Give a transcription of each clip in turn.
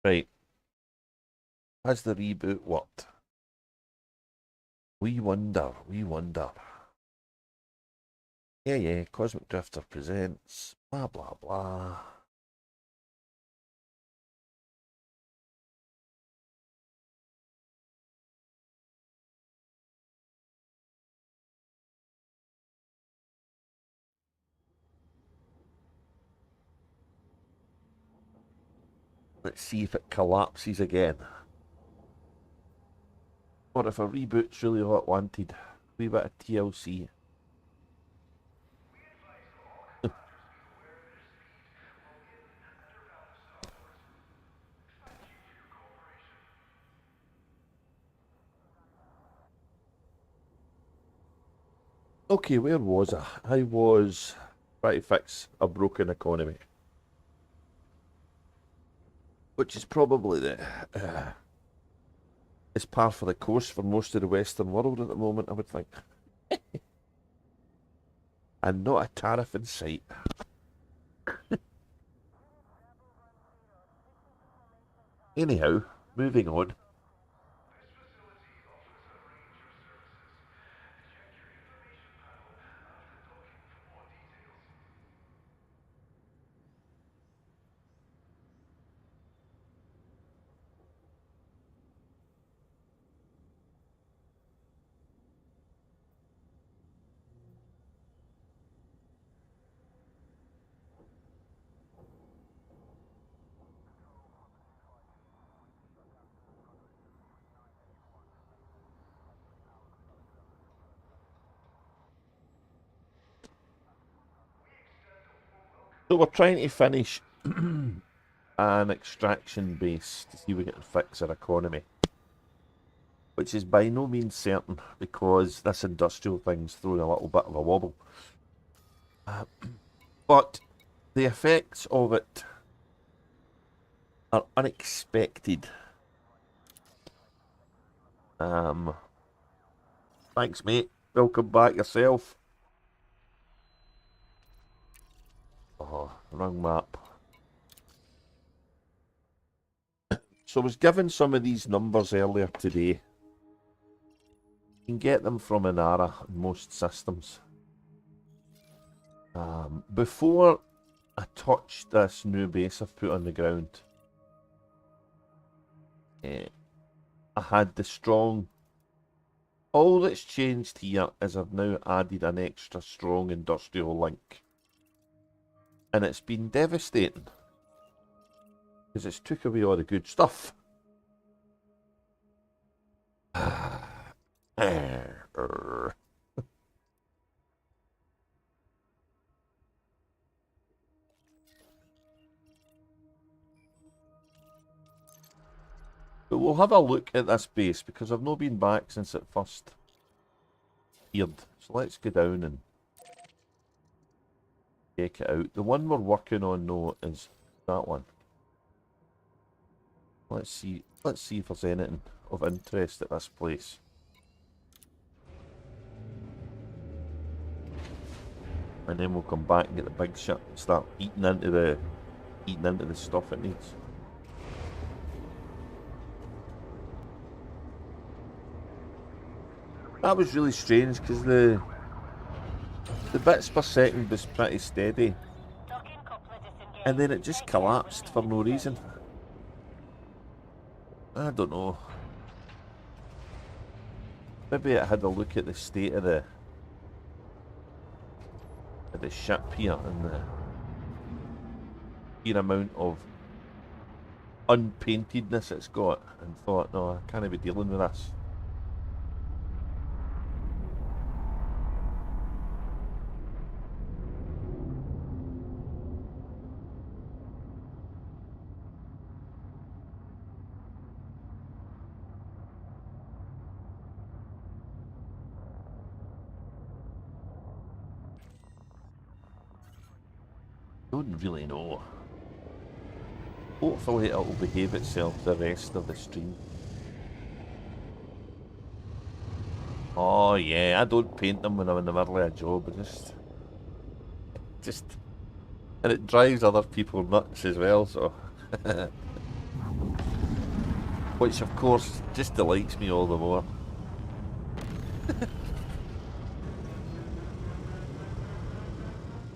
Right. Has the reboot worked? We wonder, we wonder. Yeah, yeah, Cosmic Drifter presents, blah, blah, blah. Let's see if it collapses again. Or if a reboot's really what wanted. A wee bit of TLC. Okay, where was I? I was trying to fix a broken economy. Which is probably the it's par for the course for most of the Western world at the moment, I would think. And not a tariff in sight. Anyhow, moving on. So we're trying to finish an extraction base to see if we can fix our economy. Which is by no means certain because this industrial thing's throwing a little bit of a wobble. But the effects of it are unexpected. Thanks, mate. Welcome back yourself. Oh, wrong map. So I was given some of these numbers earlier today. You can get them from Inara in most systems. Before I touched this new base I've put on the ground, I had the strong. All that's changed here is I've now added an extra strong industrial link. And it's been devastating. Because it's took away all the good stuff. But we'll have a look at this base because I've not been back since it first appeared. So let's go down and check it out. The one we're working on though is that one. Let's see if there's anything of interest at this place. And then we'll come back and get the big shit and start eating into the stuff it needs. That was really strange because the bits per second was pretty steady. And then it just collapsed for no reason. I don't know. Maybe it had a look at the state of the ship here and the sheer amount of unpaintedness it's got and thought, no, I can't be dealing with this. Don't really know. Hopefully it'll behave itself the rest of the stream. Oh yeah, I don't paint them when I'm in the middle of a job. And it drives other people nuts as well, so. which of course just delights me all the more.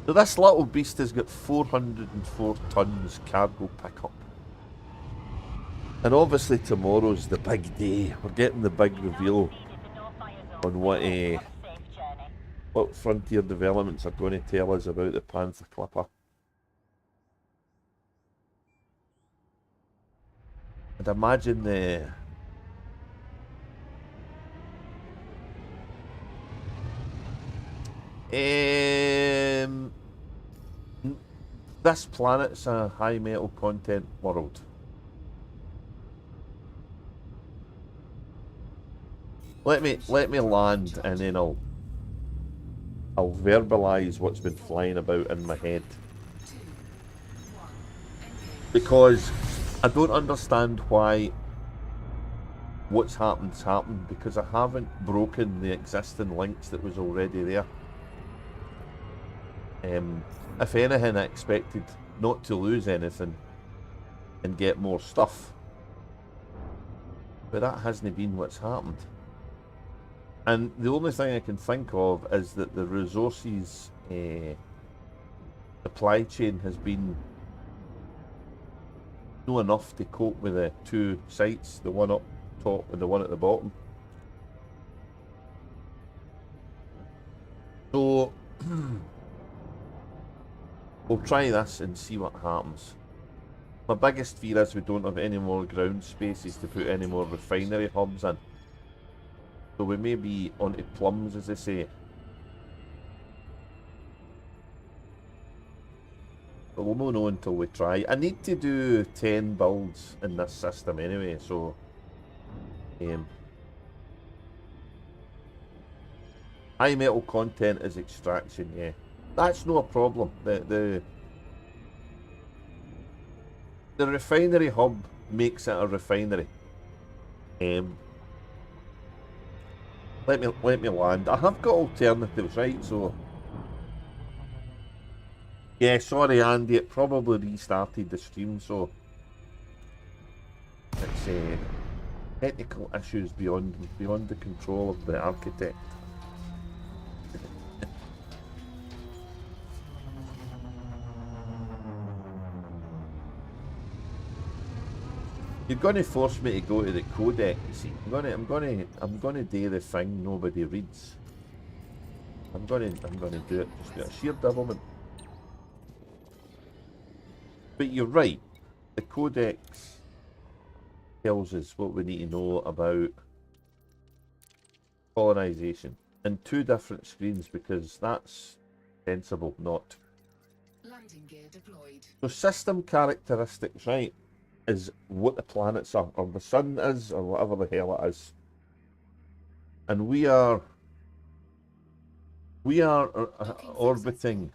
So this little beast has got 404 tons cargo pickup. And obviously tomorrow's the big day. We're getting the big reveal on what Frontier Developments are going to tell us about the Panther Clipper. I'd imagine this planet's a high metal content world. Let me land, and then I'll verbalise what's been flying about in my head. Because I don't understand why what's happened's happened, because I haven't broken the existing links that was already there. If anything, I expected not to lose anything and get more stuff. But that hasn't been what's happened. And the only thing I can think of is that the resources supply chain has been not enough to cope with the two sites, the one up top and the one at the bottom. So we'll try this and see what happens. My biggest fear is we don't have any more ground spaces to put any more refinery hubs in. So we may be onto plums, as they say. But we'll not know until we try. I need to do 10 builds in this system anyway, so high metal content is extraction, yeah. That's no problem. The refinery hub makes it a refinery. Let me land. I have got alternatives, right? So yeah, sorry Andy, it probably restarted the stream, so it's technical issues beyond the control of the architect. You're going to force me to go to the codec, you see. I'm going to do the thing nobody reads. I'm going to do it just out of sheer devilment. But you're right. The codex tells us what we need to know about colonization in two different screens, because that's sensible, not. Landing gear deployed. So system characteristics, right, is what the planets are, or the sun is, or whatever the hell it is. And we are orbiting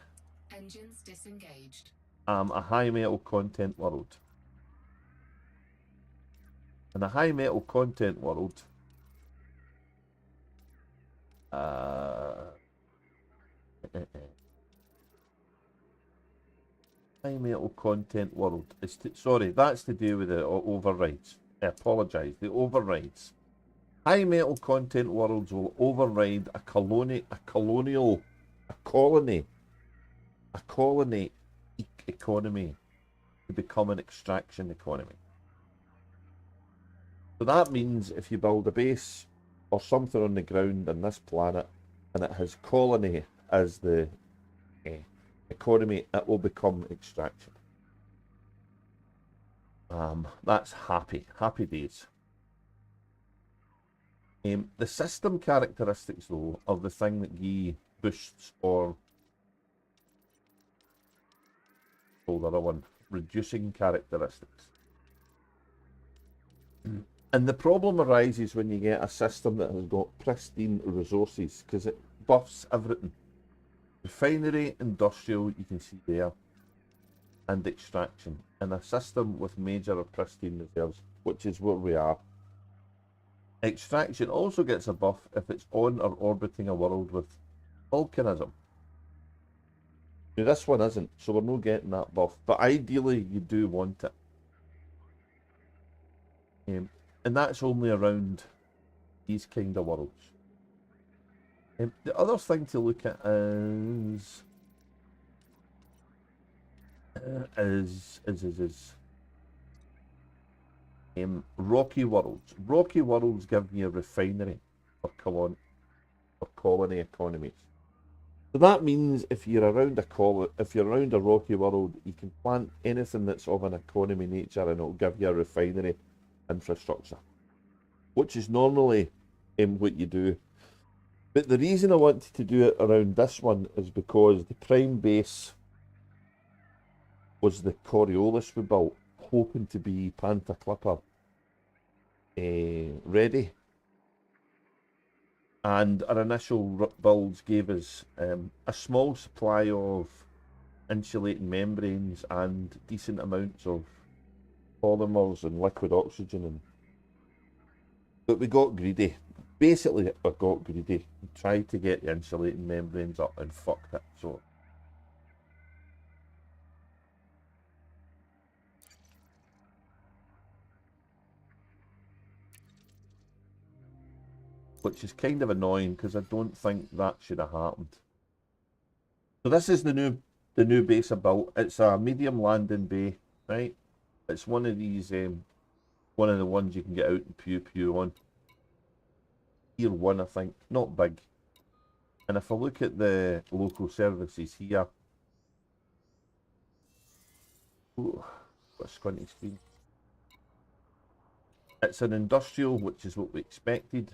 Engines disengaged. a high metal content world. In a high metal content world, high metal content world is sorry, that's to do with the overrides. I apologise. The overrides. High metal content worlds will override a colony economy to become an extraction economy. So that means if you build a base or something on the ground on this planet and it has colony as the economy, it will become extraction. That's happy days. The system characteristics, though, of the thing that give boosts or the other one, reducing characteristics. And the problem arises when you get a system that has got pristine resources, because it buffs everything. Refinery, industrial, you can see there, and extraction. And a system with major or pristine reserves, which is where we are. Extraction also gets a buff if it's on or orbiting a world with volcanism. Now this one isn't, so we're not getting that buff. But ideally, you do want it. And that's only around these kind of worlds. The other thing to look at is rocky worlds. Rocky worlds give you a refinery for colony economies. So that means if you're around a rocky world, you can plant anything that's of an economy nature, and it'll give you a refinery infrastructure, which is normally what you do. But the reason I wanted to do it around this one is because the prime base was the Coriolis we built, hoping to be Panther Clipper ready. And our initial builds gave us a small supply of insulating membranes and decent amounts of polymers and liquid oxygen. But we got greedy. Basically, I got greedy. Tried to get the insulating membranes up and fucked it. So, which is kind of annoying because I don't think that should have happened. So this is the new base I built. It's a medium landing bay, right? It's one of these, one of the ones you can get out and pew on. Tier 1, I think, not big. And if I look at the local services here, ooh, got a squinty screen. It's an industrial, which is what we expected.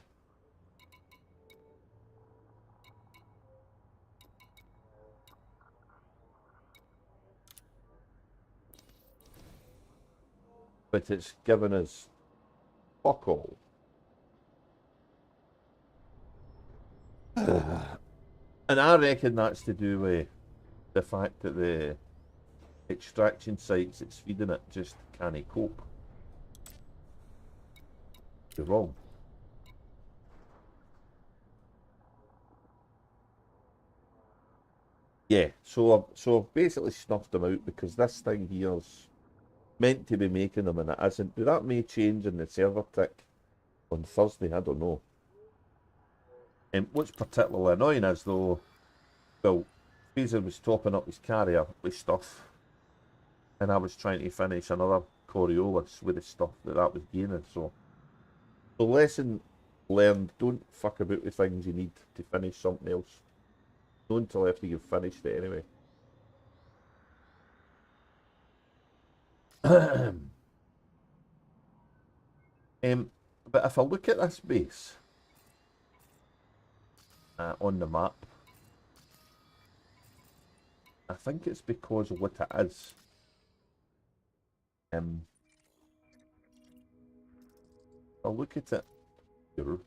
But it's given us fuck all. And I reckon that's to do with the fact that the extraction sites it's feeding it just can't cope. You're wrong. Yeah, so I've basically snuffed them out because this thing here's meant to be making them and it isn't. But that may change in the server tick on Thursday, I don't know. And what's particularly annoying is though, well, Fraser was topping up his carrier with stuff, and I was trying to finish another Coriolis with the stuff that was gaining. So the lesson learned: don't fuck about with things you need to finish something else. Not until after you've finished it anyway. But if I look at this base on the map, I think it's because of what it is. I'll look at it here.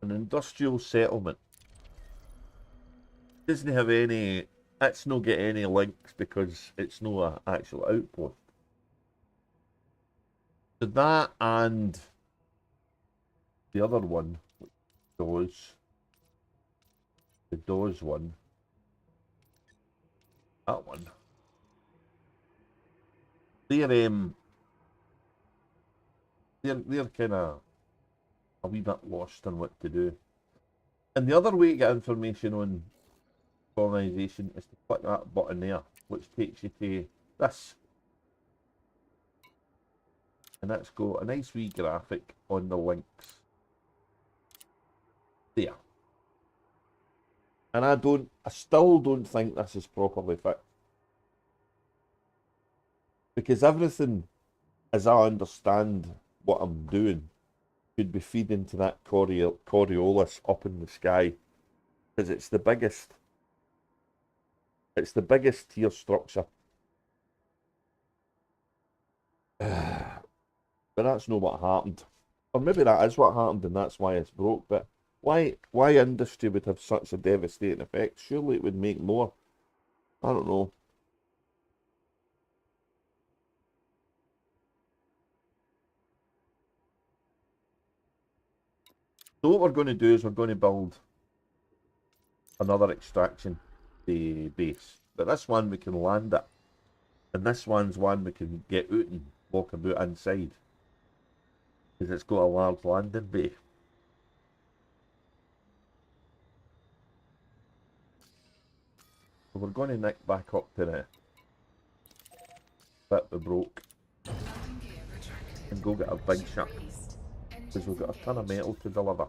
An industrial settlement. Doesn't have any, it's not get any links because it's no an actual outpost. So that and the other one, the Dawes one, that one, they're kind of a wee bit lost on what to do. And the other way to get information on colonization is to click that button there, which takes you to this. And that's got a nice wee graphic on the links. There. And I still don't think this is properly fixed. Because everything, as I understand what I'm doing, should be feeding to that Coriolis up in the sky. Because it's the biggest tier structure. But that's not what happened. Or maybe that is what happened and that's why it's broke. But why industry would have such a devastating effect? Surely it would make more. I don't know. So what we're going to do is we're going to build another extraction base. But this one we can land it. And this one's one we can get out and walk about inside. Because it's got a large landing bay. So we're going to nick back up to the bit we broke. Landing gear retracted. And go get a big Ship ship. released. Because Engines we've got a ton of engaged. metal to deliver.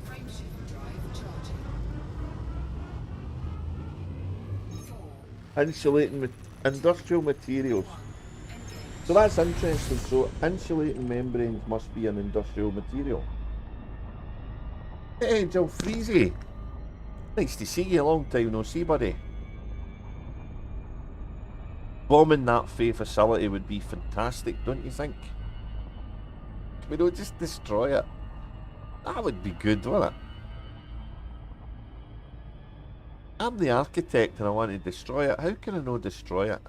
Frameshift drive charging. 4, Insulating industrial materials. 1, engage. So that's interesting. So insulating membranes must be an industrial material. Hey, Joe Freezy. Nice to see you. Long time no see, buddy. Bombing that Fae facility would be fantastic, don't you think? We don't just destroy it. That would be good, wouldn't it? I'm the architect and I want to destroy it. How can I not destroy it?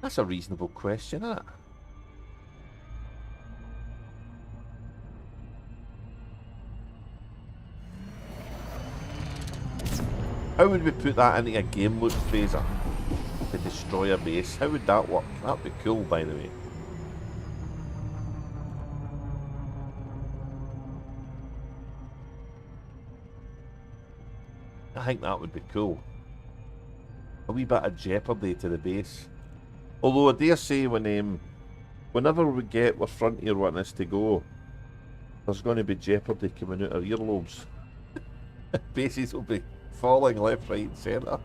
That's a reasonable question, isn't it? How would we put that into a game loop, Fraser? To destroy a base? How would that work? That'd be cool, by the way. I think that would be cool. A wee bit of jeopardy to the base. Although I dare say whenever we get where Frontier want us to go, there's going to be jeopardy coming out of earlobes. Bases will be falling left, right and centre.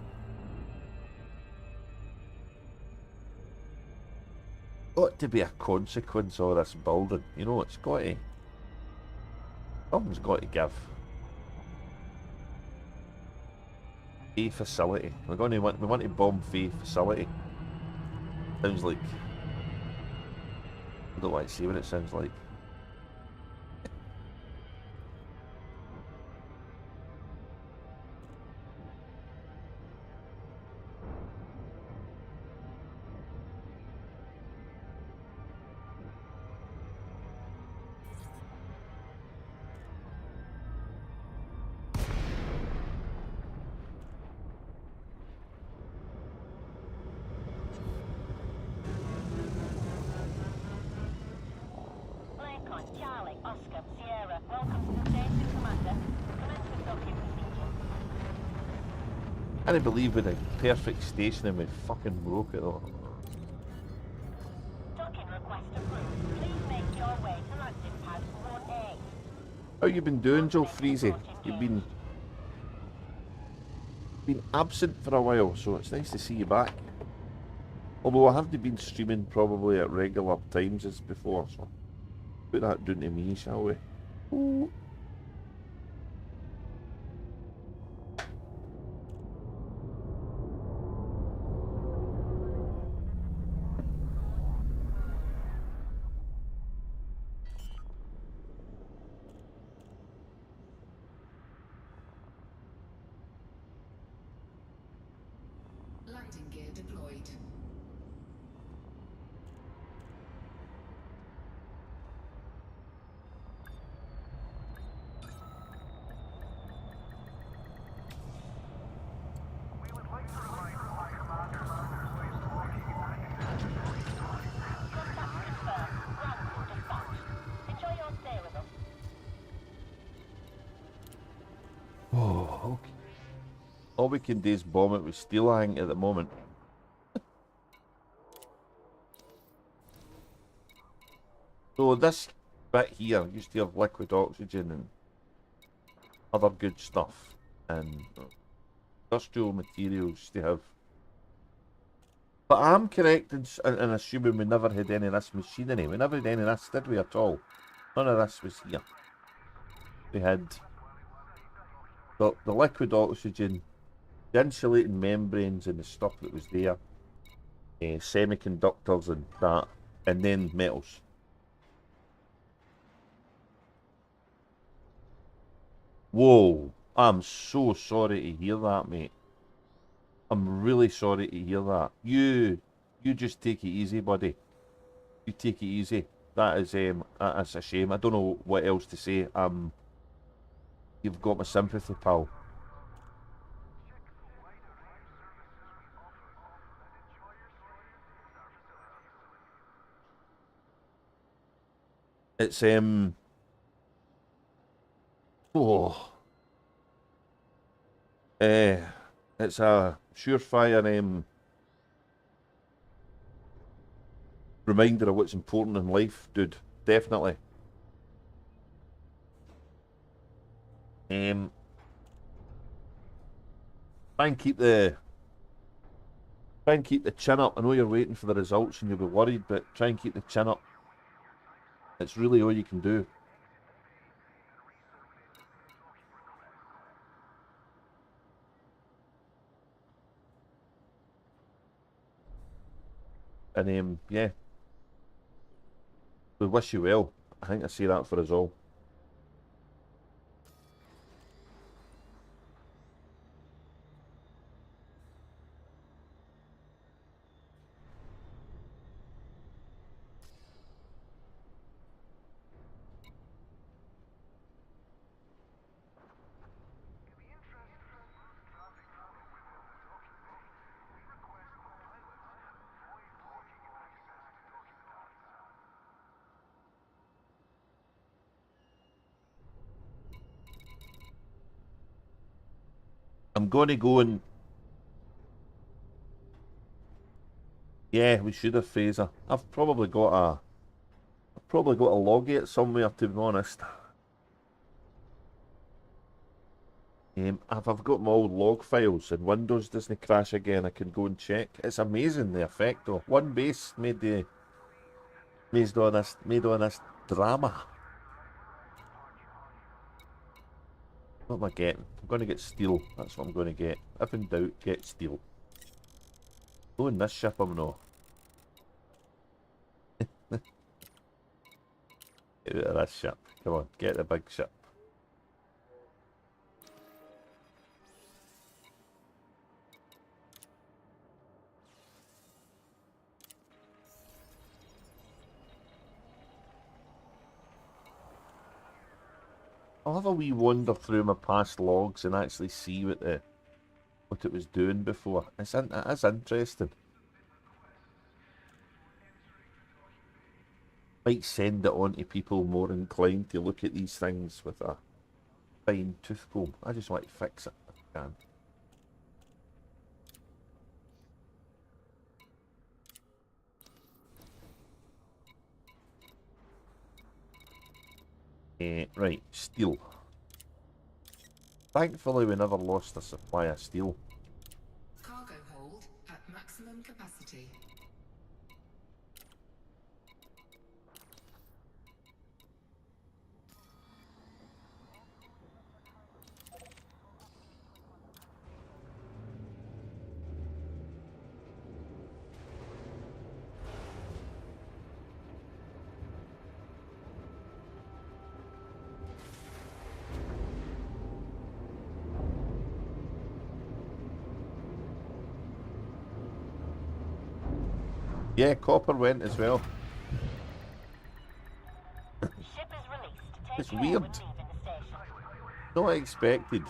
Got to be a consequence of this building. You know, it's got to... Something's got to give. Fae facility. We want to bomb Fae facility. Sounds like... I don't like to see what it sounds like. Charlie, Oscar, Sierra, welcome to the station, Commander. Commence with docking procedures. I can't believe with a perfect station and we fucking broke it though. Docking request approved. Please make your way to landing pad 1A. How you been doing, Joe Freezy? You've been absent for a while, so it's nice to see you back. Although I haven't been streaming probably at regular times as before, so put that down to me, shall we? Ooh. Landing gear deployed. Contact confirmed. Ransom dispatched. Enjoy your stay with us. Oh, okay. All we can do is bomb it with steel, I think, at the moment. So this bit here used to have liquid oxygen and other good stuff, and industrial materials to have. But I'm correct in assuming we never had any of this machinery. We never had any of this, did we, at all? None of this was here. We had the liquid oxygen, the insulating membranes and the stuff that was there, semiconductors and that, and then metals. Whoa, I'm so sorry to hear that, mate. I'm really sorry to hear that. You You just take it easy, buddy. You take it easy. That's a shame. I don't know what else to say. You've got my sympathy, pal. It's oh, it's a surefire reminder of what's important in life, dude. Definitely. Try and keep the chin up. I know you're waiting for the results and you'll be worried, but try and keep the chin up. It's really all you can do. And yeah, we wish you well. I think I say that for us all. I'm going to go and... Yeah, we should have phaser. I've probably got a loggy it somewhere, to be honest. If I've got my old log files and Windows doesn't crash again, I can go and check. It's amazing the effect though. One base made all this drama. What am I getting? I'm going to get steel. That's what I'm going to get. If in doubt, get steel. Oh, in this ship I'm not. Get out of this ship. Come on, get the big ship. I'll have a wee wander through my past logs and actually see what it was doing before. It is interesting. Might send it on to people more inclined to look at these things with a fine tooth comb. I just want to fix it if I can. Right, steel. Thankfully we never lost a supply of steel. Cargo hold at maximum capacity. Yeah, copper went as well. Ship is released. Take It's care weird. when leaving the station. Not expected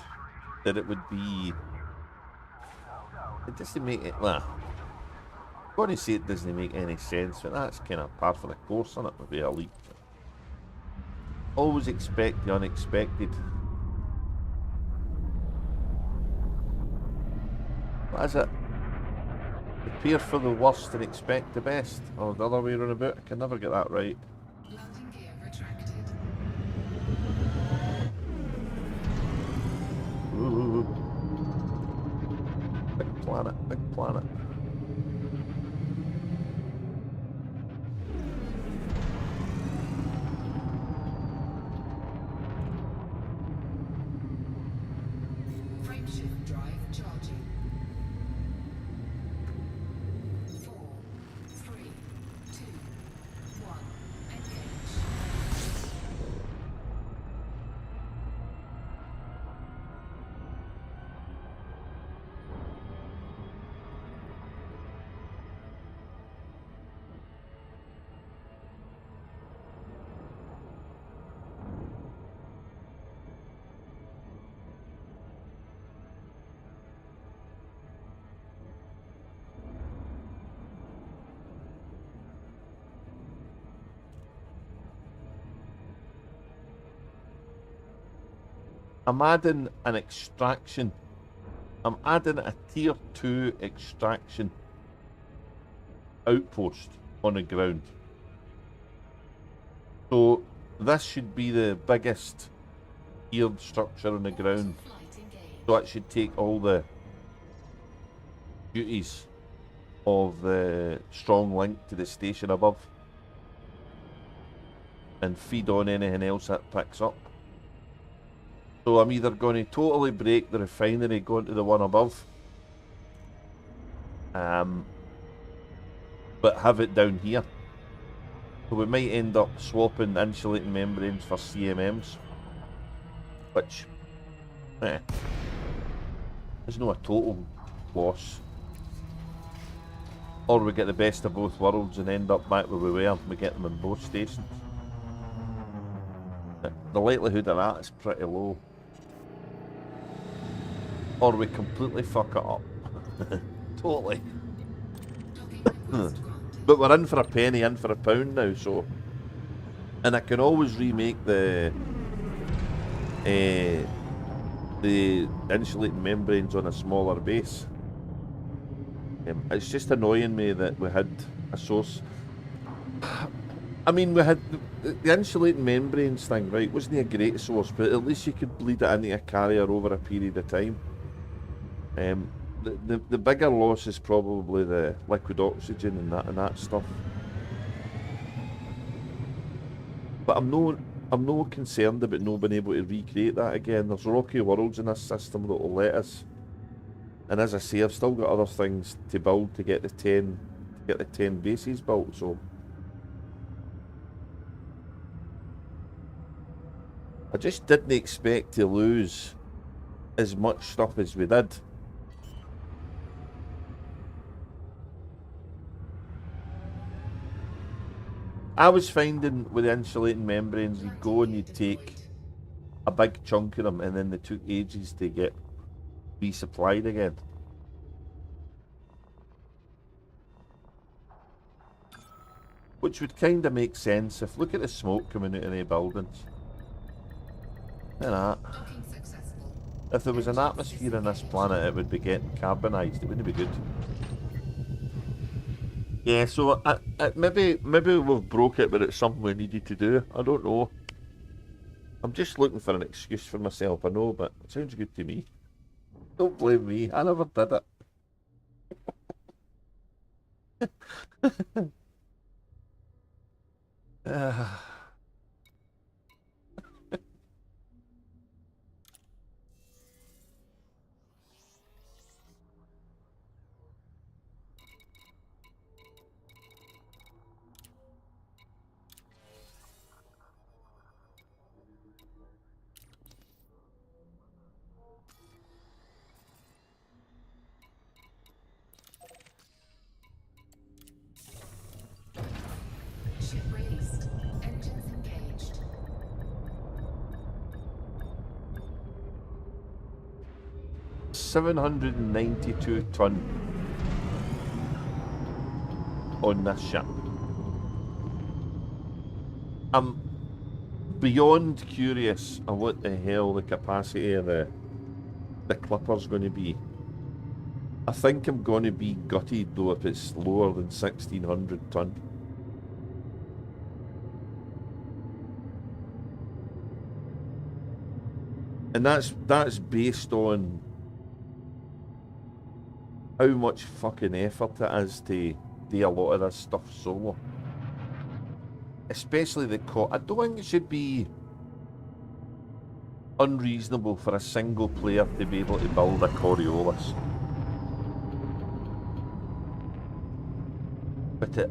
that it would be... It doesn't make it... Well, I'm going to say it doesn't make any sense, but that's kind of par for the course, isn't it, with the elite. Always expect the unexpected. What is it? Prepare for the worst and expect the best. Or the other way around about. I can never get that right. Landing gear retracted. Ooh. Big planet, big planet. Frameshift drive charging. 4, 3, 2, 1. Engage. I'm adding an extraction. I'm adding a tier 2 extraction outpost on the ground. So this should be the biggest tiered structure on the ground. So it should take all the duties of the strong link to the station above and feed on anything else that picks up. So I'm either going to totally break the refinery going to the one above, but have it down here. So we might end up swapping insulating membranes for CMMs, which is not a total loss. Or we get the best of both worlds and end up back where we were and we get them in both stations. The likelihood of that is pretty low. Or we completely fuck it up. Totally. But we're in for a penny, in for a pound now, so... And I can always remake the insulating membranes on a smaller base. It's just annoying me that we had a source... I mean, we had the insulating membranes thing, right? Wasn't a great source, but at least you could bleed it into a carrier over a period of time. The bigger loss is probably the liquid oxygen and that stuff. But I'm no concerned about not being able to recreate that again. There's rocky worlds in this system that will let us. And as I say, I've still got other things to build to get the 10 bases built. So I just didn't expect to lose as much stuff as we did. I was finding with the insulating membranes, you'd go and you'd take a big chunk of them and then they took ages to get resupplied again. Which would kind of make sense if, look at the smoke coming out of the buildings. Look at that. If there was an atmosphere on this planet, it would be getting carbonised. It wouldn't be good. Yeah, so maybe we've broke it, but it's something we needed to do. I don't know. I'm just looking for an excuse for myself, I know, but it sounds good to me. Don't blame me, I never did it. Ship released. Engines engaged. 792 ton on this ship. I'm beyond curious on what the hell the capacity of the Clipper's going to be. I think I'm going to be gutted though if it's lower than 1600 ton. And that's based on how much fucking effort it is to do a lot of this stuff solo. Especially the I don't think it should be unreasonable for a single player to be able to build a Coriolis. But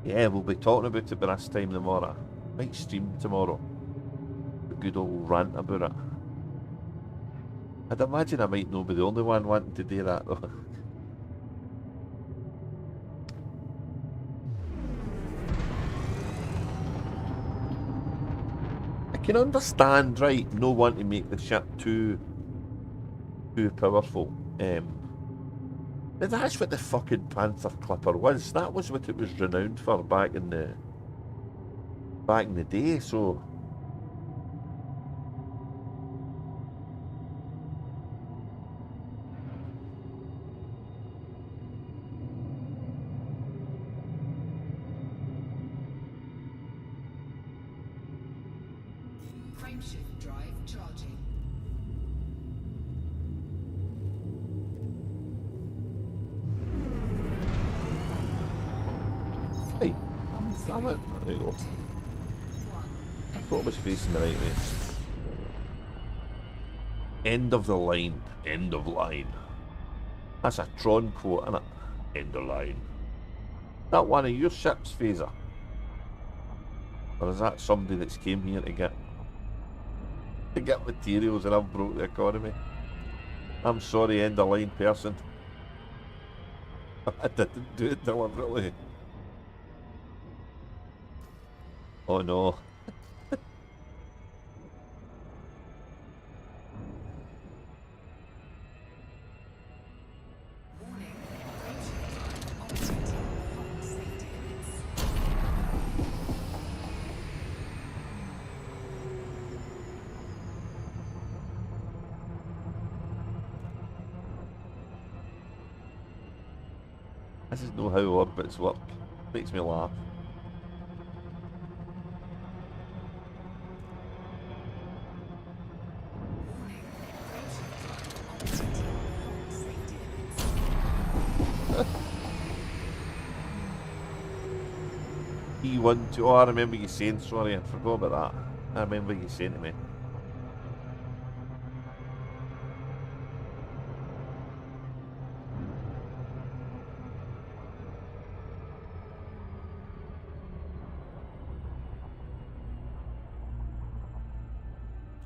yeah, we'll be talking about it by this time tomorrow. Might stream tomorrow. A good old rant about it. I'd imagine I might not be the only one wanting to do that though. I can understand, right, no one to make the ship too powerful. But that's what the fucking Panther Clipper was. That was what it was renowned for back in the day, so Frameshift drive charging. Hey, damn it. There you go. I thought I was facing the right way. End of the line. End of line. That's a Tron quote, isn't it? End of line. That one of your ships, Phaser? Or is that somebody that's came here to get materials and I've broke the economy? I'm sorry, end of line person. I didn't do it deliberately. Oh no. Warning. Frameshift drive operating beyond safety limits. This is not how orbits work. Makes me laugh. Warning. Frameshift drive operating beyond safety limits. E1, 2. Oh, I remember you saying, sorry, I forgot about that. I remember you saying to me.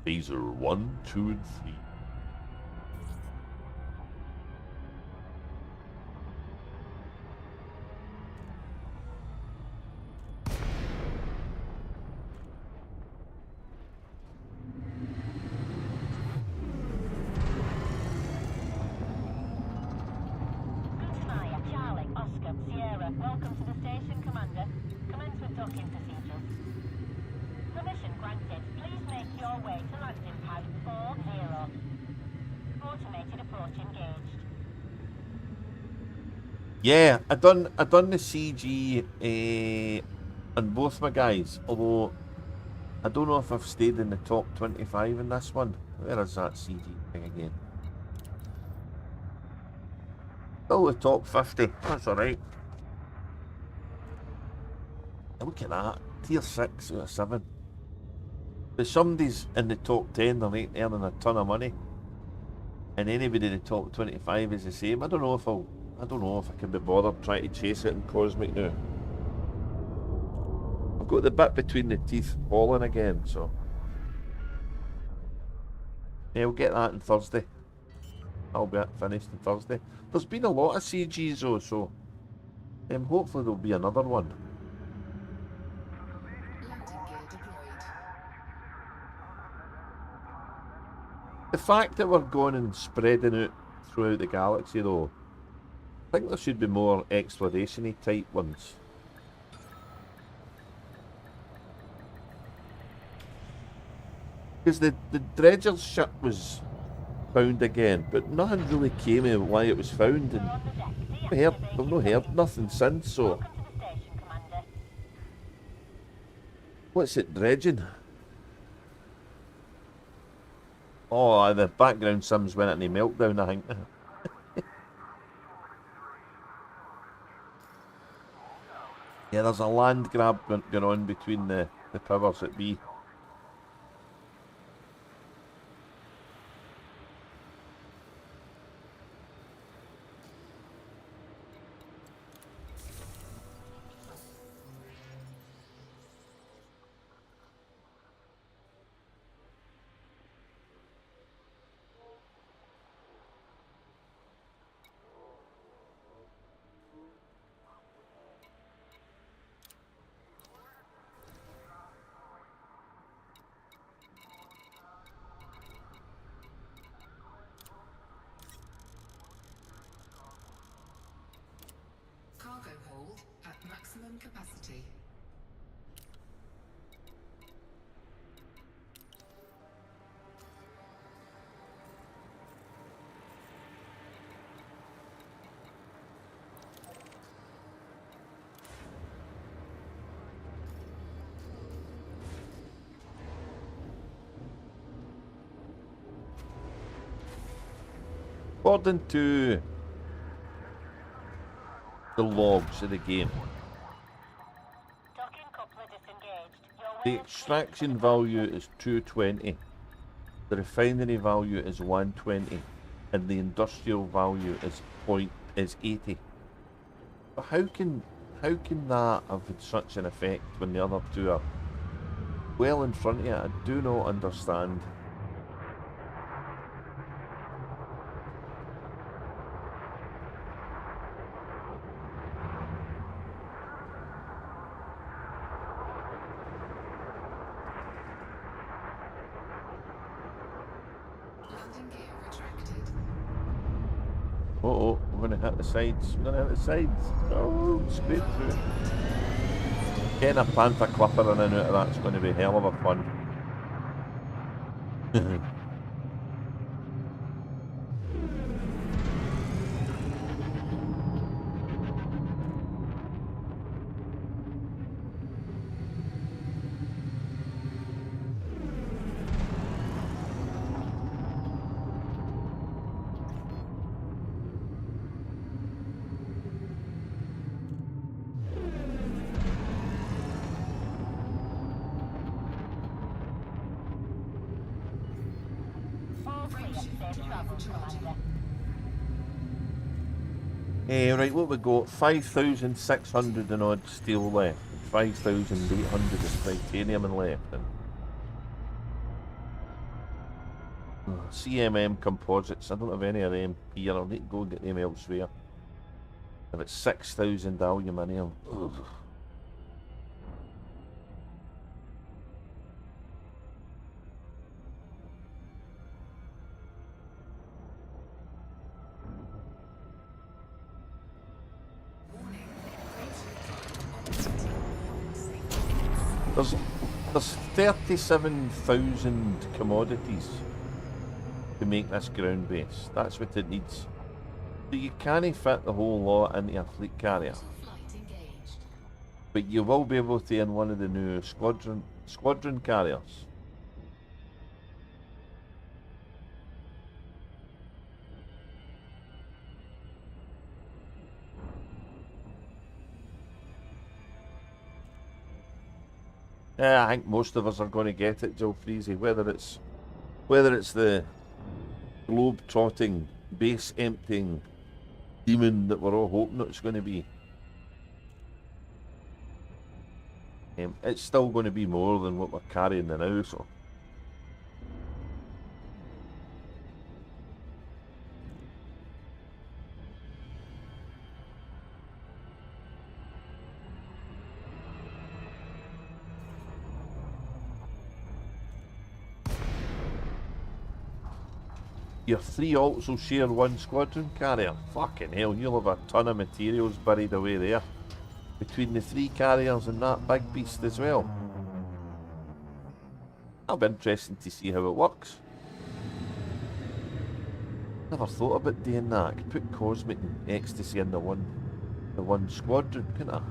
Phaser 1, 2, and 3. Maya, Charlie, Oscar, Sierra, welcome to the station, Commander. Commence with docking procedures. Permission granted. Please make your way to landing pad 40. Automated approach engaged. Yeah, I done the CG on both my guys, although I don't know if I've stayed in the top 25 in this one. Where is that CG thing again? Still the top 50. That's alright. Look at that. Tier 6 out of 7. But somebody's in the top 10, they're earning a ton of money. And anybody in the top 25 is the same. I don't know if I can be bothered trying to chase it in Cosmic now. I've got the bit between the teeth falling again, so. Yeah, we'll get that on Thursday. I'll be finished on Thursday. There's been a lot of CGs though, so hopefully there'll be another one. Landing gear deployed. The fact that we're going and spreading out throughout the galaxy though, I think there should be more exploration-y type ones. Because the Dredger's ship was found again, but nothing really came of why it was found, and we've not heard nothing since, so. Welcome to the station, Commander. What's it dredging? Oh, the background sims went into meltdown, I think. Yeah, there's a land grab going on between the powers that be. Cargo hold at maximum capacity. According to the logs of the game, Docking coupler disengaged. Your the way of extraction value is 220, the refinery value is 120, and the industrial value is 80. But how can that have had such an effect when the other two are well in front of you? I do not understand. Landing gear retracted. Oh, we're going to hit the sides. We're going to hit the sides. Oh, straight through. Getting a panther clipper in and out of that's going to be hell of a fun. all clear. Safe travels, Commander. Right, what we got? 5,600 and odd steel left. 5,800 of titanium and left. And CMM composites. I don't have any of them here. I'll need to go and get them elsewhere. If it's 6,000 aluminium. Ugh. Warning. Odyssey beyond safety. There's 37,000 commodities to make this ground base. That's what it needs. So you can't fit the whole lot into a fleet carrier. Flight engaged. But you will be able to in one of the new squadron carriers. Yeah, I think most of us are going to get it, Joe Freezy. Whether it's the globe-trotting, base-emptying demon that we're all hoping it's going to be. It's still going to be more than what we're carrying now, so. Your three alts will share one squadron carrier. Fucking hell, you'll have a ton of materials buried away there. Between the three carriers and that big beast as well. That'll be interesting to see how it works. Never thought about doing that. I could put Cosmic and Ecstasy in the one squadron, couldn't I?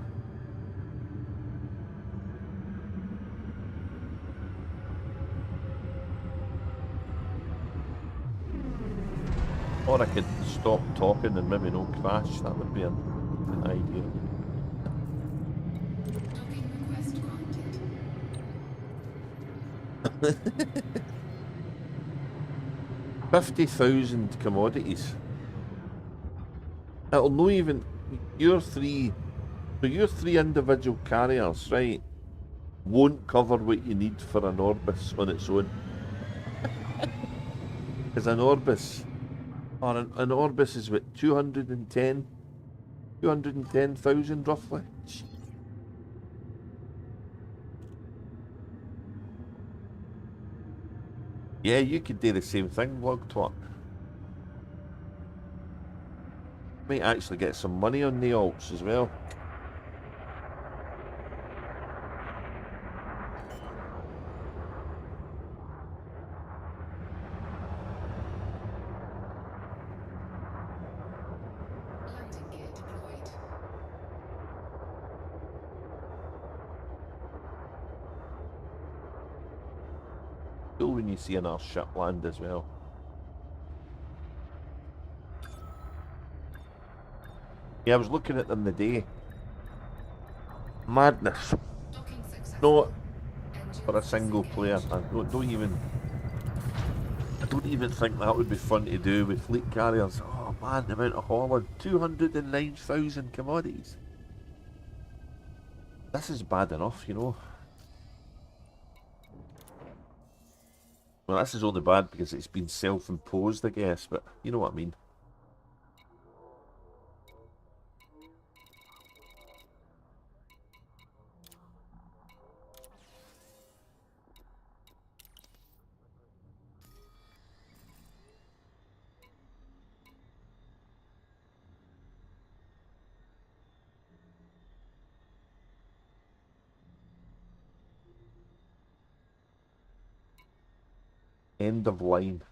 Or I could stop talking and maybe no crash. That would be an idea. Docking request granted. 50,000 commodities. It'll not even your three individual carriers, right, won't cover what you need for an Orbis on its own. Because an Orbis is what, 210,000 roughly. Yeah, you could do the same thing, Log Twat. Might actually get some money on the alts as well. Landing gear deployed. Cool when you see another ship land as well. Yeah, I was looking at them the day. Madness. Docking No, successful. for a Engines single player. disengaged. I don't even think that would be fun to do with fleet carriers. Oh man, the amount of hauling. 209,000 commodities. This is bad enough, you know. Well, this is only bad because it's been self-imposed, I guess, but you know what I mean. End of line.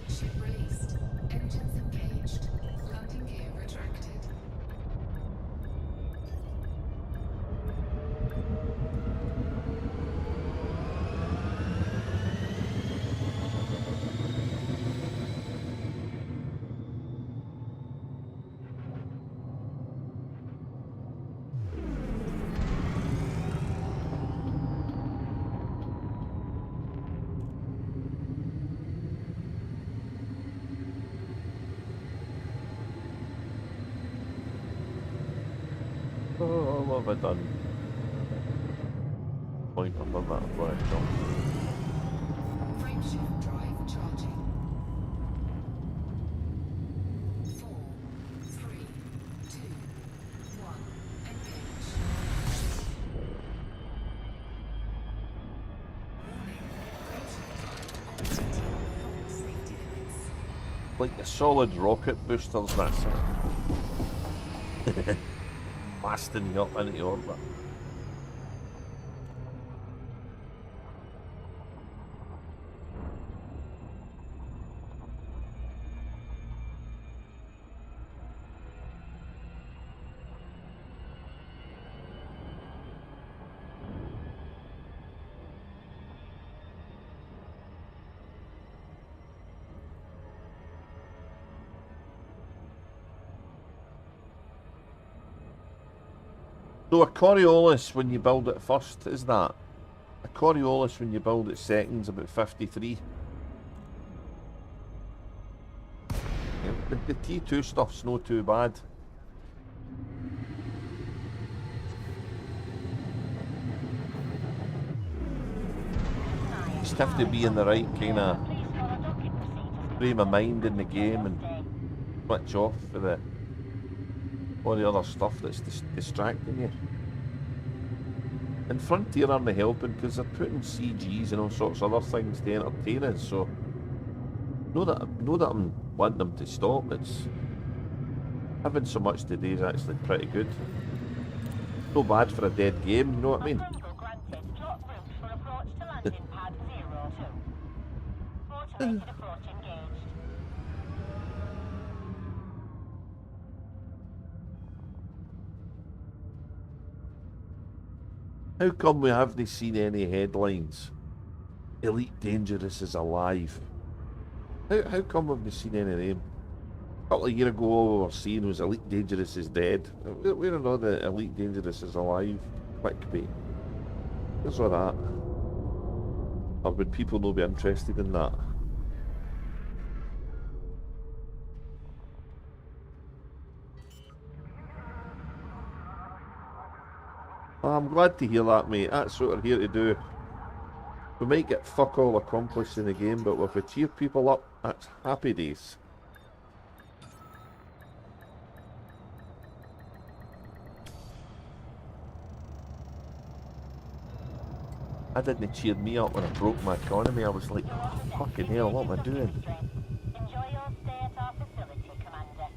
Ship released. Engines engaged. Landing gear retracted. Oh, what have I done? Point up on that flag jump. Frameshift drive charging. 4, 3, 2, 1. Engage. Warning. Frameshift drive operating beyond safety limits. Like the solid rocket boosters, that's it. Blasting you up into orbit. So a Coriolis when you build it first, is that? A Coriolis when you build it second's about 53. Yeah, the T2 stuff's no too bad. You just have to be in the right kind of frame of mind in the game and switch off for all the other stuff that's distracting you. And Frontier aren't helping because they're putting CGs and all sorts of other things to entertain us, so know that I'm wanting them to stop. It's having so much today is actually pretty good. No bad for a dead game, you know what I mean? Approval granted. Plot route for approach to landing pad 02. Automated approach engaged. How come we haven't seen any headlines? Elite Dangerous is alive. How come we've not seen any of them? A couple of years ago all we were seeing was Elite Dangerous is dead. We don't know that Elite Dangerous is alive. Clickbait. Where's all that? Or would people not be interested in that? Oh, I'm glad to hear that, mate. That's what we're here to do. We might get fuck all accomplished in the game, but if we cheer people up, that's happy days. That didn't cheer me up when I broke my economy. I was like, oh, fucking hell, what am I doing? Enjoy your stay at our facility, Commander.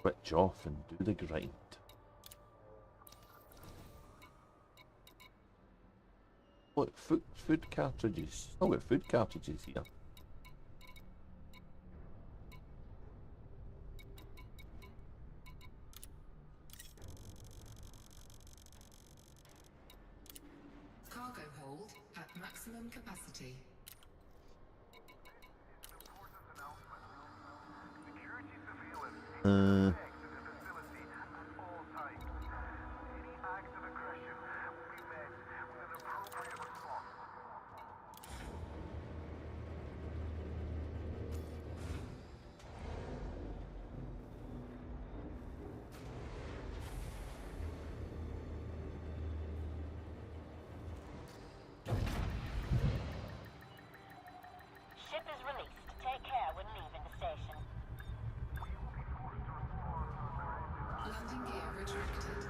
switch off and do the grind. Look, food cartridges. Oh, got food cartridges here. Cargo hold at maximum capacity. Ship is released. Take care when leaving the station. Landing gear retracted.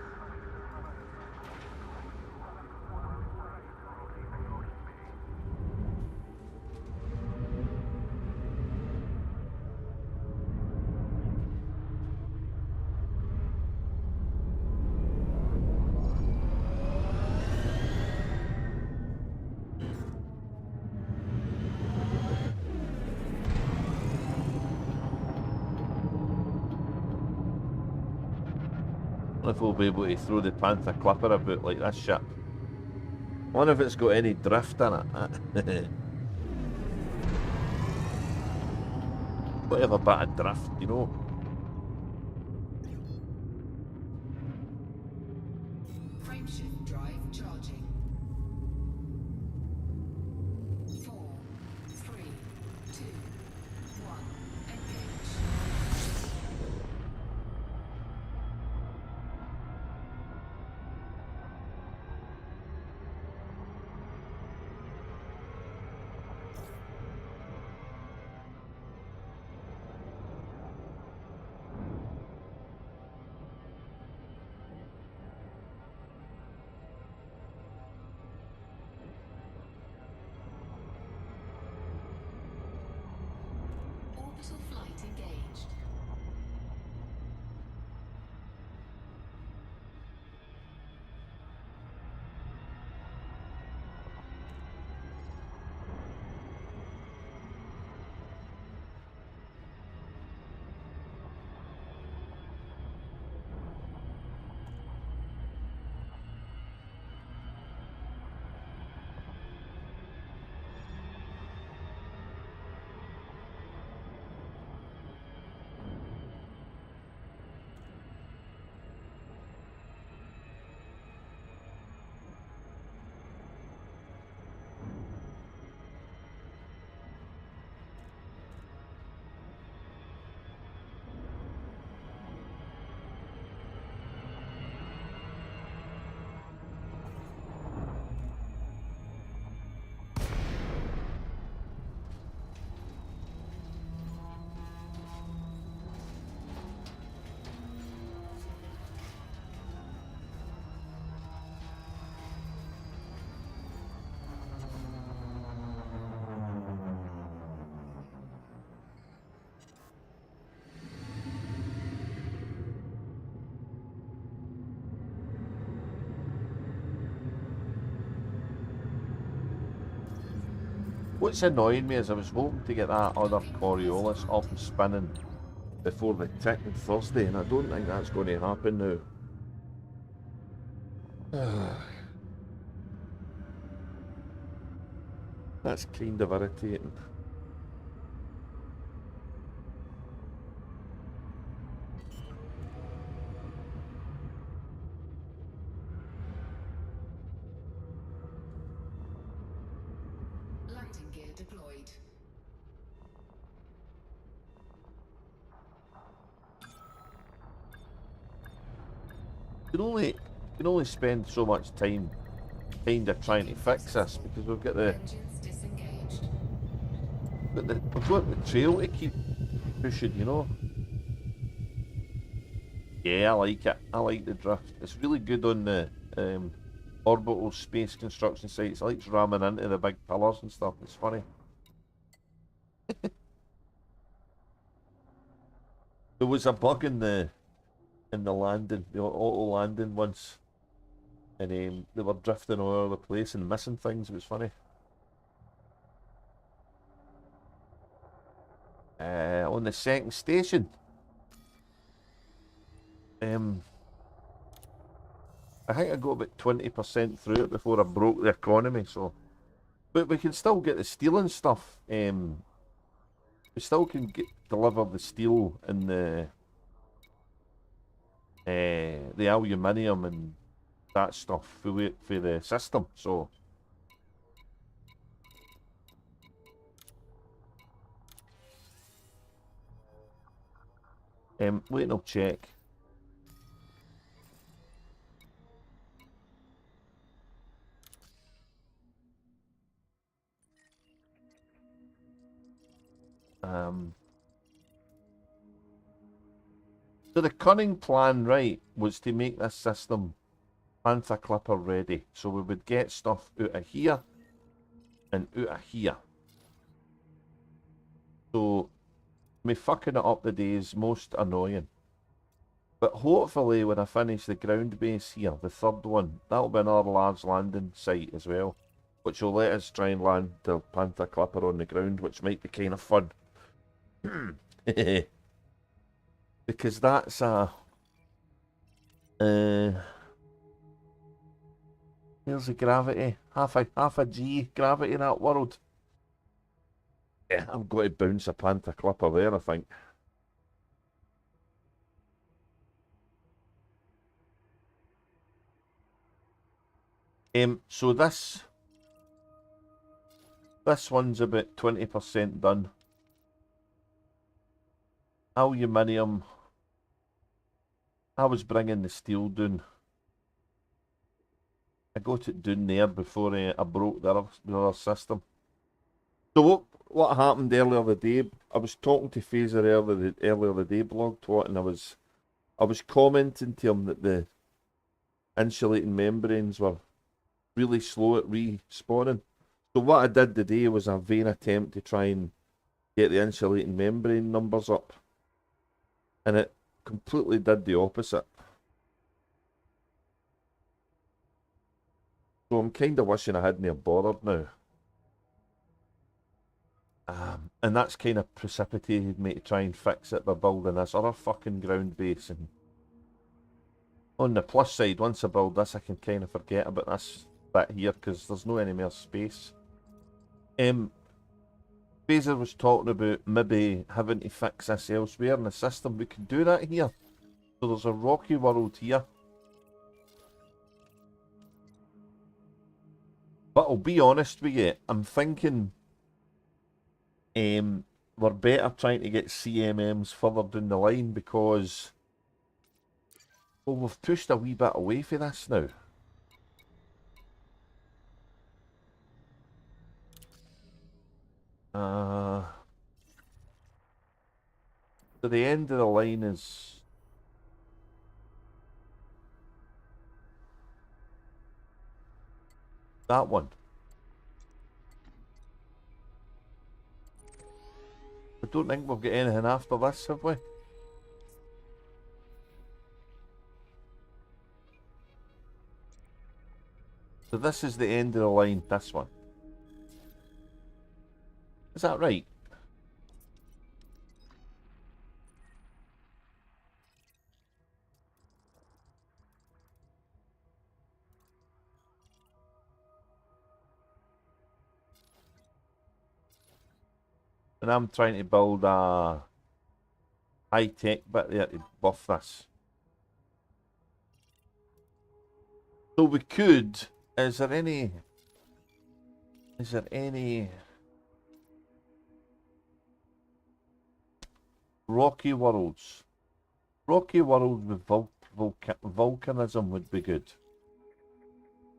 I wonder if we'll be able to throw the Panther Clipper about like this ship. I wonder if it's got any drift in it. Whatever bit of drift, you know. Frameshift drive charging. 4, 3, 2, 1. Engage. Orbital flight engaged. What's annoying me is I was hoping to get that other Coriolis up and spinning before the tick on Thursday, and I don't think that's going to happen now. That's kind of irritating. Landing gear deployed. You can only spend so much time kind of trying to fix this because we've got the Engines disengaged. we've got the trail to keep pushing, you know. Yeah, I like it. I like the drift. It's really good on the orbital space construction sites. I like ramming into the big pillars and stuff. It's funny. There was a bug in the in the landing, the auto landing once, and they were drifting all over the place and missing things. It was funny. On the second station, I think I got about 20% through it before I broke the economy. So, but we can still get the steel and stuff. We still can deliver the steel and the aluminium and that stuff for the system. So. Wait, I'll check. So the cunning plan, right, was to make this system Panther Clipper ready. So we would get stuff out of here and out of here. So me fucking it up the day is most annoying. But hopefully when I finish the ground base here, the third one, that'll be another large landing site as well, which will let us try and land the Panther Clipper on the ground, which might be kind of fun. Because that's here's the gravity, half a G gravity in that world. Yeah, I'm going to bounce a Panther Clipper there, I think. So this one's about 20% done. Aluminium. I was bringing the steel down. I got it down there before I broke the other system. So what happened earlier the day? I was talking to Phaser earlier the day, blog twat, and I was commenting to him that the insulating membranes were really slow at respawning. So what I did today was a vain attempt to try and get the insulating membrane numbers up, and it completely did the opposite. So I'm kind of wishing I hadn't bothered now. And that's kind of precipitated me to try and fix it by building this other fucking ground base. And on the plus side, once I build this, I can kind of forget about this bit here because there's no any more space. Phaser was talking about maybe having to fix this elsewhere in the system. We can do that here. So there's a rocky world here. But I'll be honest with you, I'm thinking we're better trying to get CMMs further down the line because, well, we've pushed a wee bit away from this now. So the end of the line is that one. I don't think we've got anything after this, have we? So this is the end of the line, this one. Is that right? And I'm trying to build a high-tech bit there to buff this. So we could... Is there any rocky worlds? Rocky world with volcanism would be good.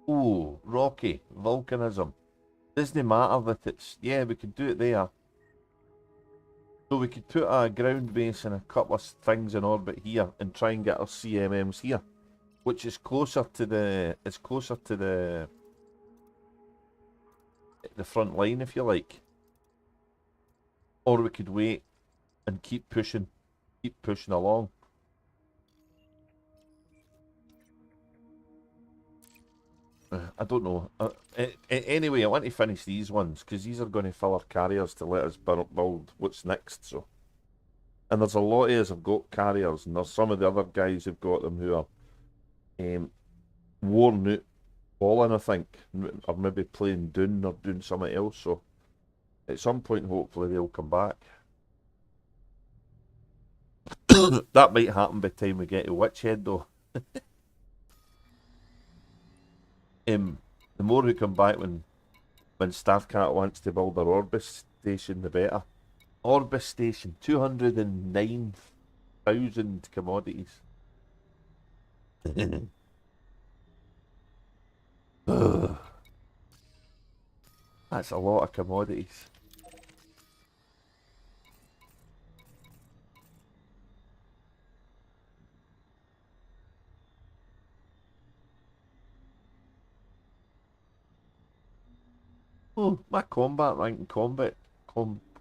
Ooh, rocky volcanism. Doesn't matter that it's... Yeah, we could do it there. So we could put a ground base and a couple of things in orbit here and try and get our CMMs here, which is closer to the front line, if you like. Or we could wait and keep pushing along. I don't know. Anyway, I want to finish these ones because these are going to fill our carriers to let us build what's next. So, and there's a lot of us have got carriers, and there's some of the other guys who've got them who are worn out, falling, I think, or maybe playing Dune or doing something else. So, at some point, hopefully, they'll come back. That might happen by the time we get to Witchhead, though. The more we come back when Staffcat wants to build their Orbis station, the better. Orbis station, 209,000 commodities. That's a lot of commodities. Oh, my combat rank in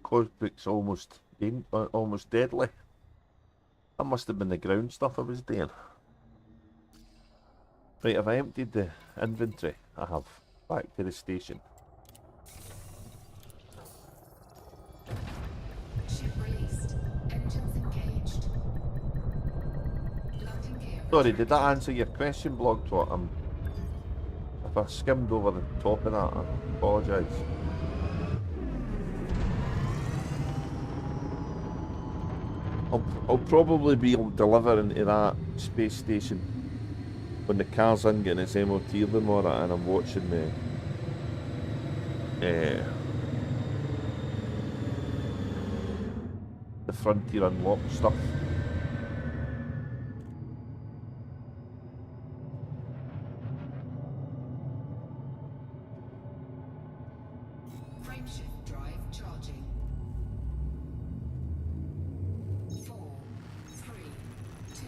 Cosbric's almost deadly. That must have been the ground stuff I was doing. Right, have I emptied the inventory? I have. Back to the station. Ship released. Engines engaged. Landing gear Sorry, did that answer your question, Blogtwat? If I skimmed over the top of that, I apologise. I'll probably be delivering to that space station when the car's in getting its MOT tomorrow, and I'm watching the Frontier Unlocked stuff. Frameshift drive charging. 4, 3, 2,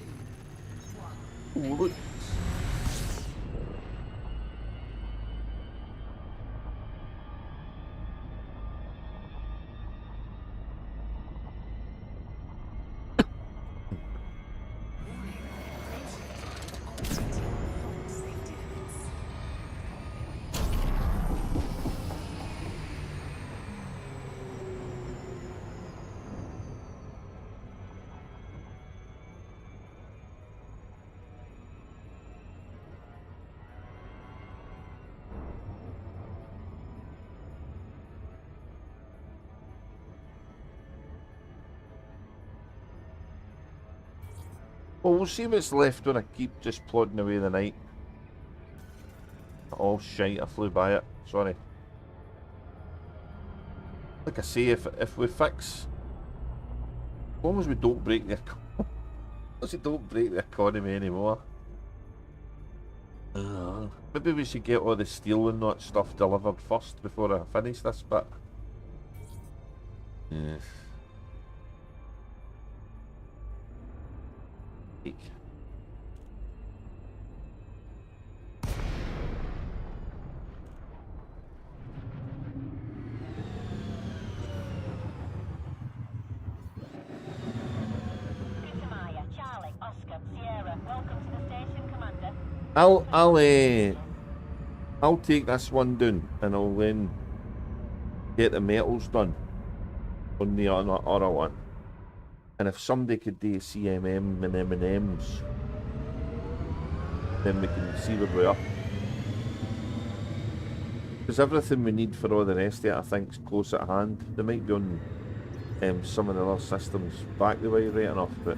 1. Ooh, look. Well, we'll see what's left when I keep just plodding away the night. Oh shite, I flew by it. Sorry. Like I say, if we fix, as long as we don't break the economy anymore. Maybe we should get all the steel and that stuff delivered first before I finish this bit. Yes. Charlie, Oscar, Sierra, welcome to the station, Commander. I'll take this one down and I'll then get the metals done on the other one. And if somebody could do CMM and M&Ms, then we can see where we are. Because everything we need for all the rest of it, I think, is close at hand. They might be on some of the other systems back the way right enough, but...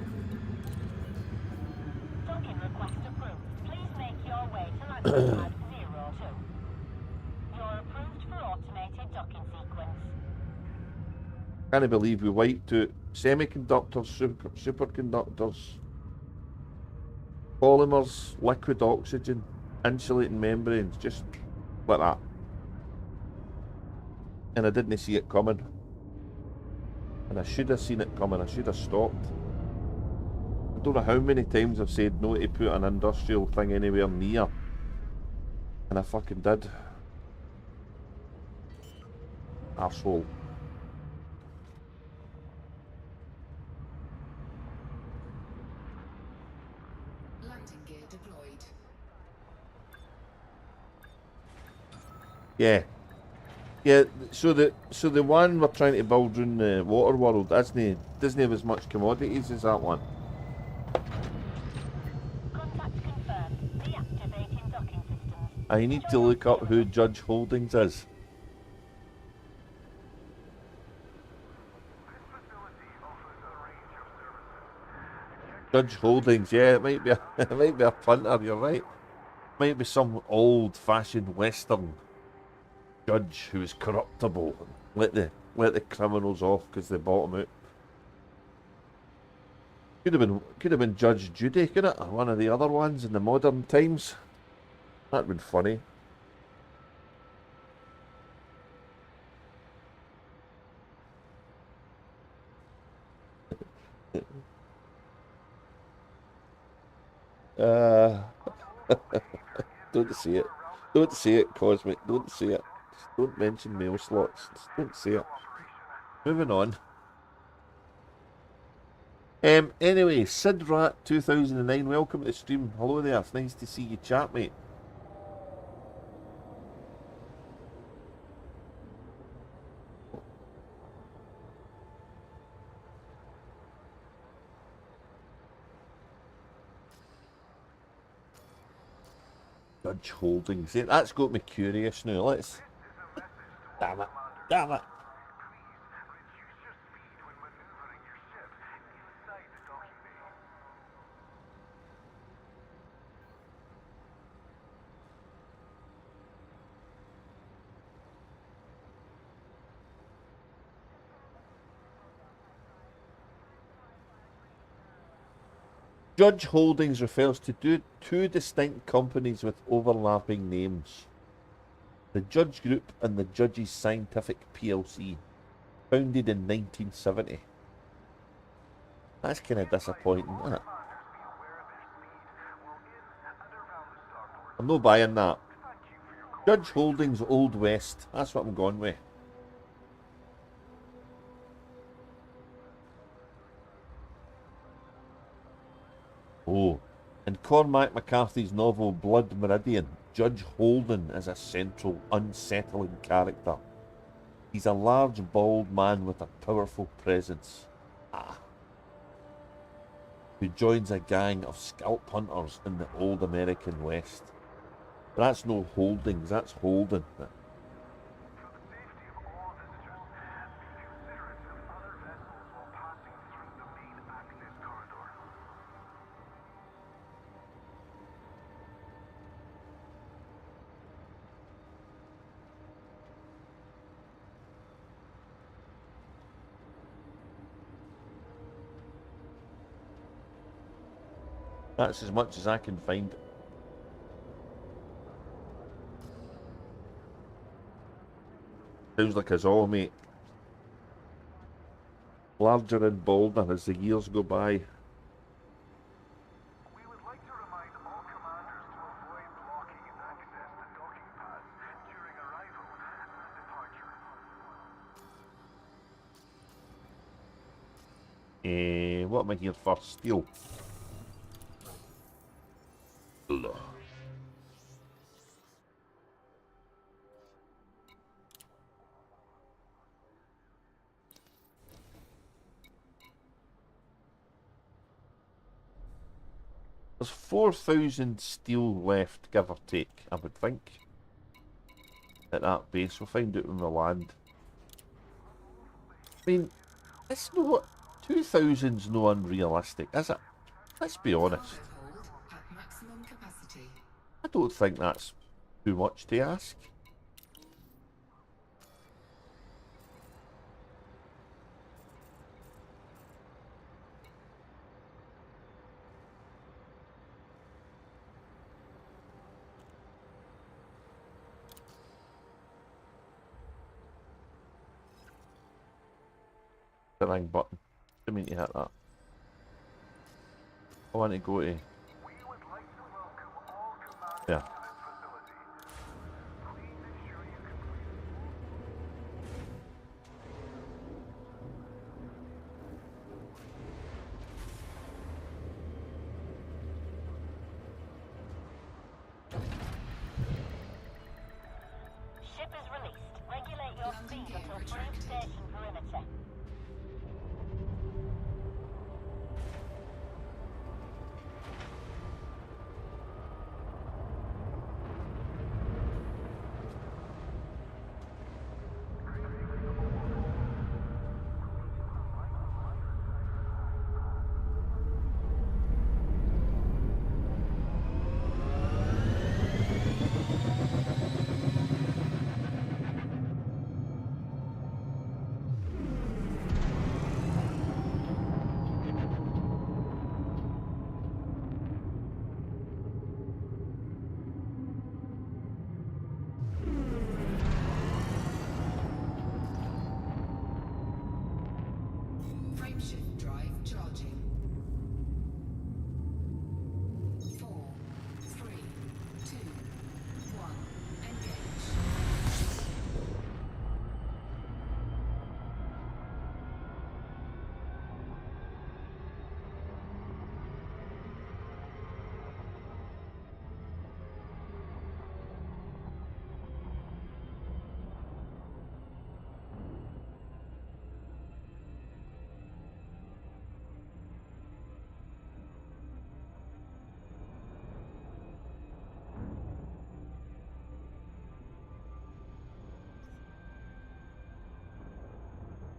Docking request approved. Please make your way to landing pad 02. You're approved for automated docking sequence. Can't believe we wiped out semiconductors, superconductors, polymers, liquid oxygen, insulating membranes, just like that. And I didn't see it coming. And I should have seen it coming, I should have stopped. I don't know how many times I've said no to put an industrial thing anywhere near. And I fucking did. Arsehole. Landing gear deployed. Yeah. Yeah, so the one we're trying to build around the water world doesn't have as much commodities as that one. Contact confirmed. Reactivating docking systems. I need to look up who Judge Holdings is. Judge Holdings, yeah, it might be a, it might be a punter. You're right. Might be some old-fashioned Western judge who is corruptible. Let the criminals off because they bought him out. Could have been Judge Judy, could it? Or one of the other ones in the modern times. That'd been funny. Uh, don't see it. Don't see it, Cosmic. Don't see it. Just don't mention mail slots. Just don't see it. Moving on. Anyway, Sidrat 2009, welcome to the stream. Hello there. It's nice to see you chat, mate. Judge Holdings. That's got me curious now. Let's. Damn it. Damn it. Judge Holdings refers to two distinct companies with overlapping names. The Judge Group and the Judges Scientific PLC, founded in 1970. That's kind of disappointing, isn't it? I'm not buying that. Judge Holdings Old West, that's what I'm going with. Oh, in Cormac McCarthy's novel Blood Meridian, Judge Holden is a central, unsettling character. He's a large, bald man with a powerful presence. Who joins a gang of scalp hunters in the old American West. But that's no Holdings, that's Holden. That's as much as I can find. Sounds like us all, mate. Larger and bolder as the years go by. What am I here for? Steel. There's 4,000 steel left, give or take, I would think. At that base, we'll find out when we land. I mean, it's not... 2,000's no unrealistic, is it? Let's be honest. I don't think that's too much to ask. The wrong button. Didn't mean to hit that. I want to go to... Yeah.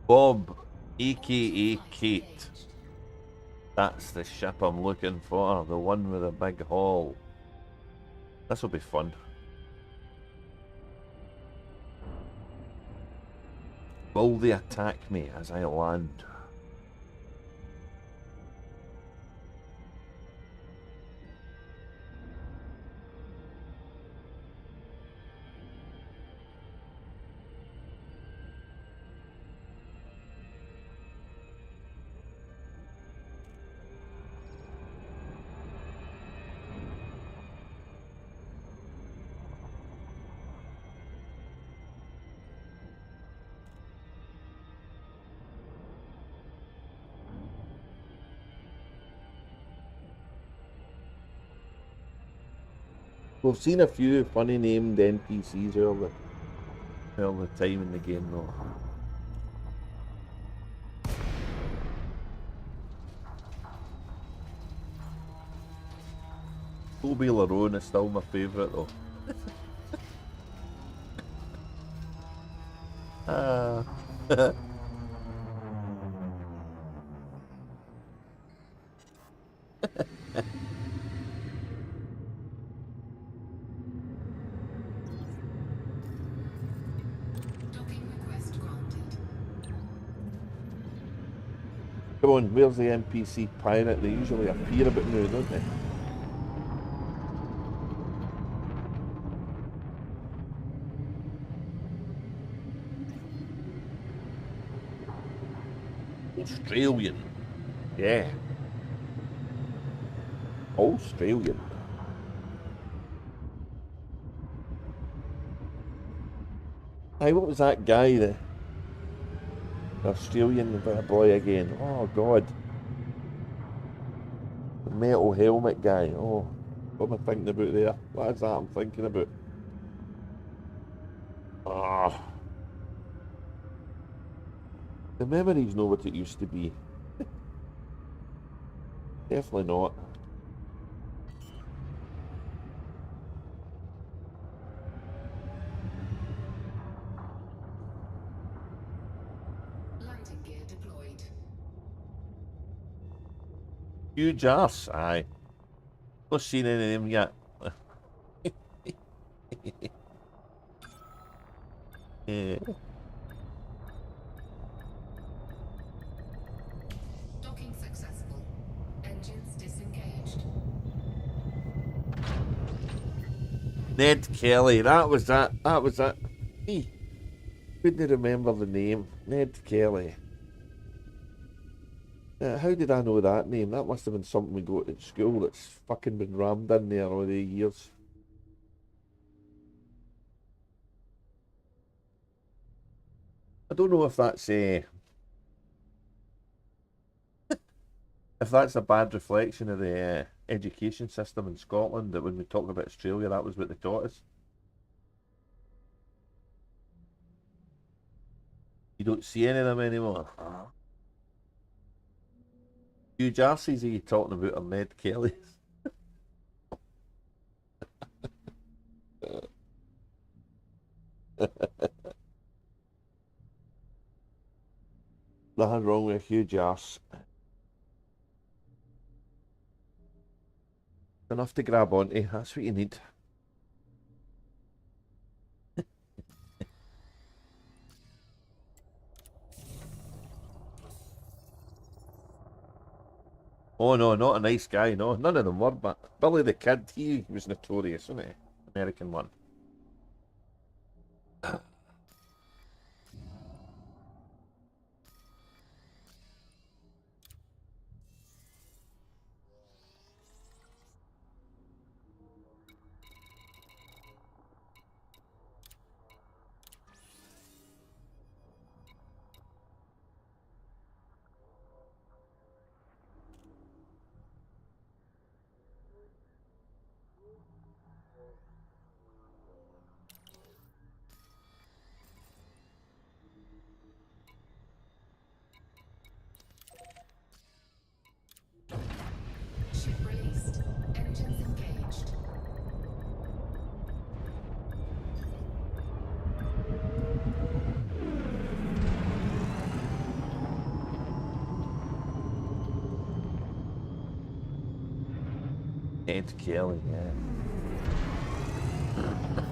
Bob, aka Kate. That's the ship I'm looking for, the one with a big hull. This will be fun. Will they attack me as I land? We've seen a few funny named NPCs all the time in the game though. Toby Larone is still my favourite though. Ah. Come on, where's the NPC pirate? They usually appear about now, don't they? Australian. Yeah. Australian. Hey, what was that guy, the Australian boy again? Oh, God. The metal helmet guy. Oh, what am I thinking about there? What is that I'm thinking about? Ah. The memories know what it used to be. Definitely not. Landing gear deployed. Huge ass, aye. Not seen any of them yet. Yeah. Docking successful. Engines disengaged. Ned Kelly, that was that. That was that. Hey, couldn't remember the name. Ned Kelly. How did I know that name? That must have been something we got at school that's fucking been rammed in there all the years. I don't know if that's if that's a bad reflection of the education system in Scotland, that when we talk about Australia, that was what they taught us. You don't see any of them anymore. Huge arses are you talking about, or Ned Kelly? Nothing wrong with a huge arse. Enough to grab onto, that's what you need. Oh no, not a nice guy, no. None of them were, but Billy the Kid, he was notorious, wasn't he? American one. Ship released. Engines engaged. Ed Kelly, yeah.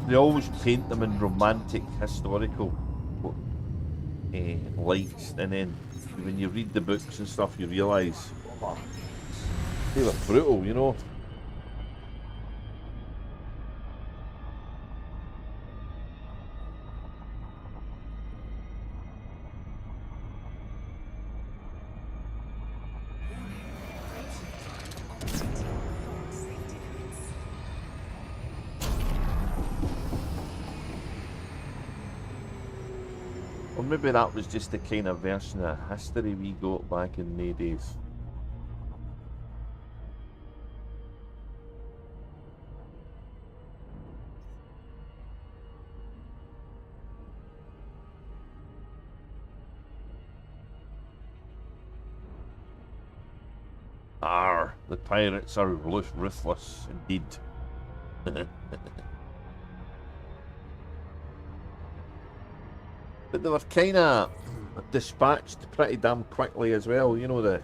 They always paint them in romantic, historical lights, and then when you read the books and stuff, you realise, oh, they were brutal, you know. Or maybe that was just the kind of version of history we got back in the days. Arr, the pirates are ruthless indeed. But they were kind of dispatched pretty damn quickly as well. You know, the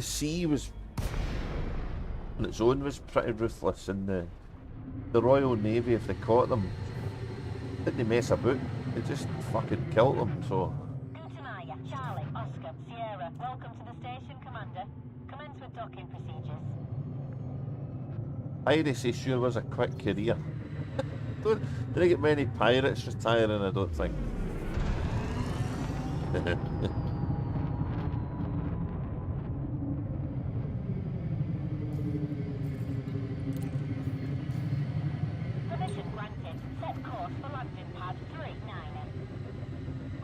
sea was on its own was pretty ruthless, and the Royal Navy, if they caught them, didn't mess about. They just fucking killed them. So. Gutenaya, Charlie, Oscar, Sierra, welcome to the station, Commander. Commence with docking procedures. Piracy sure was a quick career. Didn't get many pirates retiring, I don't think. Permission granted. Set course for landing pad 39.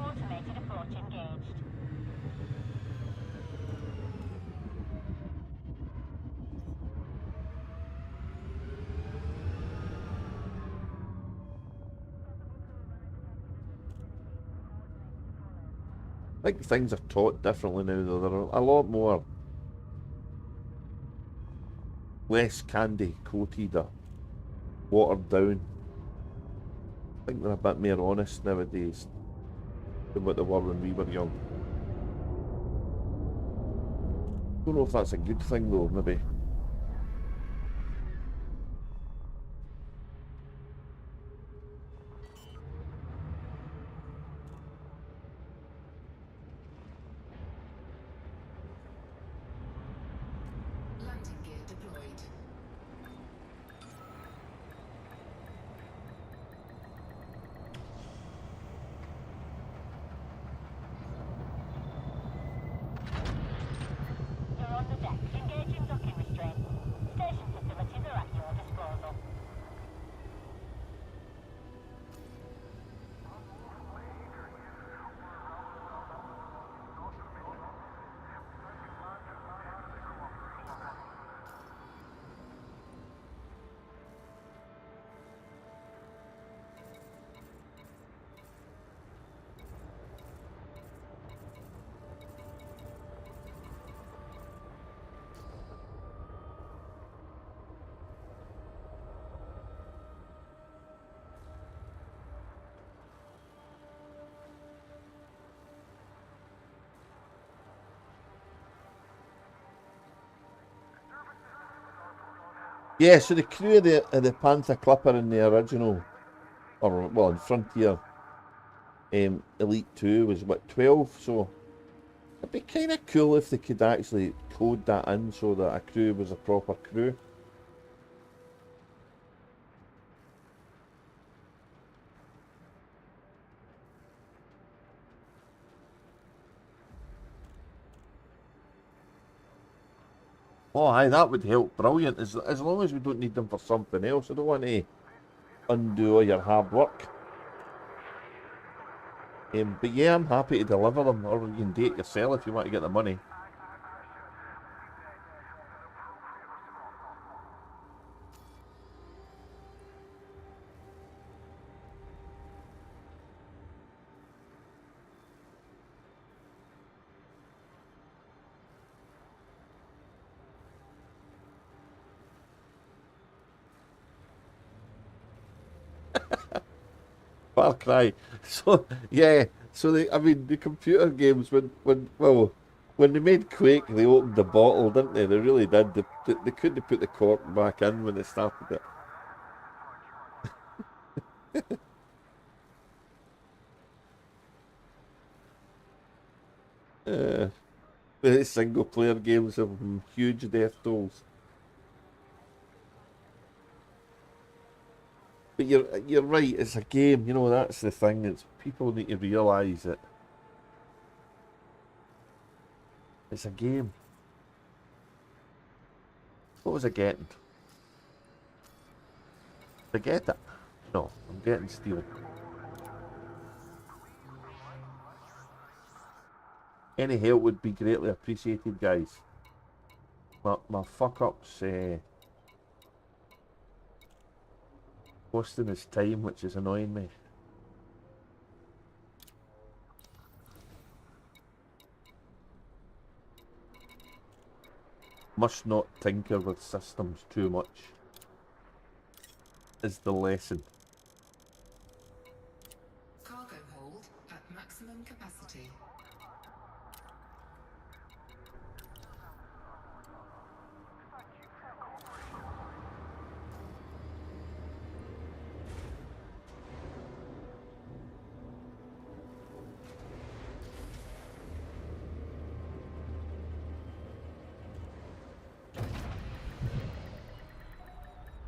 Automated approach engaged. I think things are taught differently now, though. They're a lot more less candy coated or watered down. I think they're a bit more honest nowadays than what they were when we were young. Don't know if that's a good thing though, maybe. Landing gear deployed. You're on the deck. Engaging docking restraints. Station facilities are at your disposal. Yeah, so the crew of the Panther Clipper in the original, or well, in Frontier Elite 2 was what, 12? So it'd be kind of cool if they could actually code that in so that a crew was a proper crew. Oh, aye, that would help brilliant. As long as we don't need them for something else. I don't want to undo all your hard work. But yeah, I'm happy to deliver them, or you can do it yourself if you want to get the money. Far Cry. So yeah, so I mean the computer games when well, When they made Quake, they opened the bottle, didn't they? They really did. They couldn't put the cork back in when they started it. The single player games have huge death tolls. But you're right, it's a game, you know, that's the thing. It's people need to realise that it's a game. What was I getting? Did I get it? No, I'm getting steel. Any help would be greatly appreciated, guys. My fuck up's costing his time, which is annoying me. Must not tinker with systems too much is the lesson. Cargo hold at maximum capacity.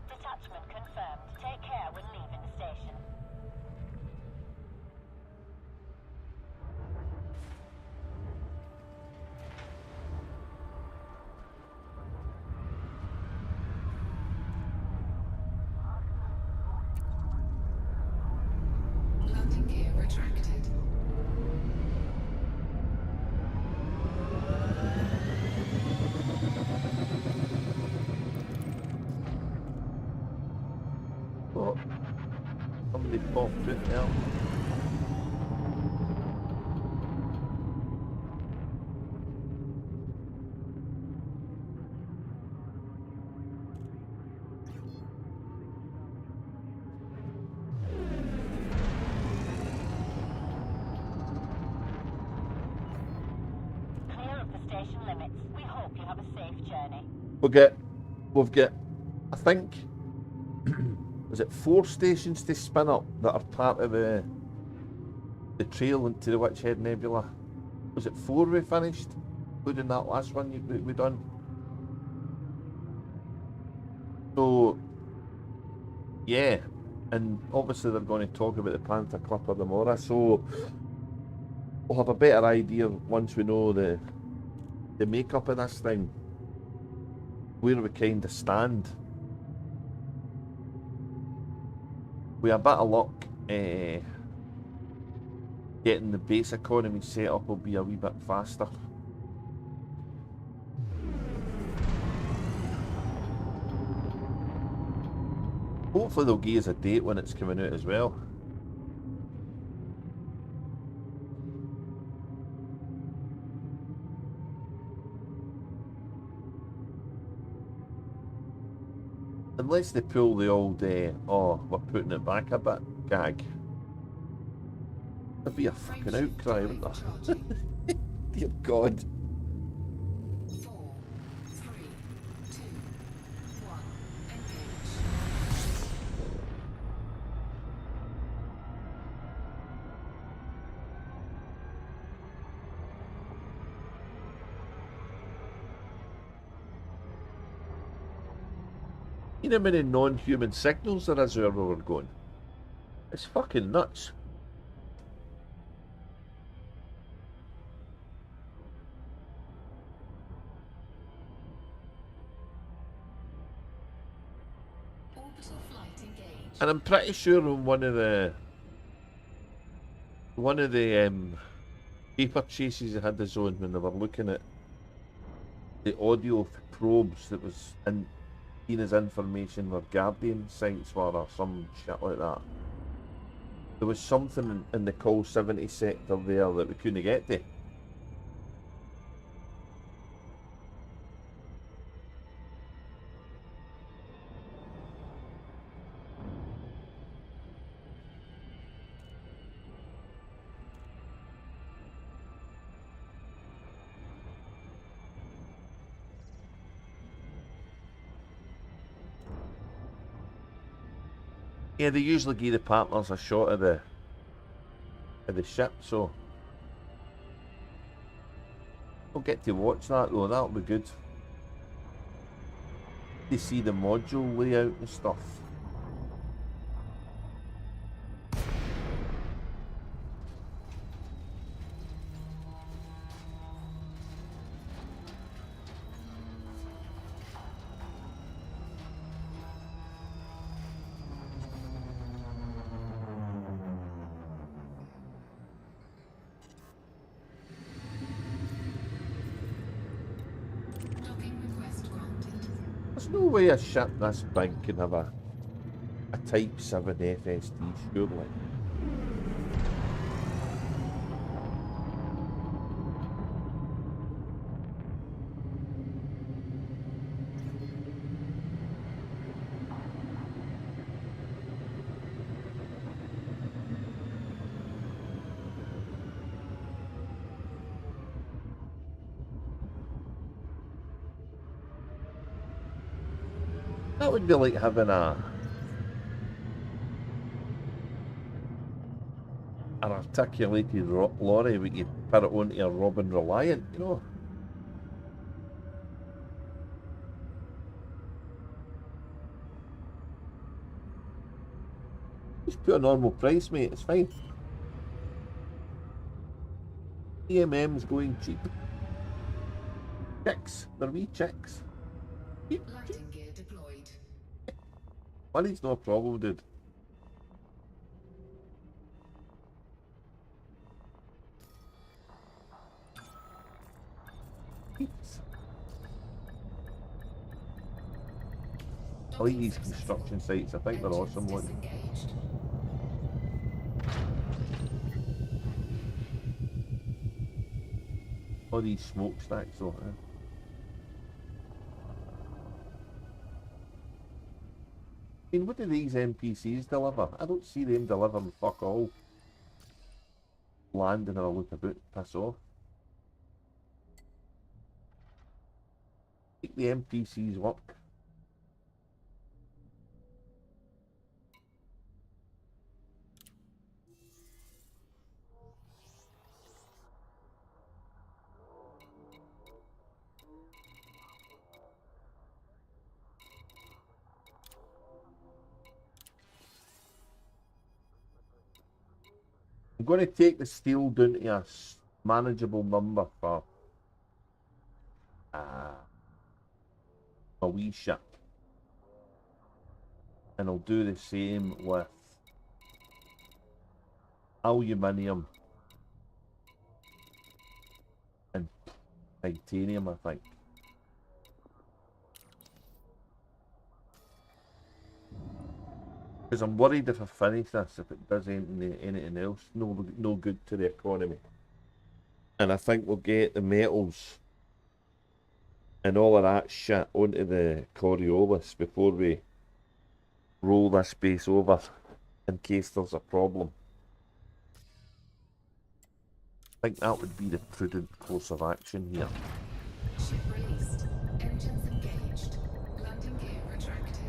Detachment confirmed. Take care when leaving the station. Landing gear retracted. Oh, somebody popped it out. Clear of the station limits. We hope you have a safe journey. We've got, I think, is it 4 stations to spin up that are part of the trail into the Witchhead Nebula? Was it 4 we finished? Including that last one we done? So, yeah. And obviously they're going to talk about the Panther Clipper tomorrow, so we'll have a better idea once we know the makeup of this thing. Where we kind of stand. With a bit of luck, getting the base economy set up will be a wee bit faster. Hopefully they'll give us a date when it's coming out as well. Unless they pull the old, oh, we're putting it back a bit gag. There'd be a fucking outcry, wouldn't there? Dear God. 4, 3, 2, 1. Engage. You know how many non-human signals there is where we're going? It's fucking nuts. Orbital flight engaged. And I'm pretty sure on one of the paper chases they had the zone when they were looking at the audio probes that was in seen as information where Guardian sites were or some shit like that. There was something in the Call 70 sector there that we couldn't get to. Yeah, they usually give the partners a shot of the ship, so we'll get to watch that though. That'll be good. To see the module layout and stuff. Docking request granted. There's no way a ship this big can have a Type 7 FSD, surely. That would be like having an articulated lorry where you put it onto a Robin Reliant, you know. Just put a normal price, mate, it's fine. EMM's going cheap. Chicks, they're wee chicks. Cheap, cheap. Landing gear deployed. Money's no problem, dude. Peeps. I like these construction sites, I think they're awesome looking. Disengaged. All these smokestacks though. I mean, what do these NPCs deliver? I don't see them delivering fuck all. Land and have a look about, piss off. Make the NPCs work. I'm going to take the steel down to a manageable number for a wee ship. And I'll do the same with aluminium and titanium, I think. Because I'm worried if I finish this, if it does anything else, no good to the economy. And I think we'll get the metals and all of that shit onto the Coriolis before we roll this base over in case there's a problem. I think that would be the prudent course of action here. Ship released. Engines engaged. Landing gear retracted.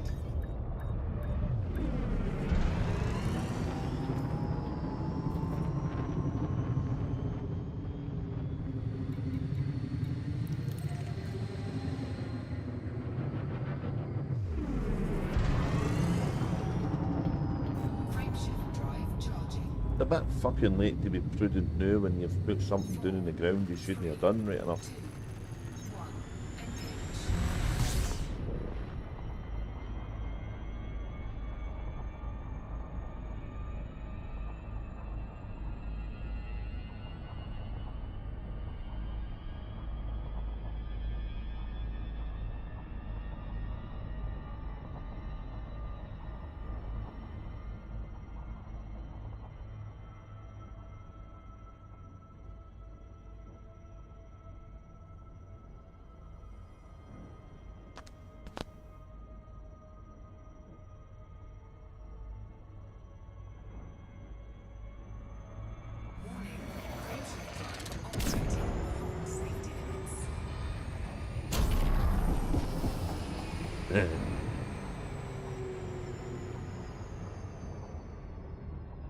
Frameshift drive charging. It's a bit fucking late to be prudent now when you've put something down in the ground you shouldn't have done right enough. 1. Engage. Warning. Frameshift drive operating beyond safety limits.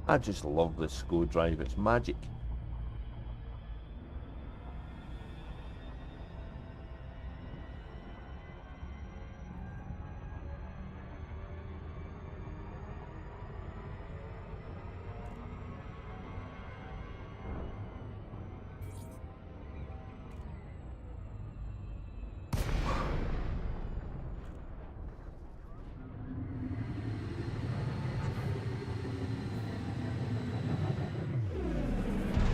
I just love this SCO drive, it's magic.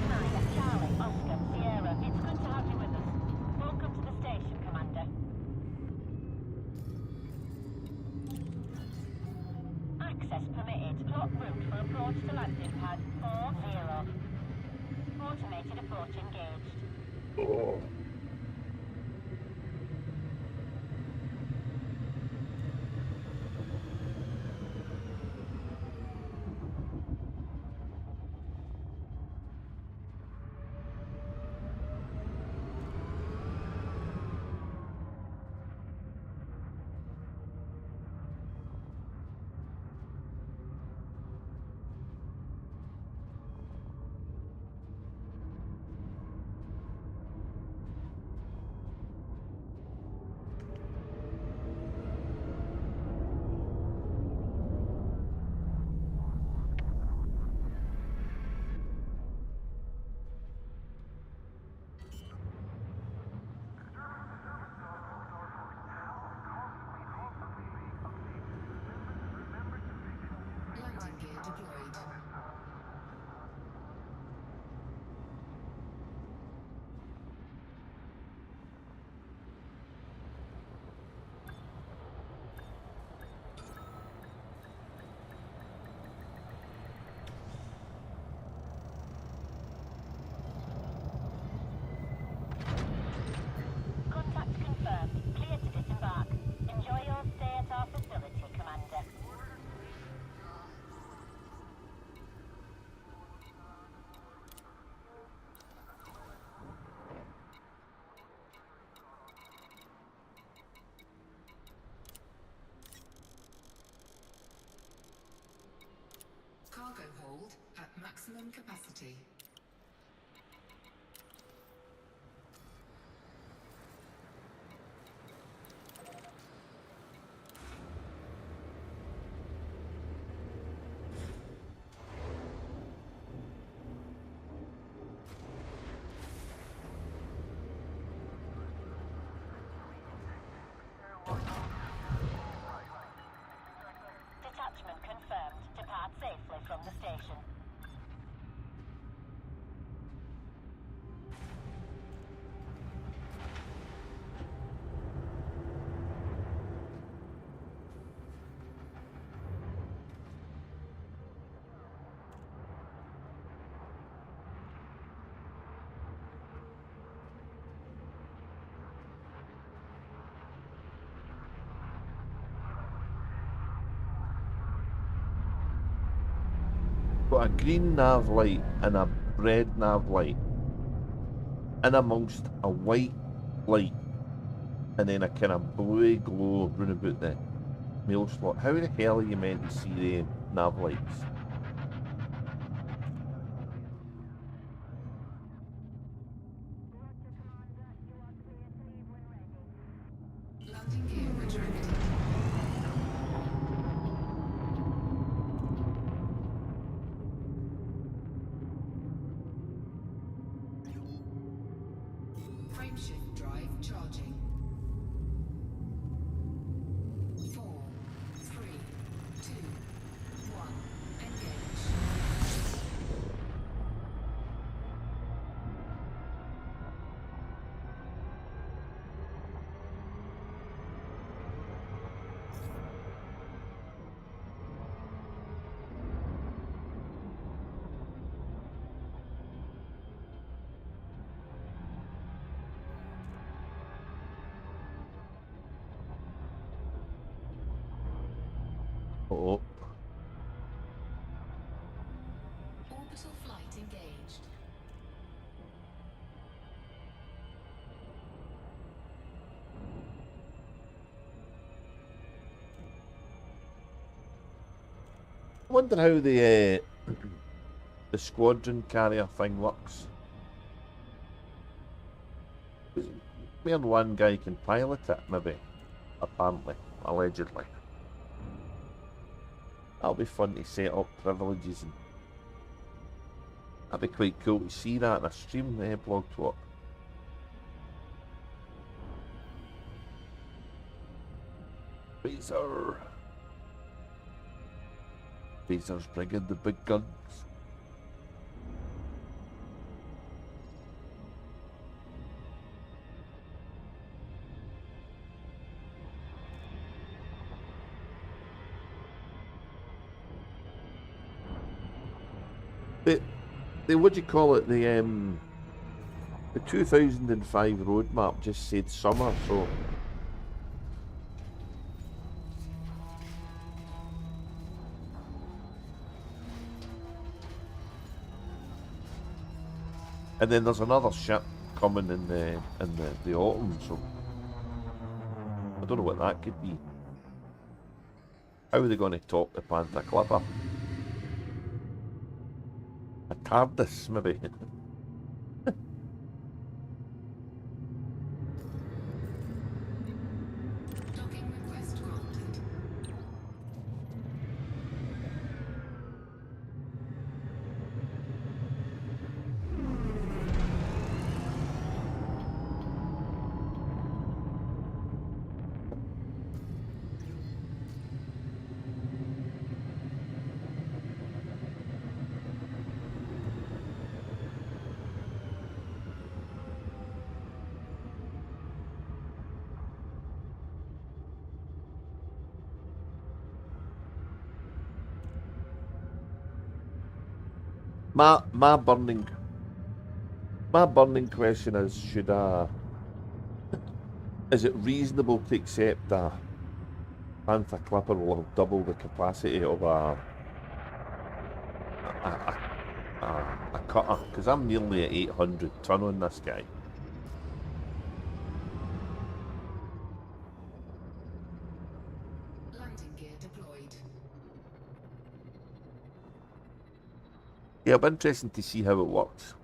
Maya, Charlie, Oscar, Sierra, it's good to have you with us. Welcome to the station, Commander. Access permitted. Plot route for approach to landing pad 40. Automated approach engaged. Oh. Landing gear deployed. Contact confirmed. Clear to disembark. Enjoy your stay at our facility, Commander. Cargo hold at maximum capacity. Detachment confirmed. Depart safely from the station. Got a green nav light and a red nav light in amongst a white light and then a kind of bluey glow round about the mail slot. How the hell are you meant to see the nav lights? Landing gear retracted. Frameshift drive charging. 4, 3, 2, 1. Engage. Oh, Orbital flight engaged. I wonder how the the squadron carrier thing works. Me and one guy can pilot it, maybe. Apparently. Allegedly. That'll be fun to set up privileges and that'd be quite cool to see that in a stream, blog talk. Phaser. Phaser's bringing the big guns. The what do you call it? The 2005 roadmap just said summer, so and then there's another ship coming in the autumn, so I don't know what that could be. How are they going to top the Panther Clipper? A TARDIS, maybe. Docking request granted. My burning question is, is it reasonable to accept a Panther Clipper will have double the capacity of a cutter? Because I'm nearly at 800 ton on this guy. Landing gear deployed. Yeah, it'll be interesting to see how it works.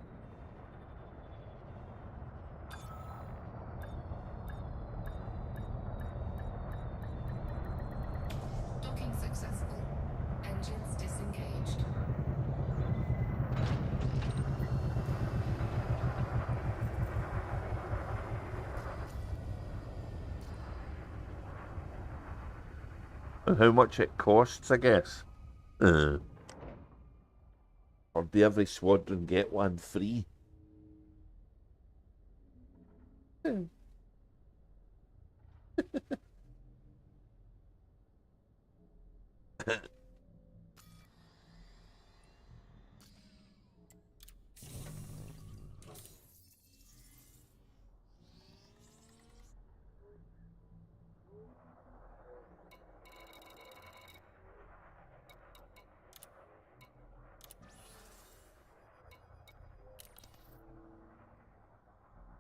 Docking successful. Engines disengaged. And how much it costs, I guess. Or do every squadron get one free?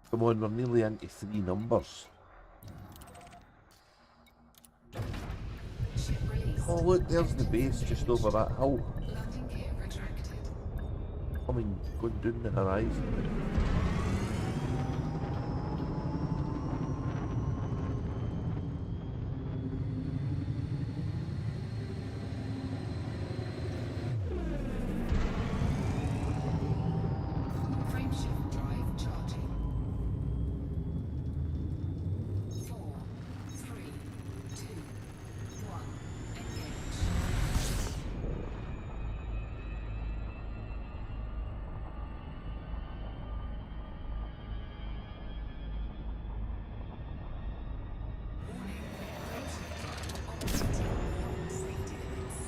Come on, we're nearly into 3 numbers. Ship released. Oh look, there's the base just over that hill. Landing gear retracted. Coming, going down the horizon. Frameshift drive charging. 4, 3, 2, 1. Engage. Warning. Odyssey beyond safety limits.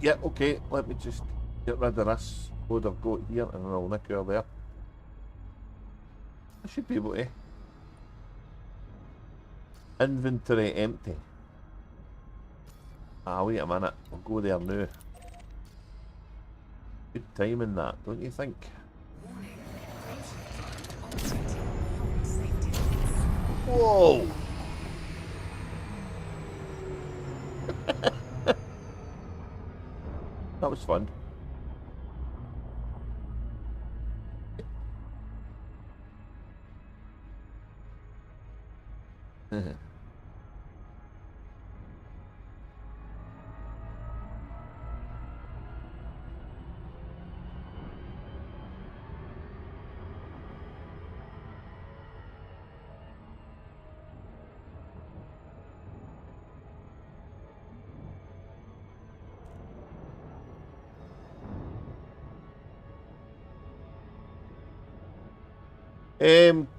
Yeah, okay, let me just get rid of this load I've got here and I'll nick her there. I should be able to. Inventory empty. Ah, wait a minute, I'll go there now. Good timing that, don't you think? Warning. Frameshift drive operating beyond safety limits. Whoa! That was fun.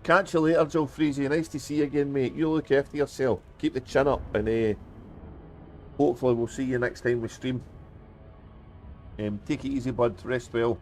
Catch you later, Joe Freezy. Nice to see you again, mate. You look after yourself. Keep the chin up, and hopefully we'll see you next time we stream. Take it easy, bud. Rest well.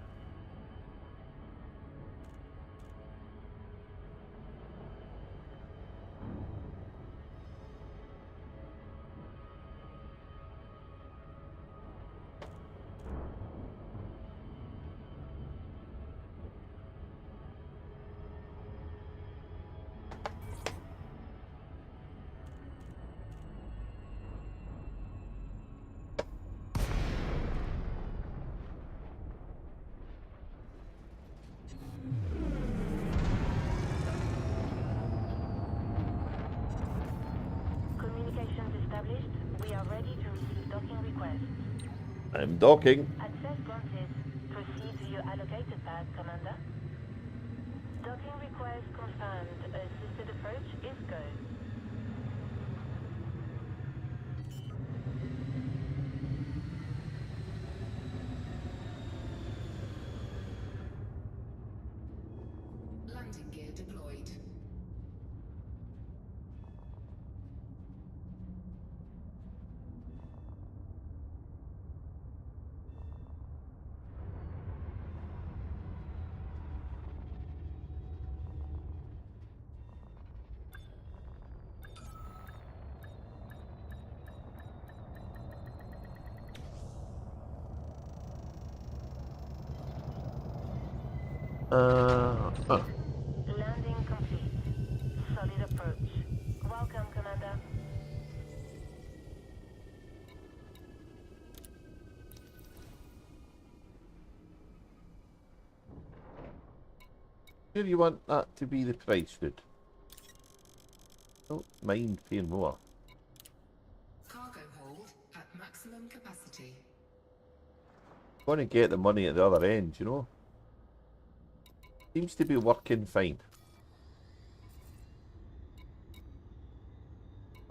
Communications established. We are ready to receive docking requests. I'm docking. Access granted. Proceed to your allocated path, Commander. Docking request confirmed. Assisted approach is go. Landing gear deployed. Landing complete. Solid approach. Welcome, Commander. Sure you want that to be the price, dude? Don't mind paying more. Cargo hold at maximum capacity. Want to get the money at the other end, you know? Seems to be working fine.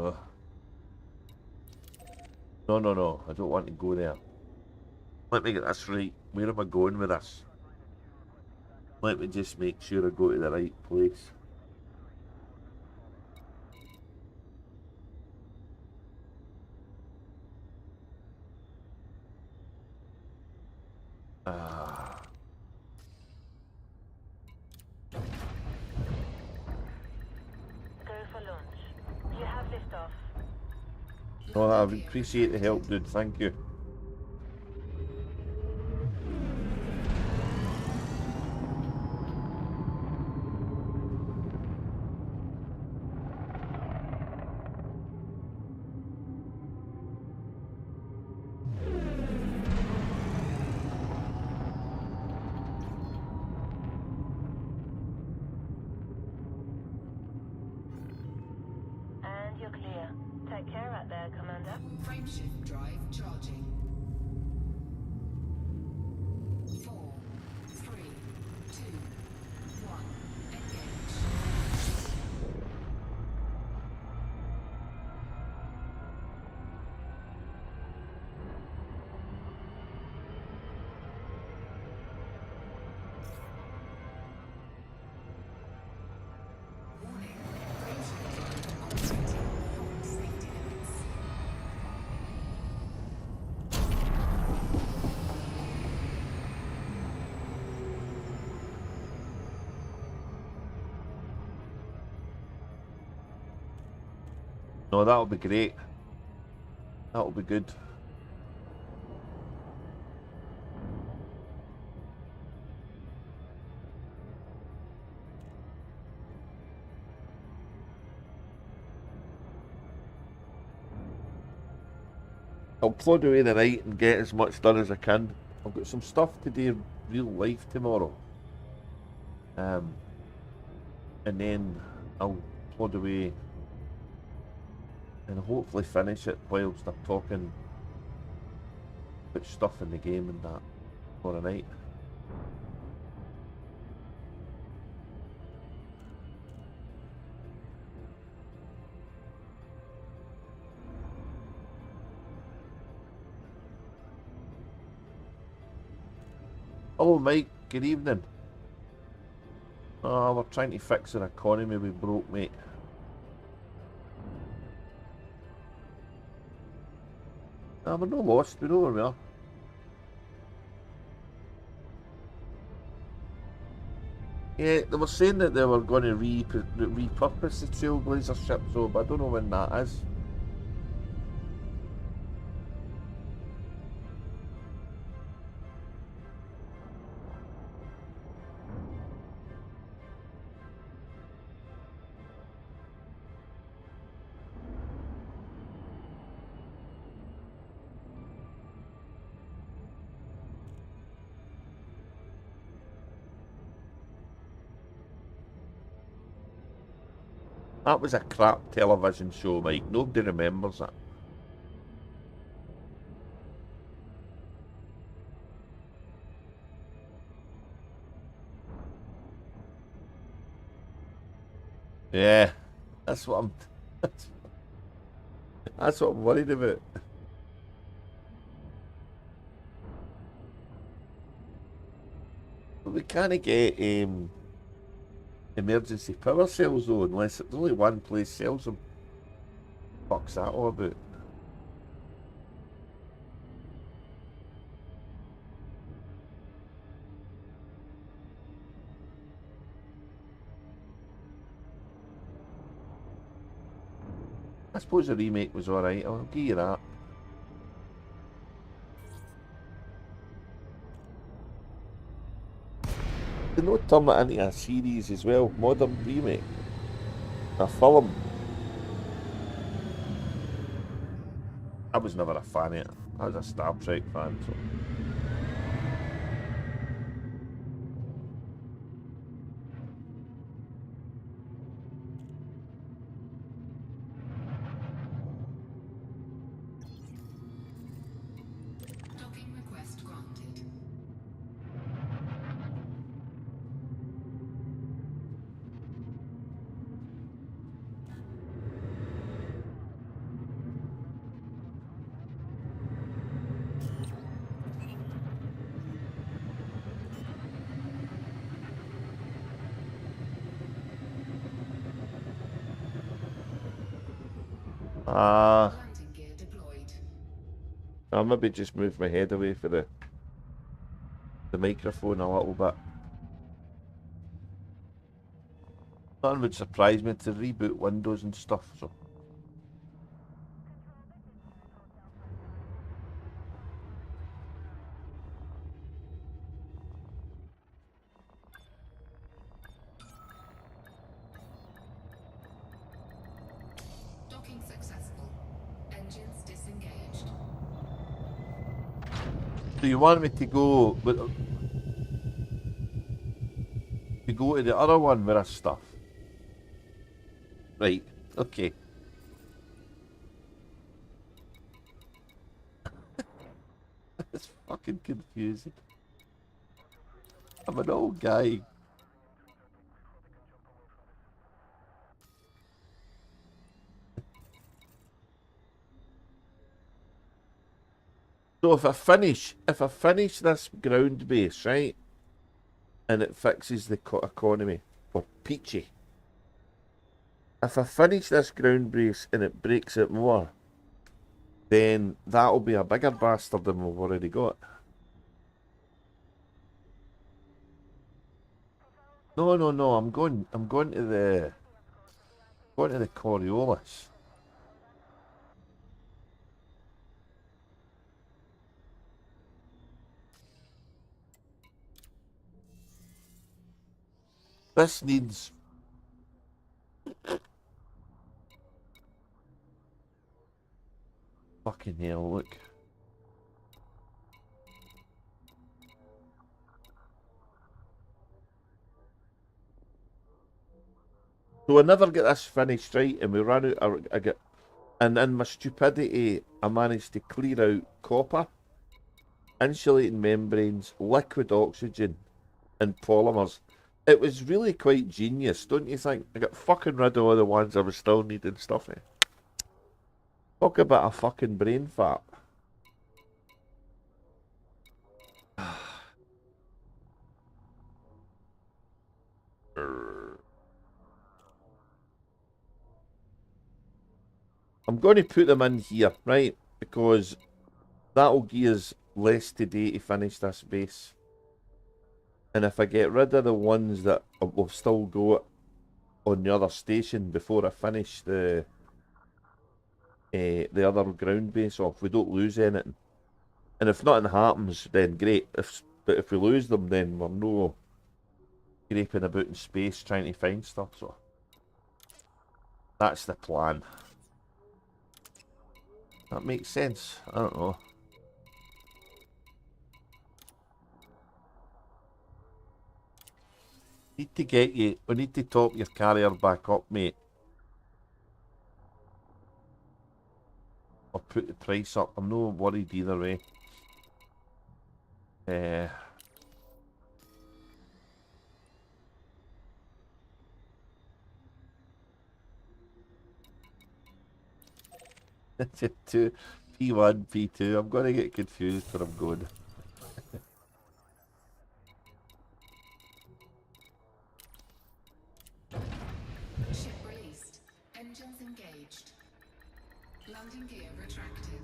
Ugh. No, no, no. I don't want to go there. Let me get this right. Where am I going with this? Let me just make sure I go to the right place. Ah. Go for launch. You have liftoff. Oh, I appreciate the help, dude. Thank you. And you're clear. Take care out there, Commander. Frameshift drive charging. 4, 3, 2, 1. Engage. Warning. Frameshift drive operating beyond safety limits. No, that'll be great. That'll be good. I'll plod away the night and get as much done as I can. I've got some stuff to do in real life tomorrow. And then I'll plod away and hopefully finish it whilst I'm talking about stuff in the game and that for a night. Hello Mike, good evening. We're trying to fix an economy we broke, mate. We're no lost, we know where we are. Yeah, they were saying that they were going to repurpose the Trailblazer ship, so but I don't know when that is. That was a crap television show, Mike. Nobody remembers it. Yeah, that's what I'm. That's what I'm worried about. But we can't get emergency power cells though, unless there's only one place sells them. Fuck's that all about? I suppose the remake was alright, I'll give you that. They not turn it into a series as well, modern remake. A film. I was never a fan of it. I was a Star Trek fan, so. Docking request granted. Landing gear deployed. I'll maybe just move my head away for the microphone a little bit. Nothing would surprise me to reboot Windows and stuff, so. Docking successful. Engines disengaged. So you want me to go to the other one with this stuff? Right, okay. It's fucking confusing. I'm an old guy. So if I finish this ground base, right, and it fixes the economy, or peachy. If I finish this ground base and it breaks it more, then that'll be a bigger bastard than we've already got. No, no, no. I'm going to the Coriolis. This needs. Fucking hell! Look. So I never get this finished right, and we ran out. I get, and in my stupidity, I managed to clear out copper, insulating membranes, liquid oxygen, and polymers. It was really quite genius, don't you think? I got fucking rid of all the ones I was still needing stuff in. Talk about a fucking brain fart. I'm going to put them in here, right? Because that'll give us less today to finish this base. And if I get rid of the ones that will still go on the other station before I finish the other ground base off, we don't lose anything. And if nothing happens, then great. But if we lose them, then we're no scraping about in space trying to find stuff. So that's the plan. That makes sense. I don't know. Need to get you. We need to top your carrier back up, mate. Or put the price up. I'm not worried either way. Two, P1, P2. I'm going to get confused where I'm going. Ship released. Engines engaged. Landing gear retracted.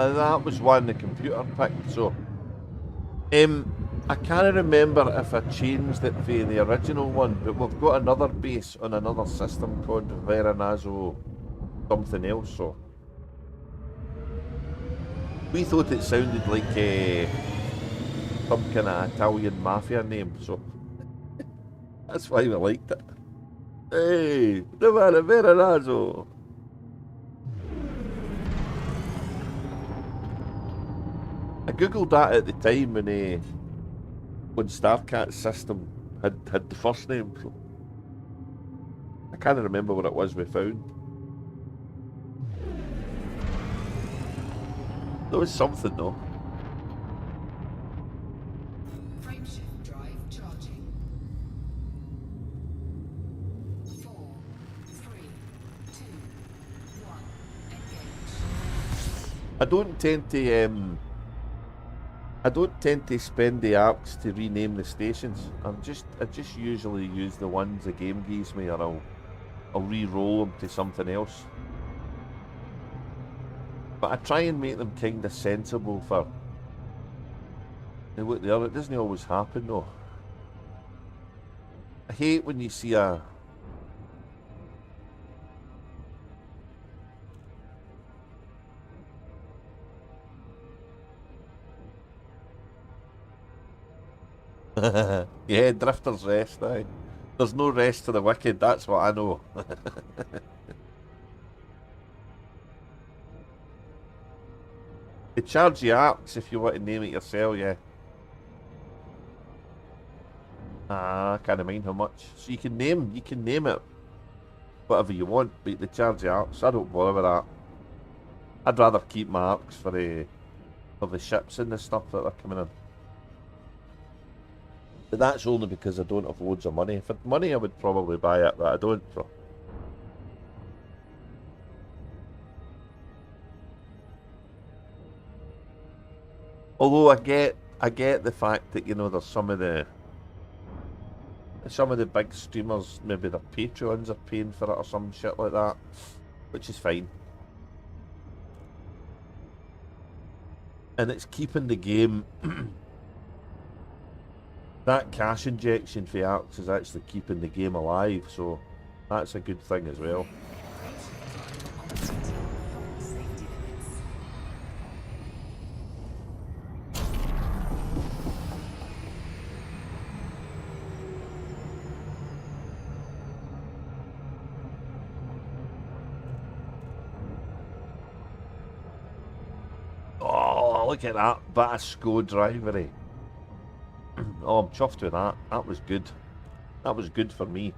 That was one the computer picked. So, I can't remember if I changed it for the original one, but we've got another base on another system called Veranazo something else. So, we thought it sounded like some kind of Italian mafia name. So, that's why we liked it. Hey, the Veranazo. I googled that at the time when Starcat's system had the first name. So I can't remember what it was we found. There was something though. Frameshift drive charging. 4, 3, 2, 1. Engage. I don't tend to spend the arcs to rename the stations. I just usually use the ones the game gives me, or I'll re-roll them to something else. But I try and make them kind of sensible for what they are. It doesn't always happen though. I hate when you see a yeah, Drifter's Rest, aye. There's no rest to the wicked, that's what I know. They charge you arcs if you want to name it yourself, yeah. I can't mind how much. So you can name it whatever you want, but they charge you arcs. I don't bother with that. I'd rather keep my arcs for the ships and the stuff that are coming in. But that's only because I don't have loads of money. If I had money, I would probably buy it, but I don't. So. Although I get the fact that, you know, there's some of the big streamers, maybe their Patreons are paying for it or some shit like that, which is fine. And it's keeping the game. That cash injection for arcs is actually keeping the game alive, so that's a good thing as well. Look at that bit of screwdrivery. Oh, I'm chuffed with that. That was good. That was good for me.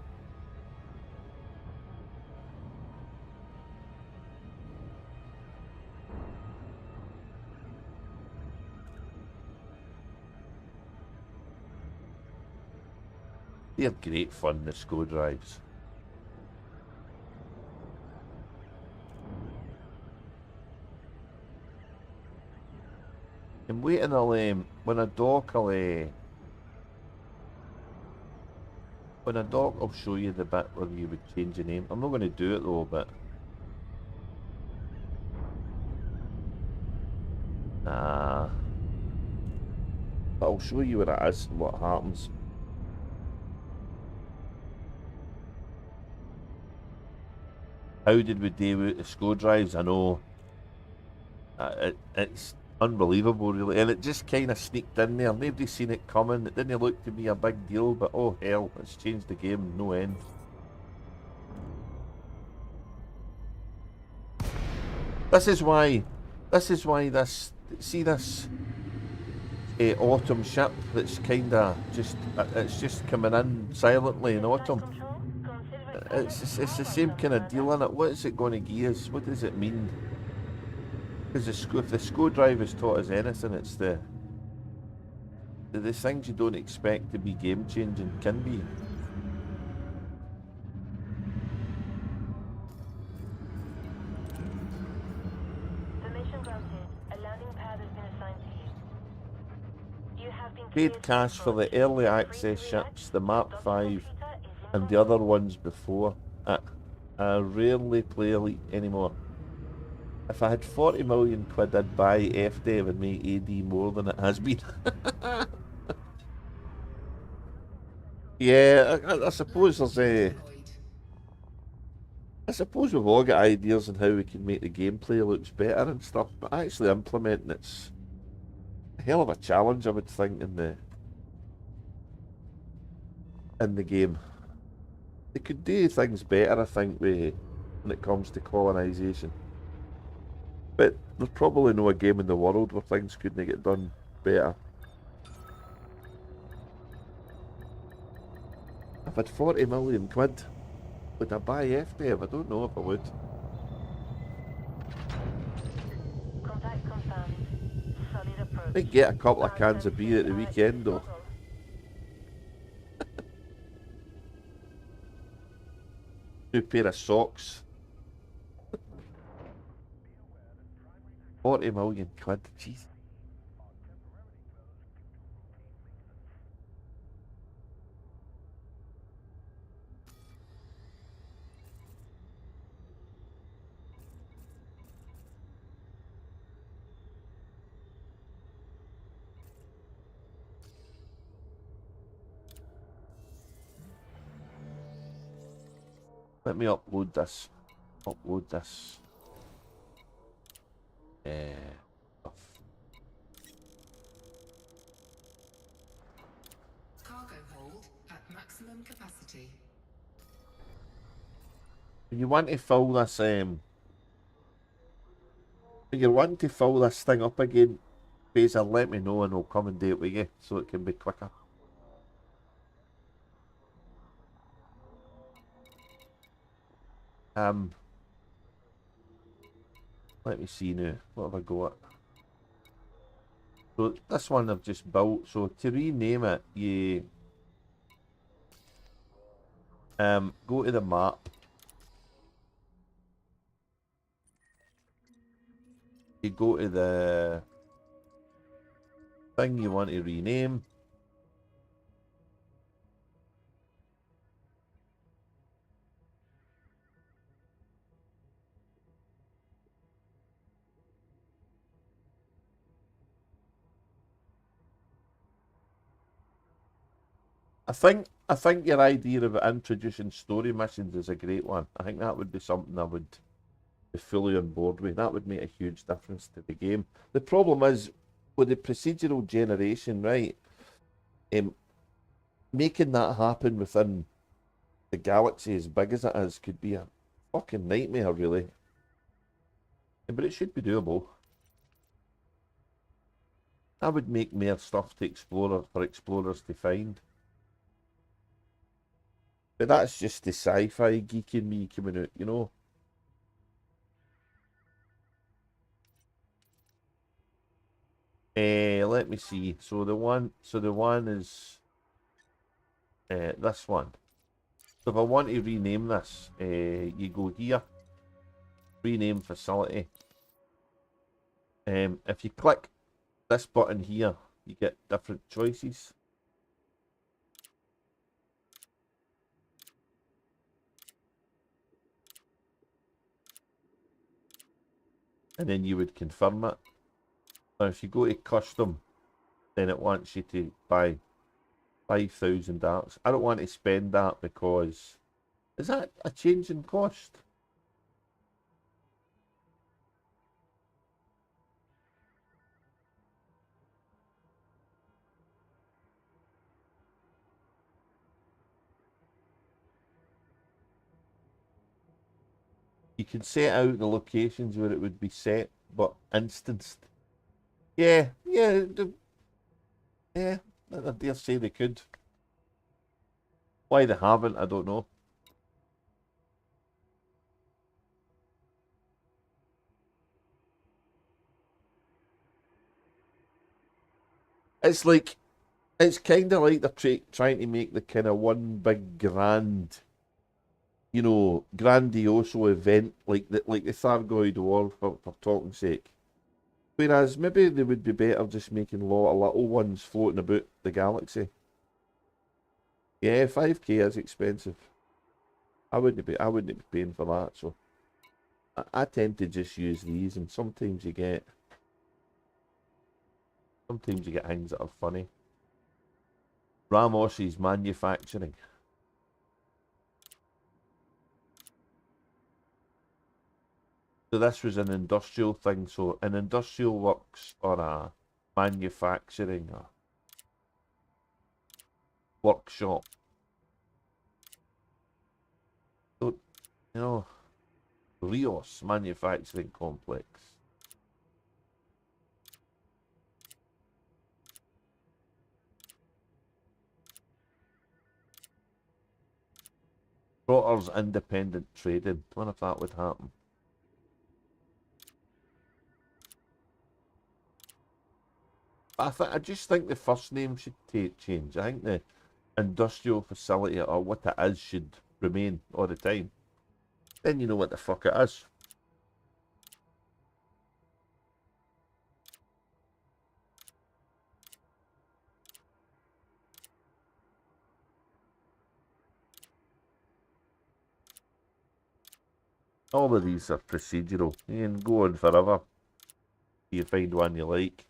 They're great fun, the screwdrives. I'm waiting, when I dock, when I dock, I'll show you the bit where you would change the name. I'm not going to do it though, but... Nah. But I'll show you what it is and what happens. How did we deal with the screwdrives? I know. It's unbelievable, really. And it just kind of sneaked in there. Nobody's seen it coming. It didn't look to be a big deal, but oh hell, it's changed the game no end. This is why this, see this autumn ship that's kind of just, it's just coming in silently in autumn. It's the same kind of deal in it. What is it going to give us? What does it mean? Because if the screwdriver has taught us anything, it's the things you don't expect to be game changing can be. Permission granted. A landing pad has been assigned to you. You have been Paid cash for the early access ships, the Mark 5, and the other ones before. I rarely play Elite anymore. If I had 40 million quid, I'd buy FDev and make AD more than it has been. Yeah, I suppose there's a... I suppose we've all got ideas on how we can make the gameplay looks better and stuff, but actually implementing it's a hell of a challenge, I would think, in the game. They could do things better, I think, when it comes to colonisation. But there's probably no game in the world where things couldn't get done better. If I had 40 million quid, would I buy FDev? I don't know if I would. Contact confirmed. Solid approach. Might get a couple of cans of beer at the weekend though. New pair of socks. 40 million quid, jeez. Let me upload this. Upload this. Stuff. Cargo hold at maximum capacity. When you want to fill this, when you're wanting to fill this thing up again, Fraser, let me know and I'll come and do it with you so it can be quicker. Let me see now. What have I got? So this one I've just built. So to rename it, you go to the map. You go to the thing you want to rename. I think your idea of introducing story missions is a great one. I think that would be something I would be fully on board with. That would make a huge difference to the game. The problem is with the procedural generation, right? Making that happen within the galaxy as big as it is could be a fucking nightmare, really. But it should be doable. I would make more stuff to for explorers to find. But that's just the sci-fi geek in me coming out, you know. Let me see. So the one is this one. So if I want to rename this, you go here, rename facility. If you click this button here, you get different choices. And then you would confirm it. Now if you go to custom, then it wants you to buy 5,000 darts. I don't want to spend that because is that a change in cost? You can set out the locations where it would be set, but instanced. Yeah, yeah, yeah. I dare say they could. Why they haven't, I don't know. It's like it's kind of like they're trying to make the kind of one big grand, you know, grandioso event like the Thargoid War for talking sake. Whereas maybe they would be better just making a lot of little ones floating about the galaxy. Yeah, 5K is expensive. I wouldn't be paying for that, so I tend to just use these, and sometimes you get things that are funny. Ramos's manufacturing. So this was an industrial thing. So an industrial works or a manufacturing or workshop. So, you know, Rios Manufacturing Complex. Trotter's Independent Trading. I wonder if that would happen. I just think the first name should change. I think the industrial facility or what it is should remain all the time. Then you know what the fuck it is. All of these are procedural. You can go on forever. You find one you like.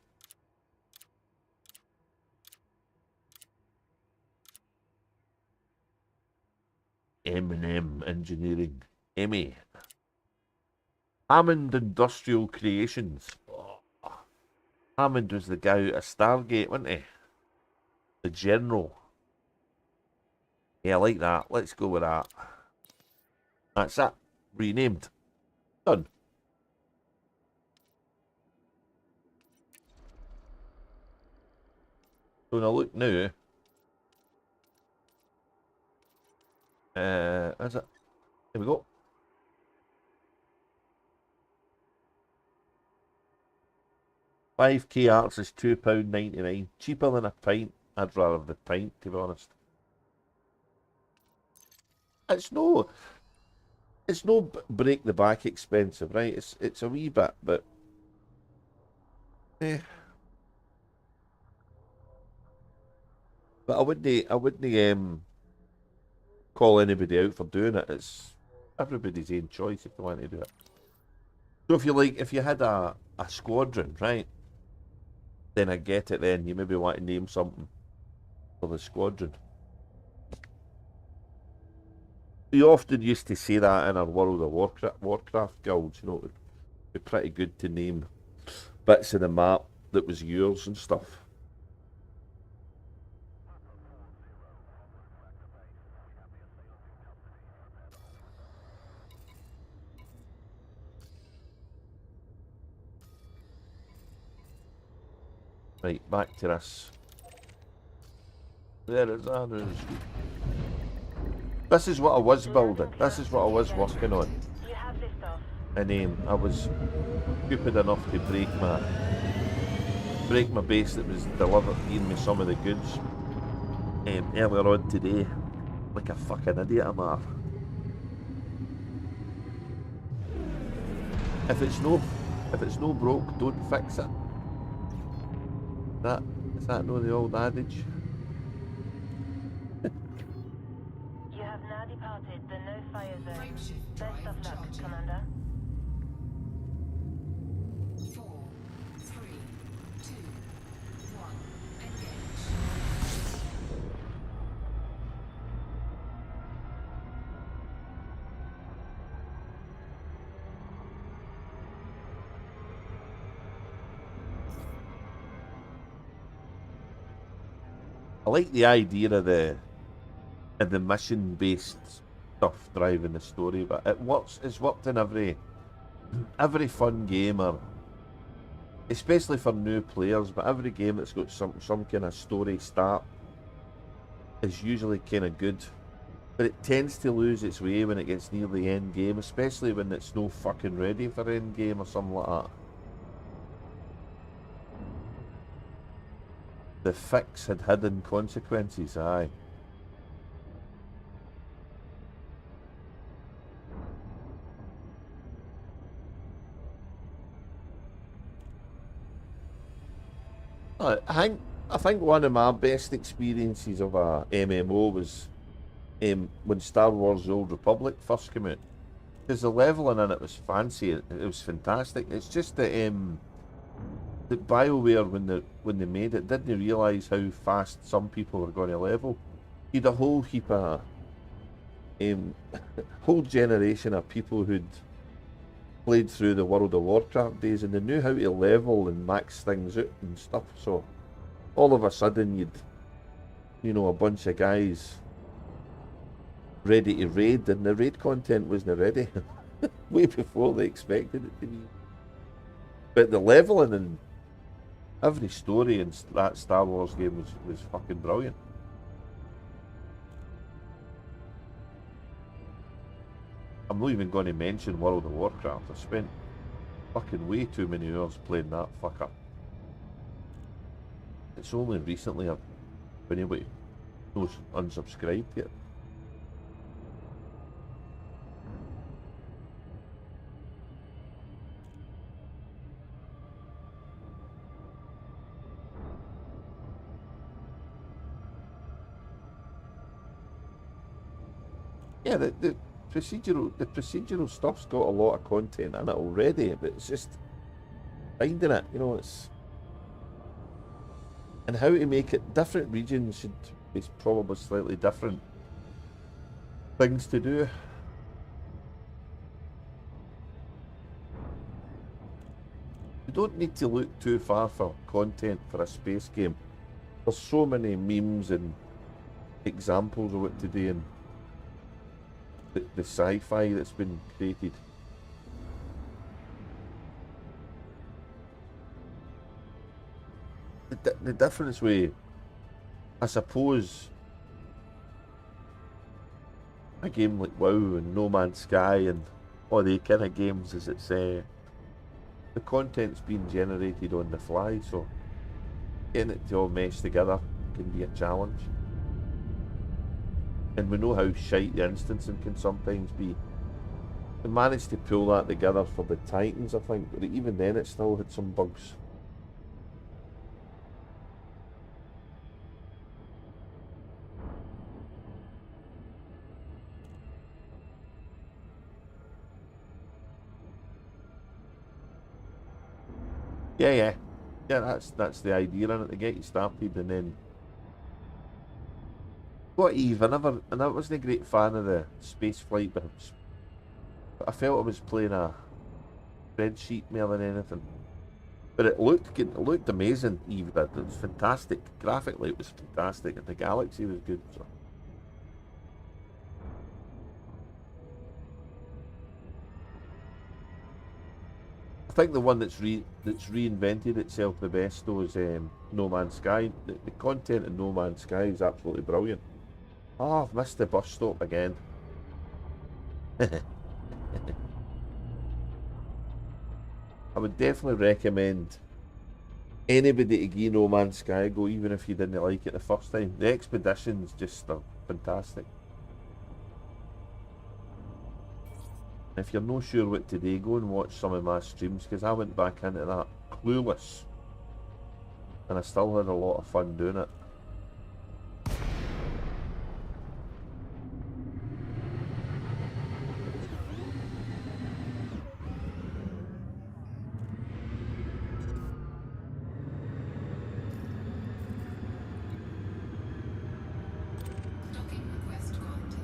M&M Engineering. Emmy. Hammond Industrial Creations. Oh, Hammond was the guy out of Stargate, wasn't he? The General. Yeah, I like that. Let's go with that. That's it. Renamed. Done. So now look now. Is it? Here we go. 5K arts is £2.99. Cheaper than a pint. I'd rather the pint, to be honest. It's no, it's no break the back expensive, right? It's a wee bit, but eh. But I wouldn't call anybody out for doing it. It's everybody's own choice if they want to do it. So if you had a squadron, right? Then I get it. Then you maybe want to name something for the squadron. We often used to say that in our World of Warcraft guilds. You know, it would be pretty good to name bits of the map that was yours and stuff. Right, back to this. There is others. This is what I was building. This is what I was working on. You have this off. And I was stupid enough to break my base that was delivering me some of the goods earlier on today. Like a fucking idiot I'm at. If it's no broke, don't fix it. Is that no the old adage? You have now departed the no-fire zone. Frameshift Best drive of luck, charging. Commander. 4, 3, 2, 1. Engage. I like the idea of the mission-based stuff driving the story, but it works. It's worked in every fun game, or especially for new players. But every game that's got some kind of story start is usually kind of good. But it tends to lose its way when it gets near the end game, especially when it's no fucking ready for end game or something like that. The fix had hidden consequences, aye. I think one of my best experiences of a MMO was when Star Wars: The Old Republic first came out. Because the leveling in it was fancy, it was fantastic. It's just that BioWare, when they made it, didn't realise how fast some people were going to level. You'd a whole heap of whole generation of people who'd played through the World of Warcraft days, and they knew how to level and max things out and stuff. So all of a sudden you'd a bunch of guys ready to raid, and the raid content wasn't ready way before they expected it to be. But the leveling and every story in that Star Wars game was fucking brilliant. I'm not even going to mention World of Warcraft. I spent fucking way too many hours playing that fucker. It's only recently I've been able to unsubscribe to it. Yeah, the procedural stuff's got a lot of content in it already, but it's just finding it, it's and how to make it. Different regions should be probably slightly different things to do. You don't need to look too far for content for a space game. There's so many memes and examples of what to do in the sci-fi that's been created. The difference with, I suppose, a game like WoW and No Man's Sky and all the kind of games is it's the content's being generated on the fly, so getting it to all mesh together can be a challenge. And we know how shite the instancing can sometimes be. They managed to pull that together for the Titans, I think, but even then it still had some bugs. Yeah. That's the idea in it, to get you started, and then got Eve. I wasn't a great fan of the space flight, but I felt I was playing a spreadsheet more than anything. But it looked good. It looked amazing. Eve, it was fantastic graphically. It was fantastic, and the galaxy was good. So. think the one that's reinvented itself the best though is No Man's Sky. The content in No Man's Sky is absolutely brilliant. Oh, I've missed the bus stop again. I would definitely recommend anybody to give No Man's Sky a go, even if you didn't like it the first time. The expeditions just are fantastic. If you're not sure what to do, go and watch some of my streams, because I went back into that clueless, and I still had a lot of fun doing it. Docking request granted.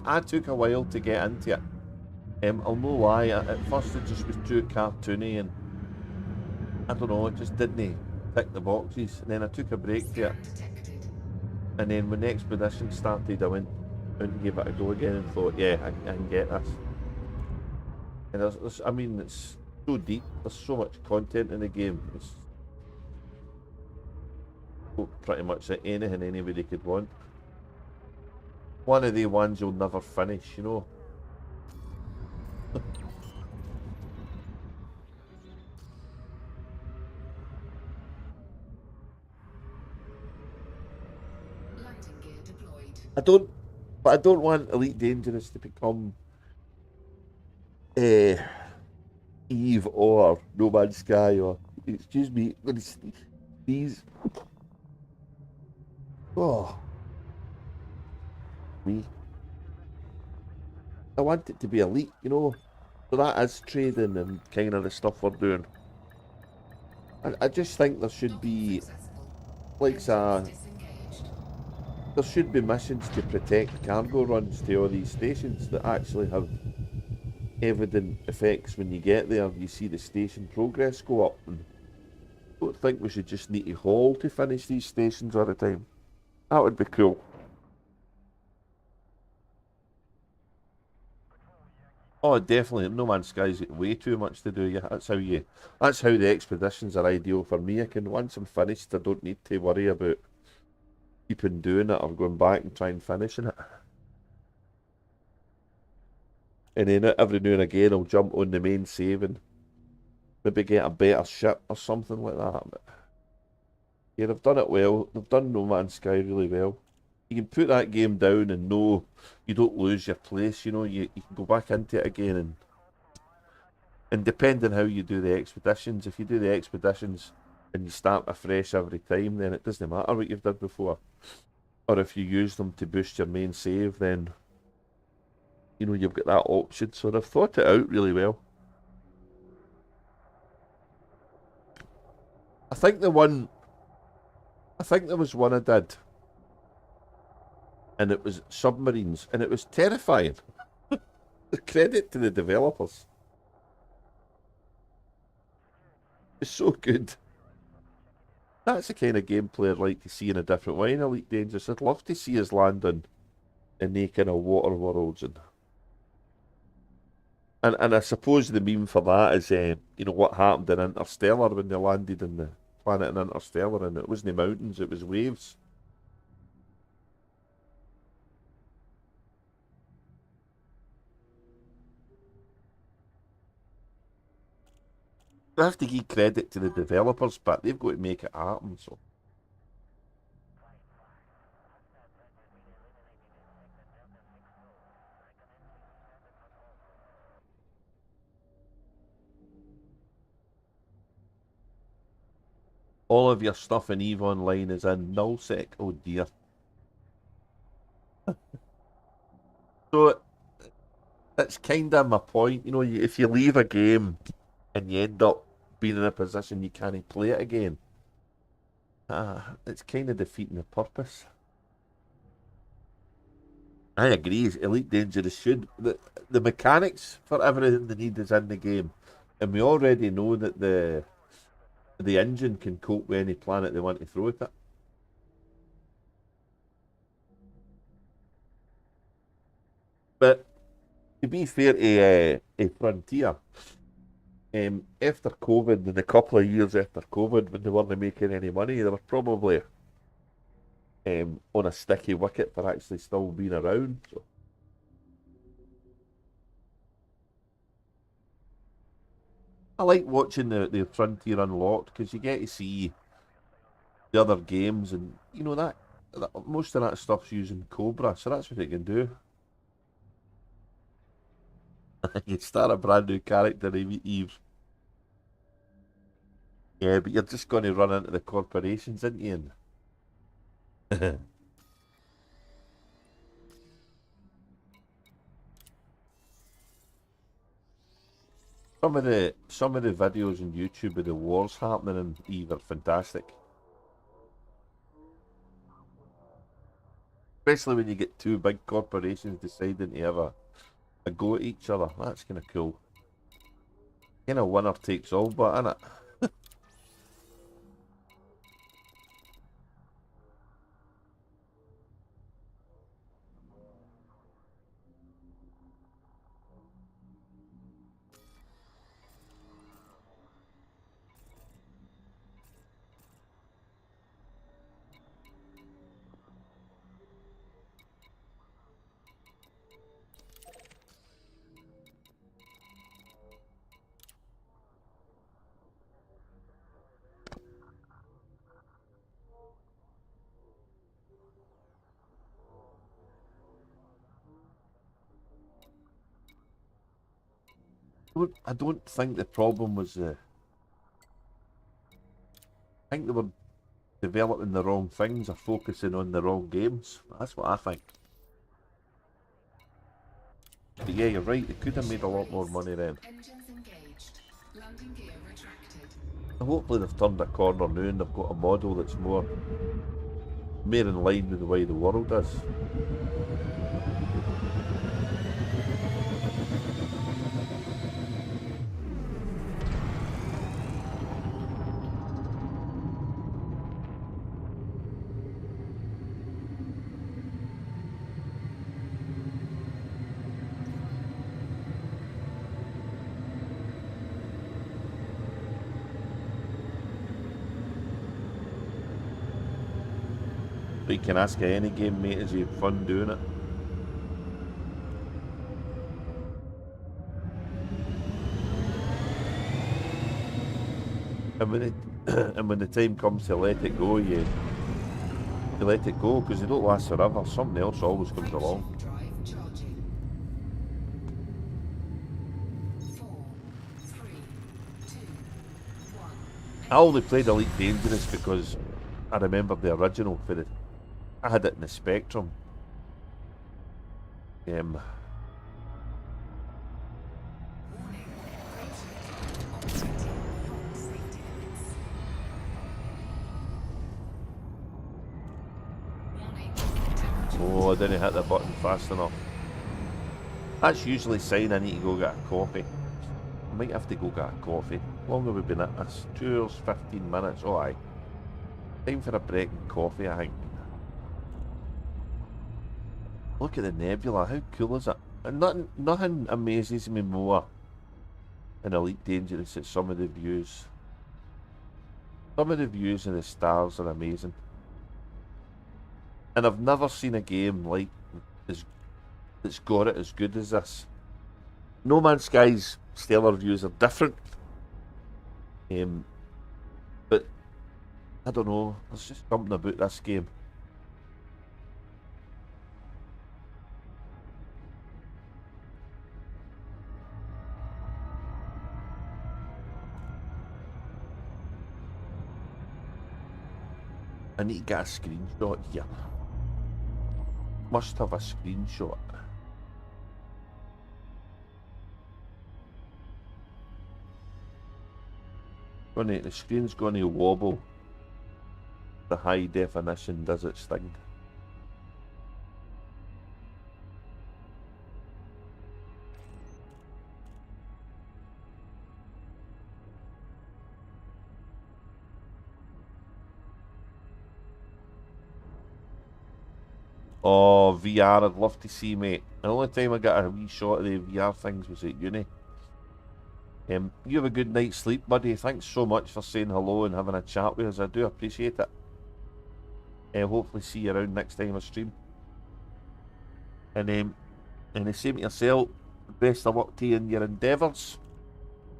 I took a while to get into it. I'll know why. At first it just was too cartoony, and I don't know, it just didn't tick the boxes. And then I took a break to it. Scam detected. And then when the expedition started, I went and gave it a go again and thought, yeah, I can get this. And I mean, it's so deep. There's so much content in the game. It's pretty much anything anybody could want. One of the ones you'll never finish, you know. Landing gear deployed. I don't want Elite Dangerous to become Eve or No Man's Sky or, excuse me, these. Oh, me. I want it to be elite, you know. So that is trading and kind of the stuff we're doing. I just think there should be, like, there should be missions to protect cargo runs to all these stations that actually have evident effects when you get there. You see the station progress go up. And I don't think we should just need to haul to finish these stations all the time. That would be cool. Oh, definitely. No Man's Sky's got way too much to do. Yeah, that's how the expeditions are ideal for me. Once I'm finished, I don't need to worry about keeping doing it or going back and trying finishing it. And then every now and again, I'll jump on the main save and maybe get a better ship or something like that. But yeah, they've done it well. They've done No Man's Sky really well. You can put that game down and know you don't lose your place, you know, you can go back into it again, and depending how you do the expeditions, if you do the expeditions and you start afresh every time, then it doesn't matter what you've done before. Or if you use them to boost your main save, then you know you've got that option. So they've thought it out really well. I think there was one I did, and it was submarines, and it was terrifying. Credit to the developers. It's so good. That's the kind of gameplay I'd like to see in a different way in Elite Dangerous. I'd love to see us land in the kind of water worlds, and I suppose the meme for that is you know what happened in Interstellar when they landed in the planet in Interstellar, and it wasn't mountains, it was waves. I have to give credit to the developers, but they've got to make it happen. So all of your stuff in EVE Online is in nullsec. Oh dear. So that's kind of my point. You know, if you leave a game and you end up being in a position you can't play it again, It's kind of defeating the purpose. I agree. Elite Dangerous should the mechanics for everything they need is in the game, and we already know that the engine can cope with any planet they want to throw at it. But to be fair to Frontier, after COVID and a couple of years after COVID, when they weren't making any money, they were probably on a sticky wicket for actually still being around. So I like watching the Frontier Unlocked because you get to see the other games, and you know that most of that stuff's using Cobra, so that's what it can do. You start a brand new character, Eve. Yeah, but you're just going to run into the corporations, aren't you? Some of the videos on YouTube of the wars happening in Eve are fantastic. Especially when you get two big corporations deciding to have a go at each other. That's kind of cool. Kind of winner takes all, but innit? I don't think the problem was I think they were developing the wrong things or focusing on the wrong games. That's what I think. But yeah, you're right. They could have made a lot more money then. Engines engaged. Landing gear retracted. Hopefully they've turned a corner now and they've got a model that's more in line with the way the world is. But you can ask any game mate, is you have fun doing it? And when it and when the time comes to let it go, you let it go because they don't last forever. Something else always comes along. Drive charging. 4, 3, 2, 1. I only played Elite Dangerous because I remember the original for it. I had it in the Spectrum. Warning. Operating beyond safety limits. Warning. Temperature. Oh, I didn't hit the button fast enough. That's usually a sign I need to go get a coffee. I might have to go get a coffee. How long have we been at this? 2 hours, 15 minutes. Oh, aye. Time for a break and coffee, I think. Look at the nebula. How cool is it? And nothing amazes me more in Elite Dangerous than some of the views. Some of the views of the stars are amazing. And I've never seen a game like that's got it as good as this. No Man's Sky's stellar views are different. But I don't know. There's just something about this game. I need to get a screenshot here. Must have a screenshot. The screen's going to wobble. the high definition does its thing. Oh, VR, I'd love to see, mate. The only time I got a wee shot of the VR things was at uni. You have a good night's sleep, buddy. Thanks so much for saying hello and having a chat with us. I do appreciate it. Hopefully see you around next time I stream. And the same to yourself. Best of luck to you in your endeavours.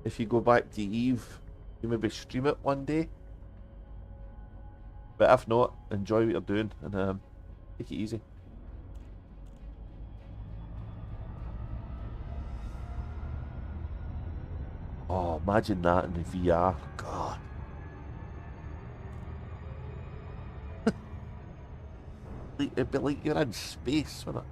If you go back to Eve, you maybe stream it one day. But if not, enjoy what you're doing and take it easy. Oh, imagine that in the VR. God. It'd be like you're in space, wouldn't it?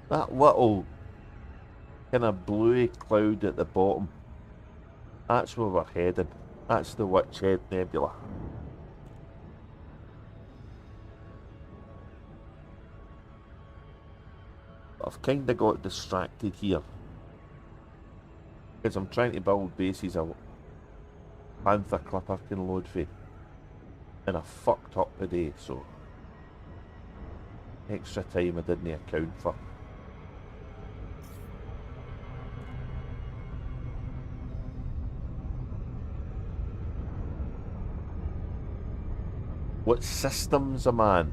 That little kind of bluey cloud at the bottom, that's where we're heading. That's the Witch Head Nebula. But I've kind of got distracted here because I'm trying to build bases of Panther clip I can load for, and I fucked up today, so extra time I didn't account for. What systems am I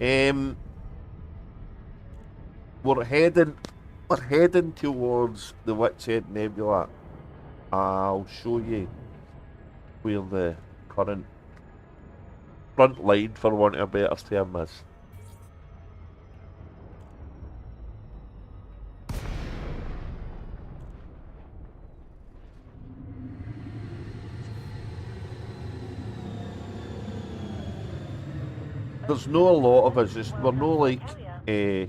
on? We're heading towards the Witch Head Nebula. I'll show you where the current front line, for want of a better term, is. There's no a lot of us. We're no like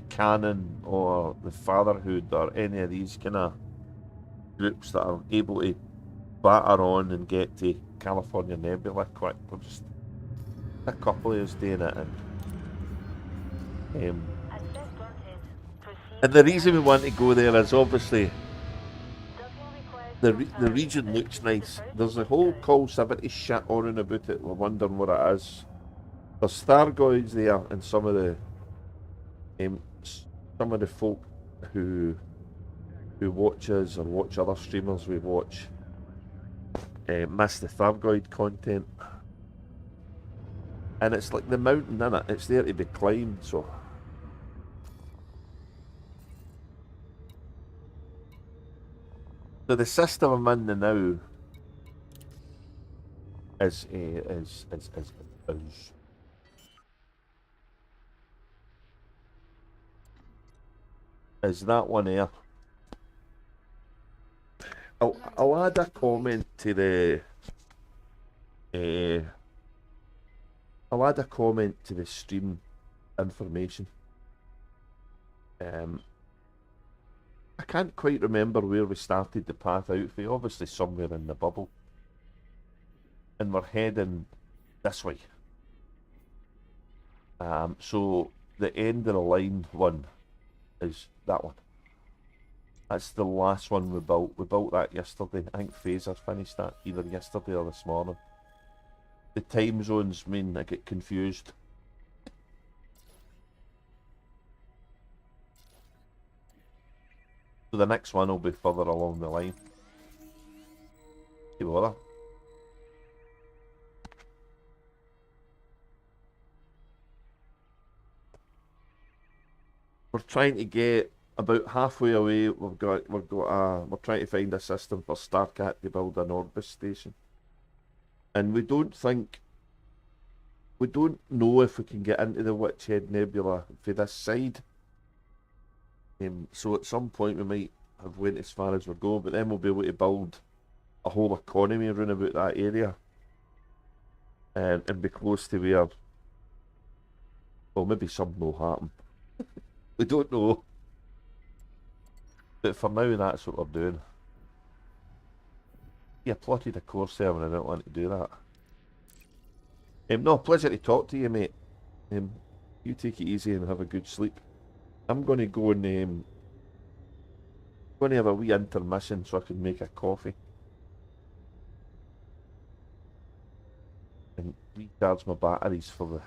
Canon or the Fatherhood or any of these kind of groups that are able to batter on and get to California Nebula quick. We're just a couple of us doing it, and the reason we want to go there is obviously the region looks nice. There's a whole Call 70 shit on and about it. We're wondering what it is. There's Thargoids there, and some of the folk who watch us or watch other streamers we watch miss the Thargoid content, and it's like the mountain, innit? It's there to be climbed. So the system I'm in now is that one here. I'll add a comment to the I'll add a comment to the stream information. I can't quite remember where we started the path out for. Obviously somewhere in the bubble, and we're heading this way. So the end of the line one is that one. That's the last one we built. We built that yesterday. I think Phaser finished that either yesterday or this morning. The time zones mean I get confused. So the next one will be further along the line. See what? We're trying to get about halfway away. We're trying to find a system for Starcat to build an Orbis station, and we don't know if we can get into the Witch Head Nebula for this side. So at some point we might have went as far as we go, but then we'll be able to build a whole economy around about that area, and be close to where, well, maybe something will happen. We don't know. But for now, that's what we're doing. Yeah, plotted a course there and I don't want to do that. No, pleasure to talk to you, mate. You take it easy and have a good sleep. I'm going to go and going to have a wee intermission so I can make a coffee and recharge my batteries for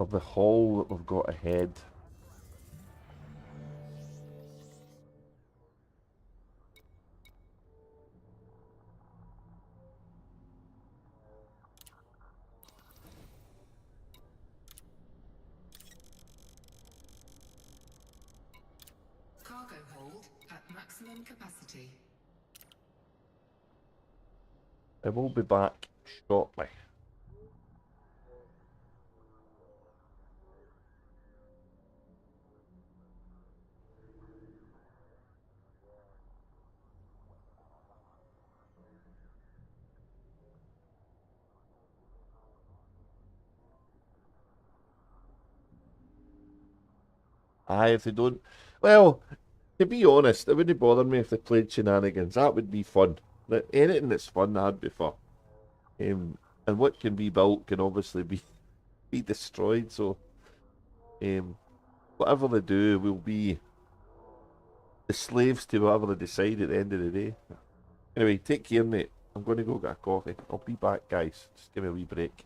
the haul that we've got ahead. Cargo hold at maximum capacity. I will be back shortly. Aye, if they don't... Well, to be honest, it wouldn't bother me if they played shenanigans. That would be fun. Anything that's fun, I'd be for. And what can be built can obviously be destroyed, so whatever they do will be the slaves to whatever they decide at the end of the day. Anyway, take care, mate. I'm going to go get a coffee. I'll be back, guys. Just give me a wee break.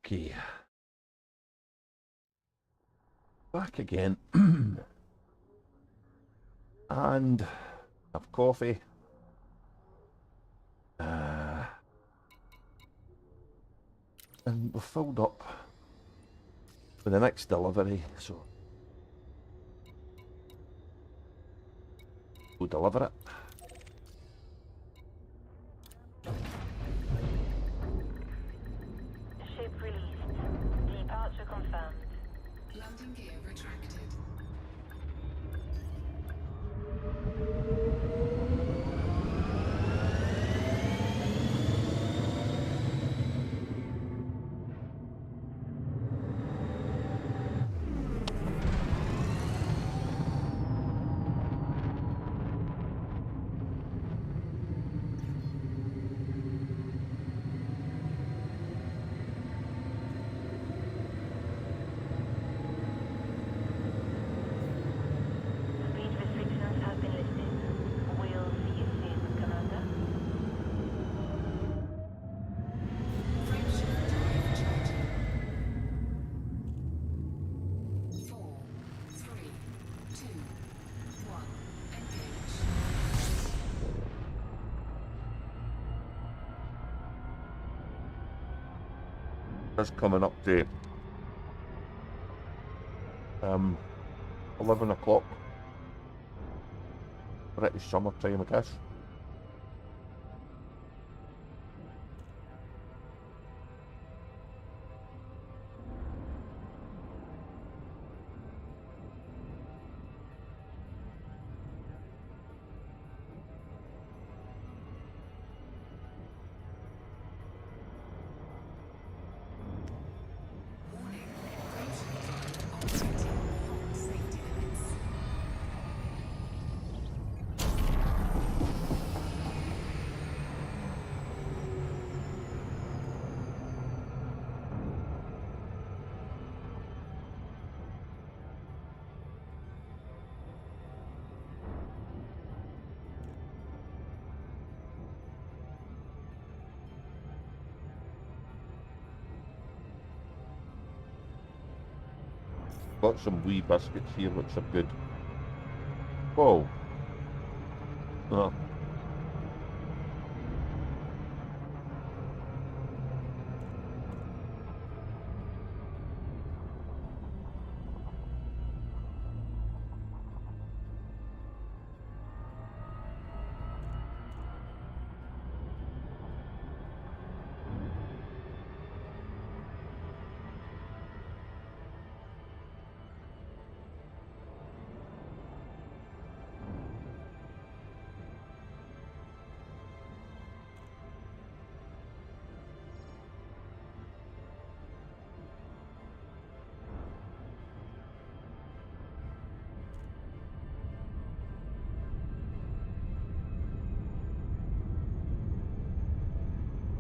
Okay. Back again. And have coffee. And we're filled up for the next delivery, so we'll deliver it. Ship released. Departure confirmed. Landing gear retracted. Speed restrictions have been lifted. We'll see you soon, Commander. Frameshift drive charging. 4, 3, 2, 1. Engage. That's coming up to 11 o'clock. British summertime, I guess. Warning. Frameshift drive operating beyond safety limits. Got some wee biscuits here, which are good. Whoa. Oh.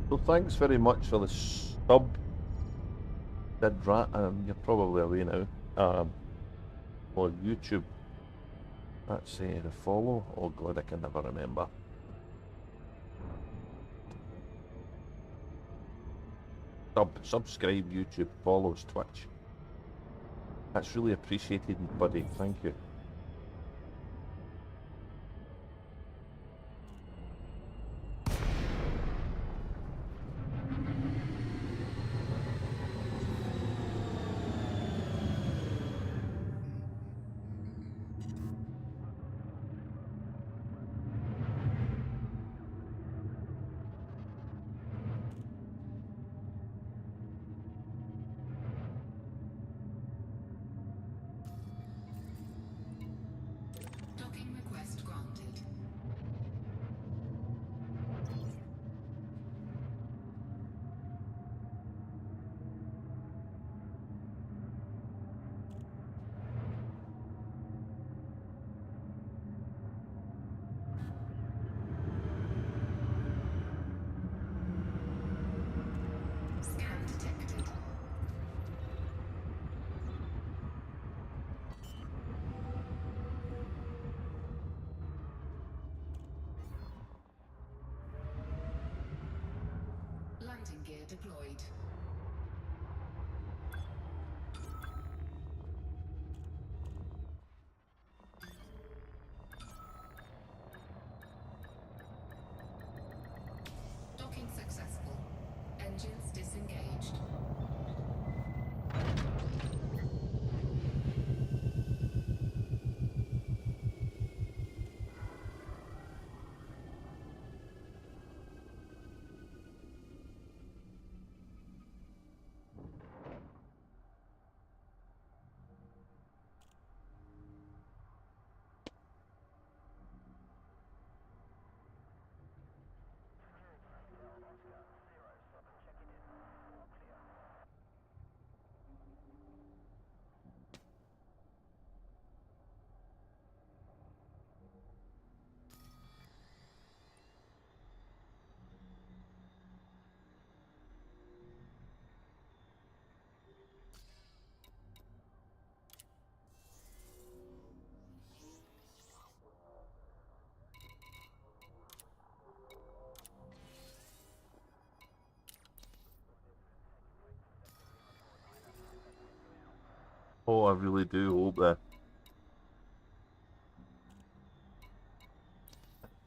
So thanks very much for the sub. Did rat, you're probably away now. On YouTube. That's the follow. Oh god, I can never remember. Subscribe YouTube, follows Twitch. That's really appreciated, buddy. Thank you. Docking request granted. Scan detected. Landing gear deployed. I really do hope that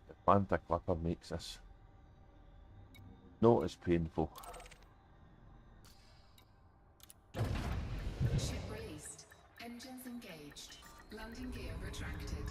the Panther Clipper makes this not as painful. Ship released. Engines engaged. Landing gear retracted.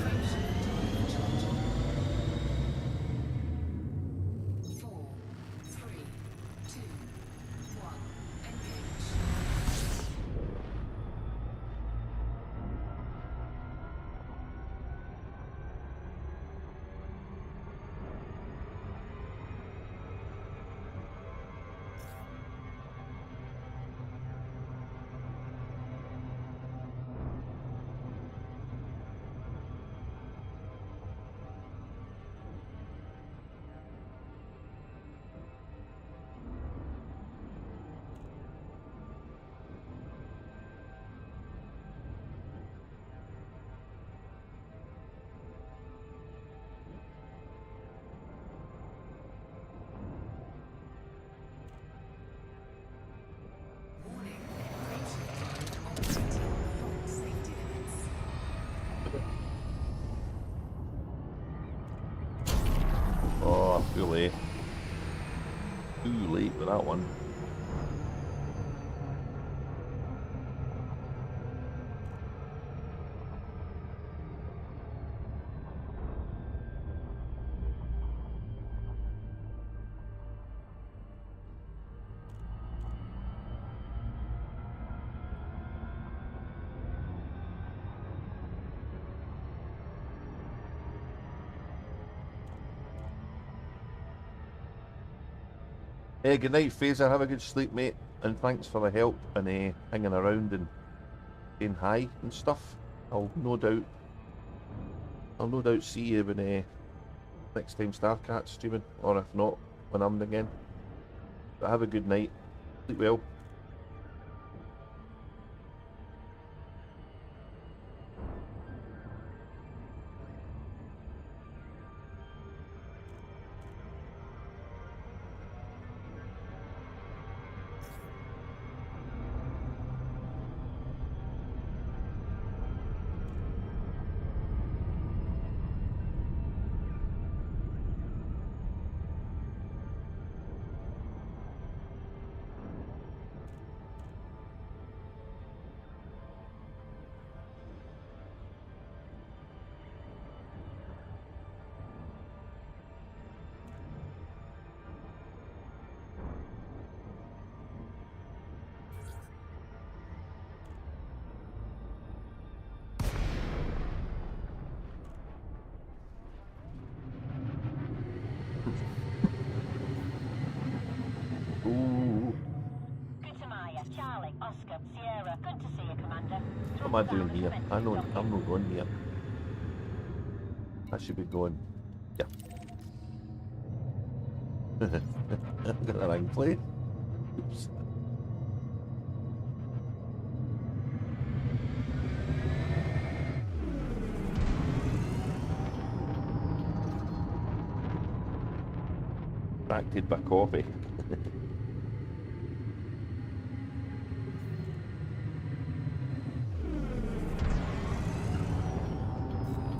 Frameshift drive charging. 4, 3, 2, 1. Engage. Warning. Frameshift drive operating beyond safety limits. Oh, too late. Too late with that one. Good night, Fraser. Have a good sleep, mate. And thanks for the help and hanging around and saying hi and stuff. I'll no doubt see you when next time Starcat's streaming, or if not, when I'm again. But have a good night. Sleep well. Ooh, Gutamaya, Charlie, Oscar, Sierra. Good to see you, Commander. what am I doing here? I'm not going here. I should be going. Yeah. I've got the wrong place. Oops. Distracted by coffee.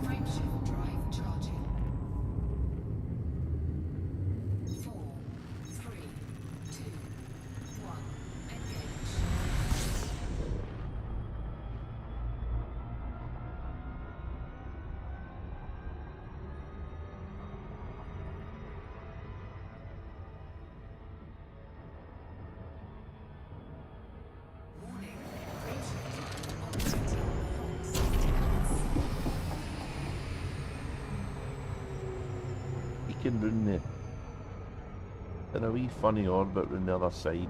Frameshift drive charging. 4, 3, 2, 1. Engage. going round the in a wee funny orbit round the other side.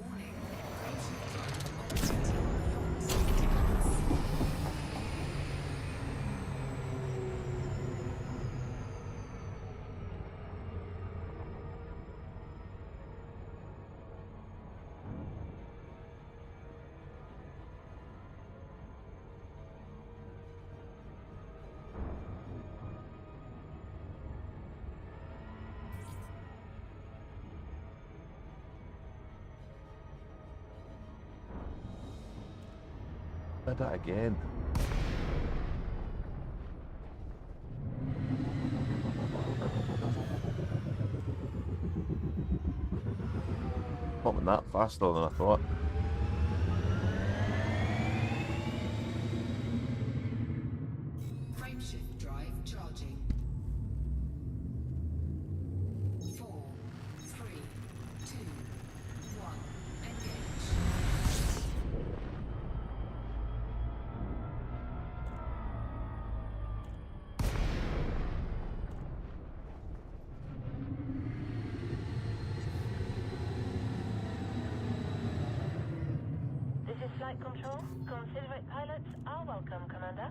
Warning. Approaching time operating safety limits. Did it again. Not went that faster than I thought. Frameshift drive charging. 4, 3, 2, 1. Engage. This is Flight Control. Considerate pilots are welcome, Commander.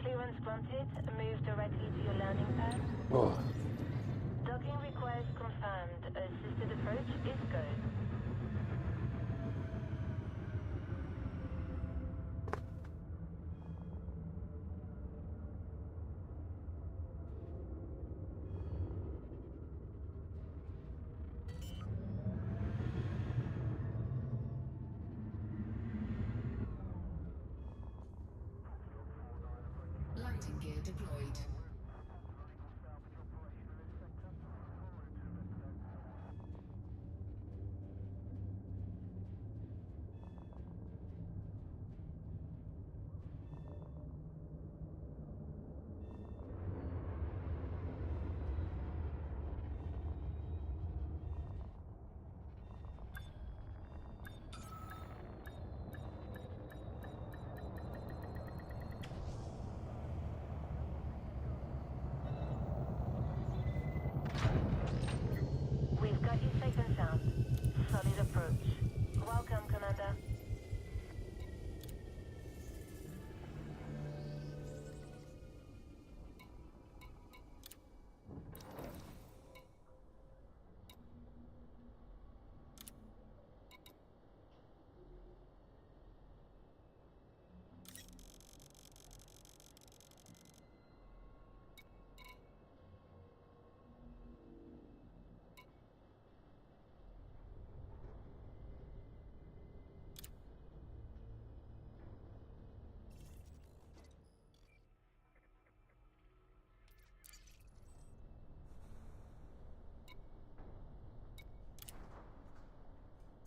Clearance granted. Move directly to your landing pad. Oh. Docking request confirmed. Assisted approach is go. Landing gear deployed. We've got you safe and sound. Solid approach. Welcome, Commander.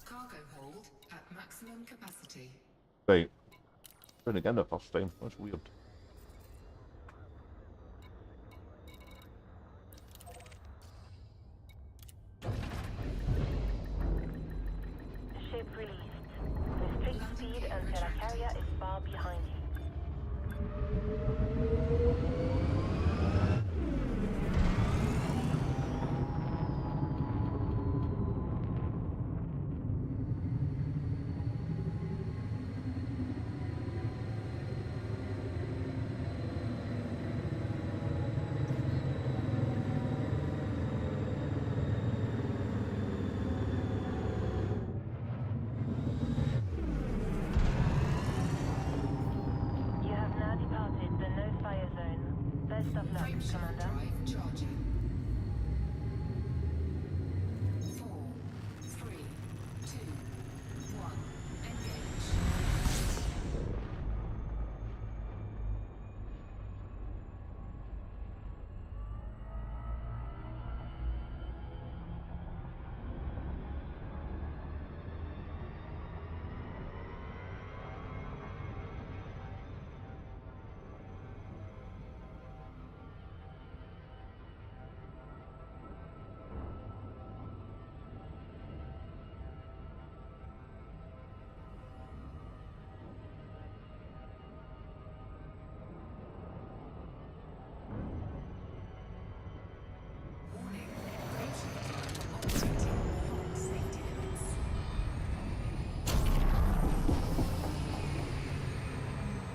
Cargo hold at maximum capacity. Right. Doing it again the first time. That's weird. Ship released. Restrict speed until a carrier is far behind you. You have now departed the no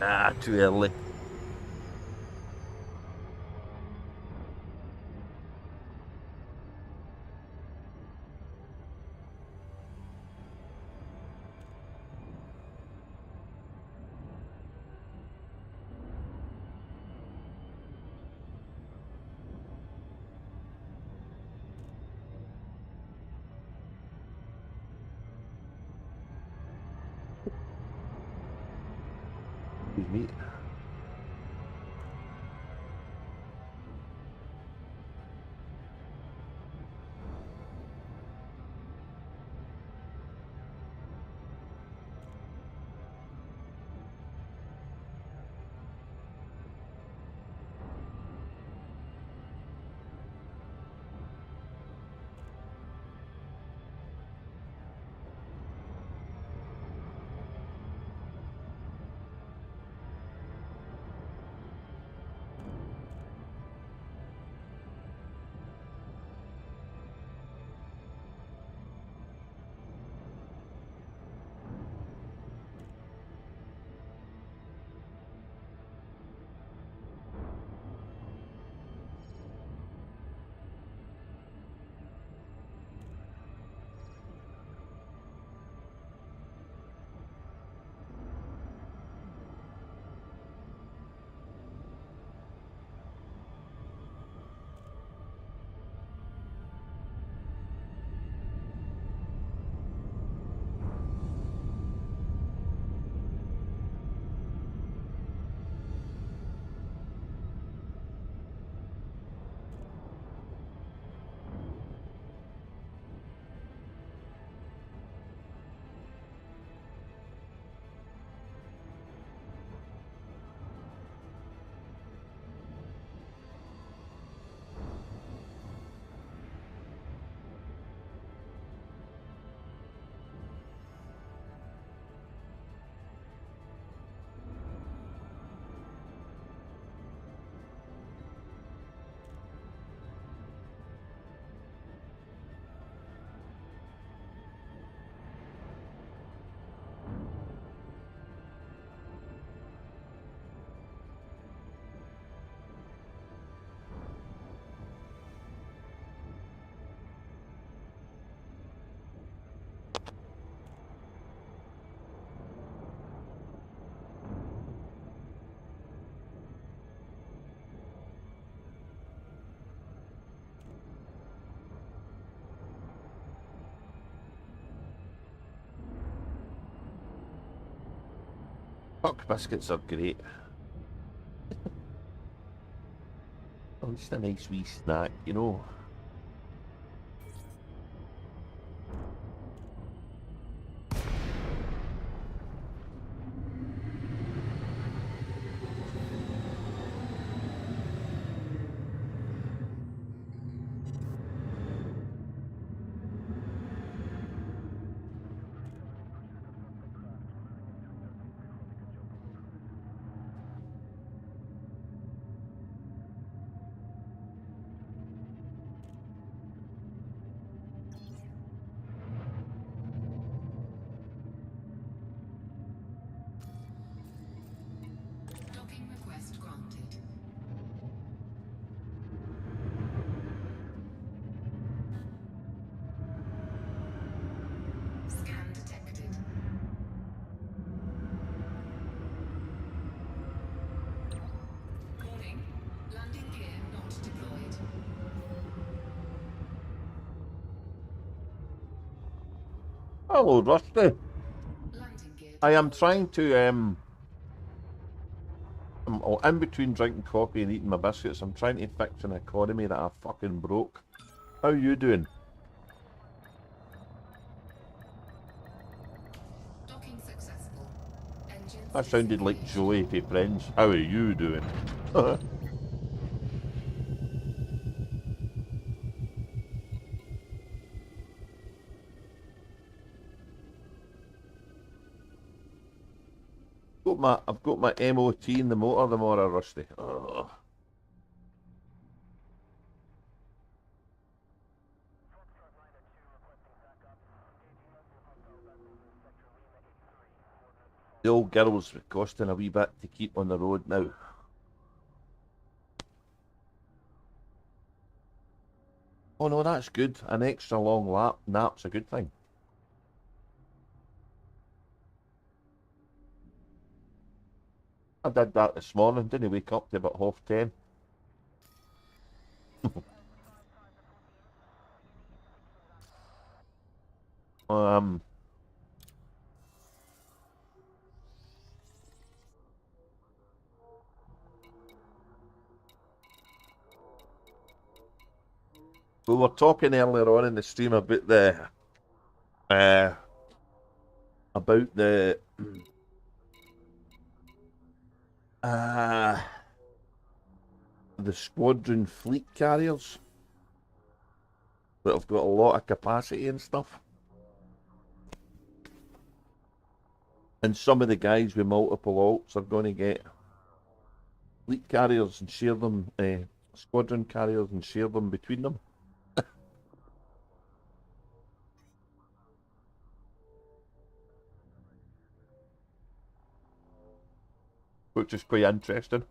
Ah, too early. Excuse me. Puck biscuits are great. Oh, just a nice wee snack, you know. Docking request granted. Scan detected. Warning. Landing gear not deployed. Hello, Rusty. Landing gear I am deployed. trying to I'm in between drinking coffee and eating my biscuits. I'm trying to fix an economy that I fucking broke. How you doing? Docking successful. Engines That sounded like disengaged. Joey for Friends. How are you doing? I've got my MOT in the motor tomorrow, Rusty. Ugh. The old girls were costing a wee bit to keep on the road now. Oh no, that's good. An extra long nap's a good thing. I did that this morning, didn't wake up to about 10:30. Um, we were talking earlier on in the stream about uh, the uh, the squadron fleet carriers that have got a lot of capacity and stuff. And some of the guys with multiple alts are going to get fleet carriers and share them, squadron carriers and share them between them. Which is quite interesting.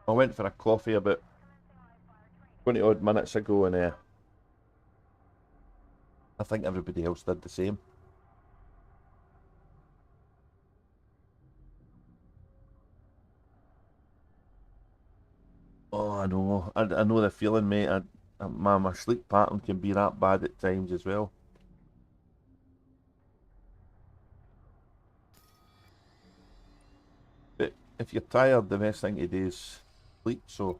I went for a coffee about 20 odd minutes ago, and I think everybody else did the same. Oh, I know. I know the feeling, mate. My sleep pattern can be that bad at times as well. But if you're tired, the best thing to do is sleep. So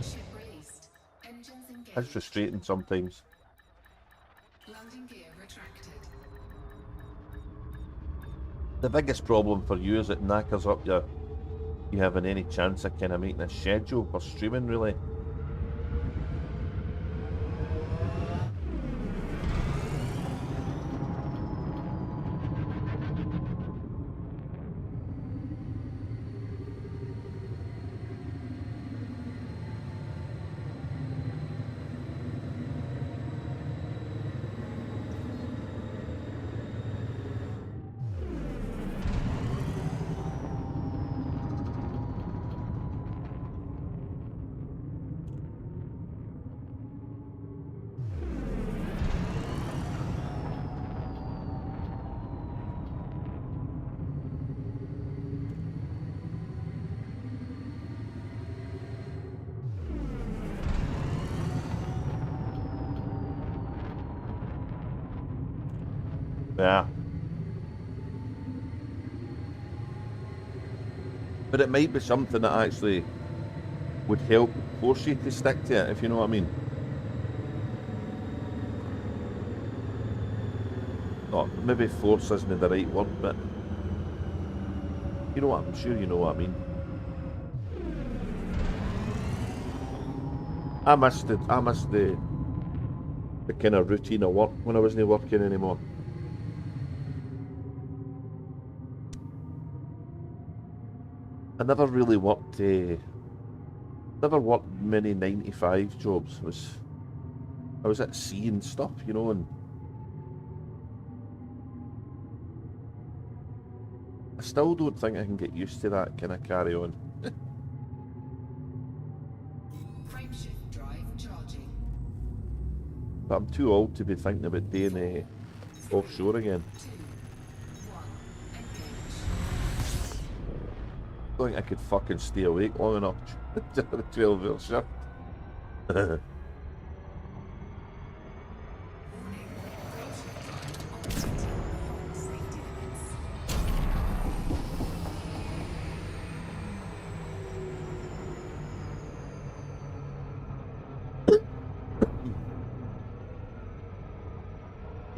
Ship released. Engines engaged. it's frustrating sometimes. Landing gear retracted. The biggest problem for you is it knackers up you having any chance of kind of making a schedule for streaming, really. Yeah. But it might be something that actually would help force you to stick to it, if you know what I mean. Not maybe force isn't the right word, but you know what? I'm sure you know what I mean. I missed the kind of routine of work when I wasn't working anymore. I never really worked. Never worked many 9 to 5 jobs. I was at sea and stuff, you know, and I still don't think I can get used to that kind of carry on. Frameshift drive charging. But I'm too old to be thinking about doing offshore again. 2, 1, engage. I don't think I could fucking stay awake long enough to the 12-hour shift. Warning. Frameshift drive operating. Hold safety limits.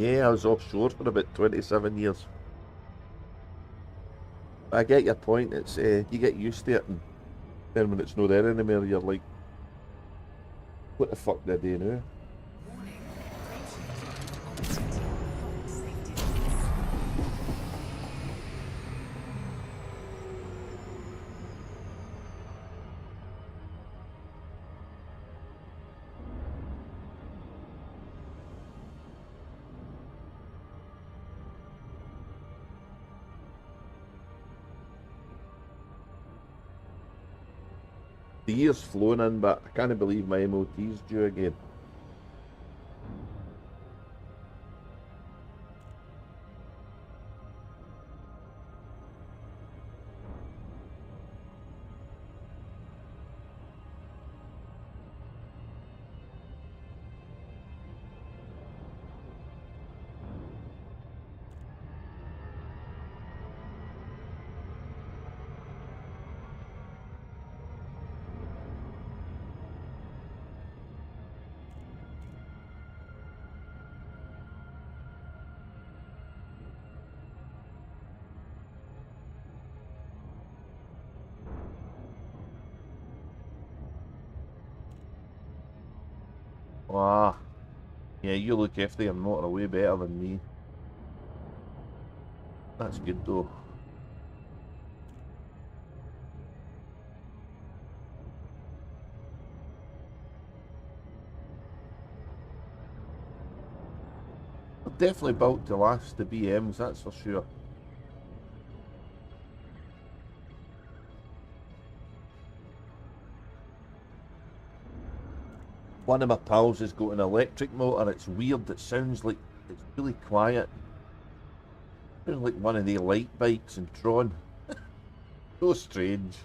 Yeah, I was offshore for about 27 years. I get your point. It's you get used to it, and then when it's not there anymore, you're like, what the fuck did I do now? Warning. Breaching time. Operating. Fault safety. The year's flown in, but I can't believe my MOT's due again. Ah, yeah, you look after your motor way better than me. That's good though. They're definitely built to last the BMs, that's for sure. One of my pals has got an electric motor. It's weird. It sounds like it's really quiet. Sounds like one of the light bikes in Tron. So strange.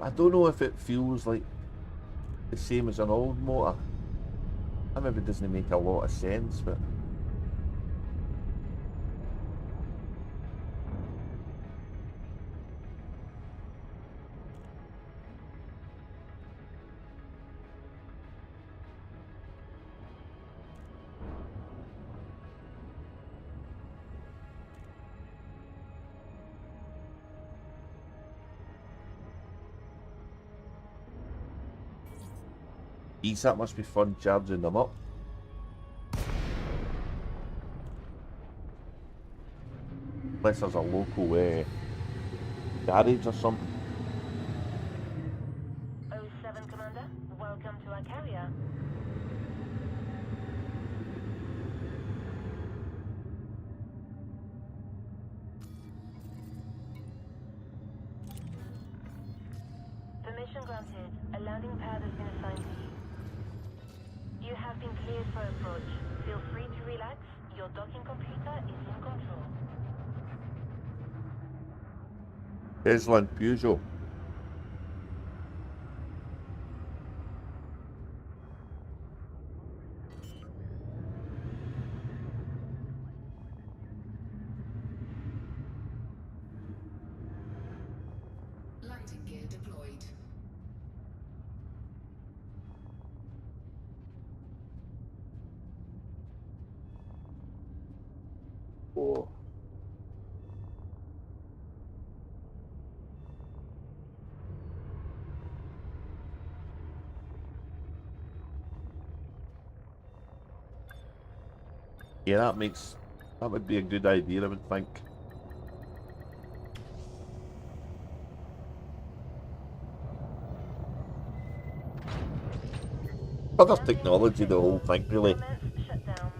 I don't know if it feels like the same as an old motor. That maybe doesn't make a lot of sense, but geez, that must be fun charging them up. Unless there's a local garage or something. 07 Commander, welcome to our carrier. Permission granted. A landing pad has been assigned to you. You have been cleared for approach. Feel free to relax. Your docking computer is in control. Tesla and Peugeot. Landing gear deployed. Oh. Yeah, that would be a good idea, I would think. Other technology, the whole thing, really. Shutdown.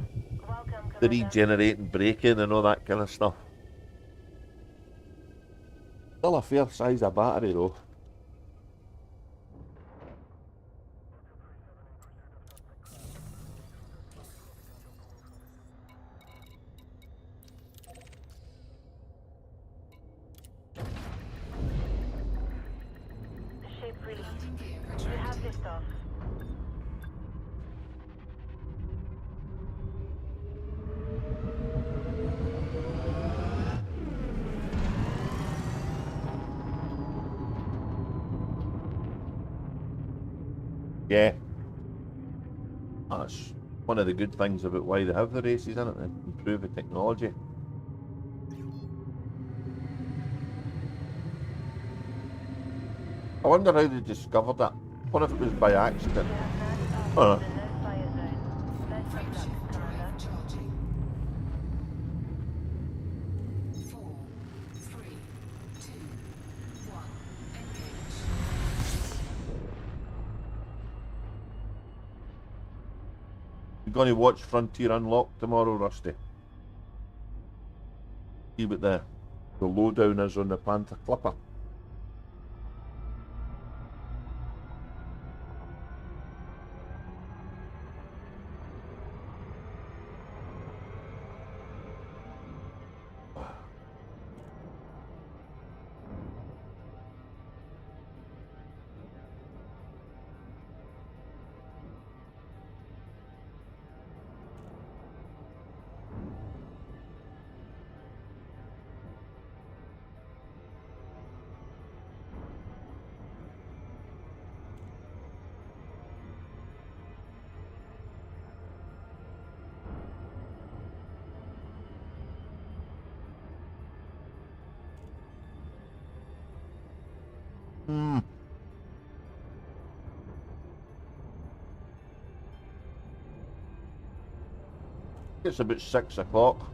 Welcome, The Commander. regenerating braking and all that kind of stuff. Still a fair size of battery though. Ship release. Landing gear You have retracted. liftoff. Yeah. That's one of the good things about why they have the races, isn't it? They improve the technology. I wonder how they discovered that. What if it was by accident? Uh, Friction drive charging. 4, 3, 2, 1. Engage. you're going to watch Frontier Unlocked tomorrow, Rusty. See what the lowdown is on the Panther Clipper. It's about 6 o'clock.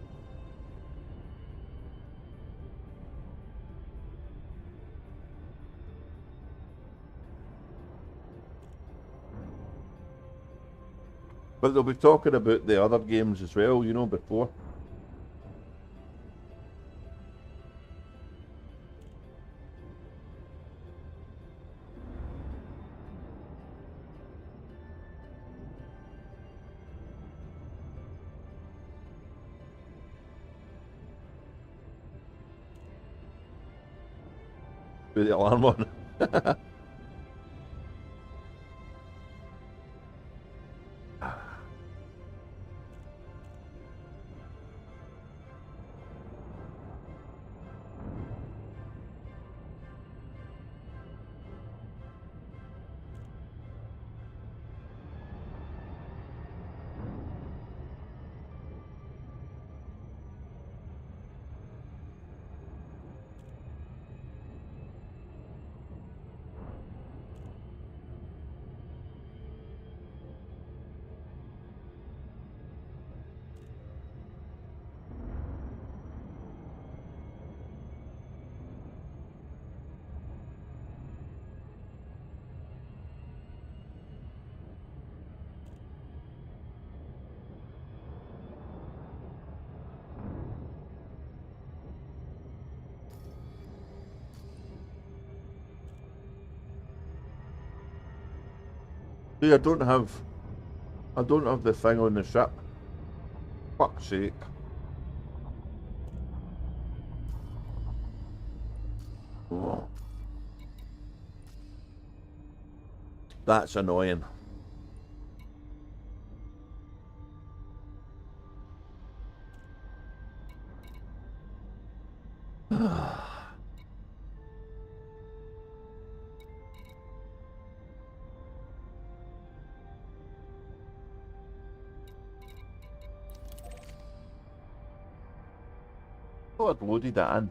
But they'll be talking about the other games as well, you know, before. With the alarm on. See, I don't have the thing on the ship. Fuck's sake. Oh, that's annoying. Oh, I'd loaded that in.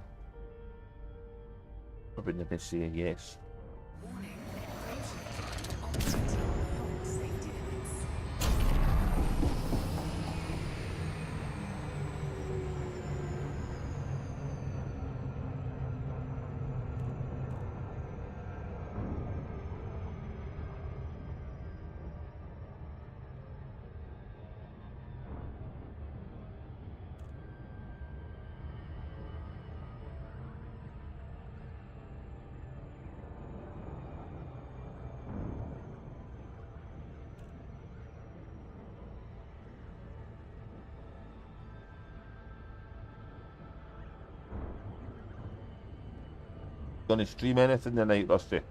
I wouldn't even say yes. Warning. Approaching time operating health safety limits. Gonna stream anything tonight, Rusty?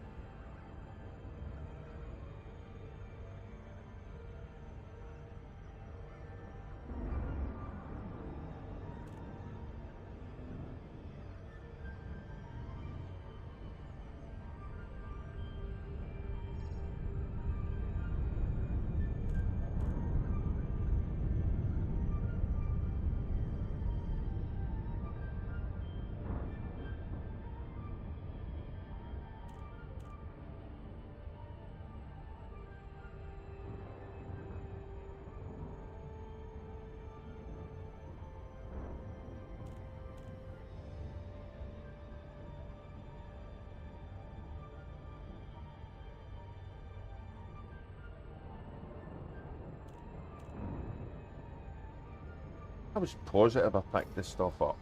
I was positive I picked this stuff up.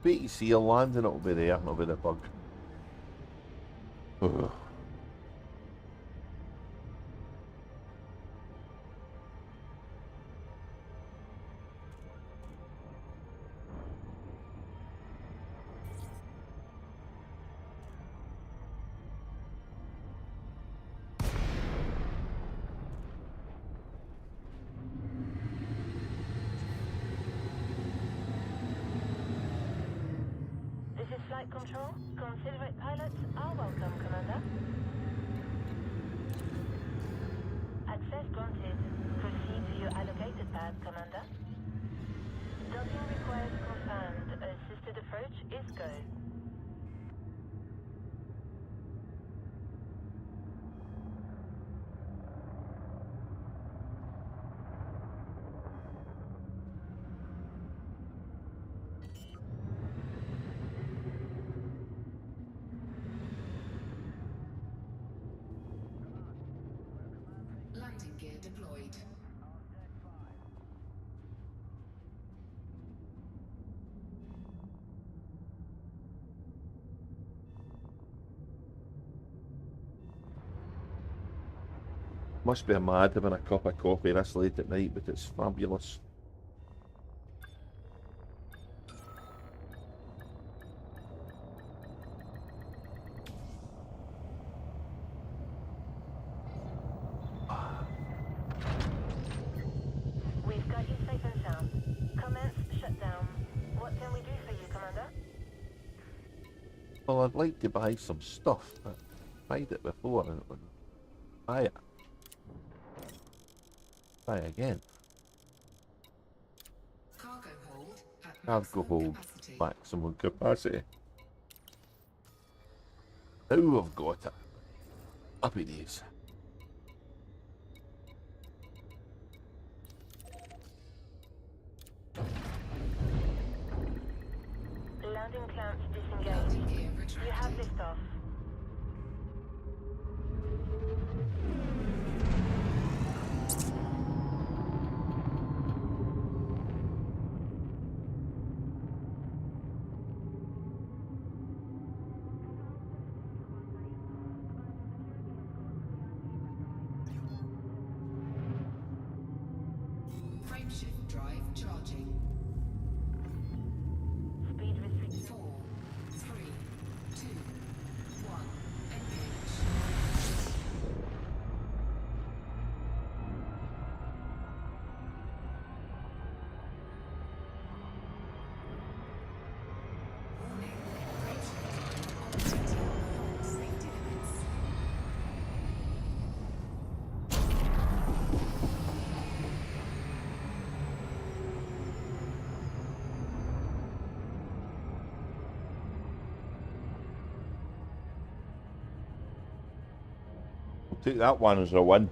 Wait, you see a land and it'll be there, it'll be the bug. Ugh. This is Flight Control. Considerate pilots are welcome, Commander. Access granted. Proceed to your allocated path, Commander. Docking request confirmed. Assisted approach is go. Landing gear deployed. Must be mad having a cup of coffee this late at night, but it's fabulous. We've got you safe and sound. Commence shutdown. What can we do for you, Commander? Well, I'd like to buy some stuff. I tried it before and it wouldn't buy it. Try again. Cargo hold at Cargo maximum hold, capacity. maximum capacity. Now I've got it. Happy days. Landing clamps Landing disengaged. gear You have retracted. liftoff. Frameshift drive charging. Speed restriction. 4, 3, 2, 1. Engage. Warning. Approaching time operating safety limits. I'll take that one as a win.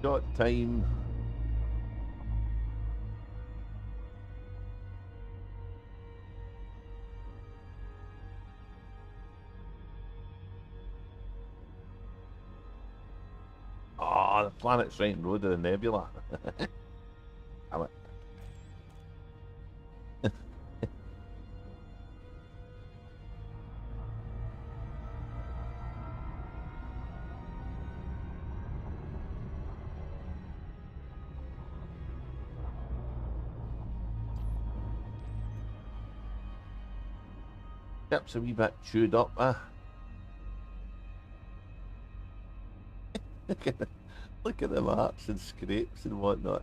Got time. Ah, the planet's right in the road of the nebula. Damn it. Ship's a wee bit chewed up, Look at the marks and scrapes and whatnot.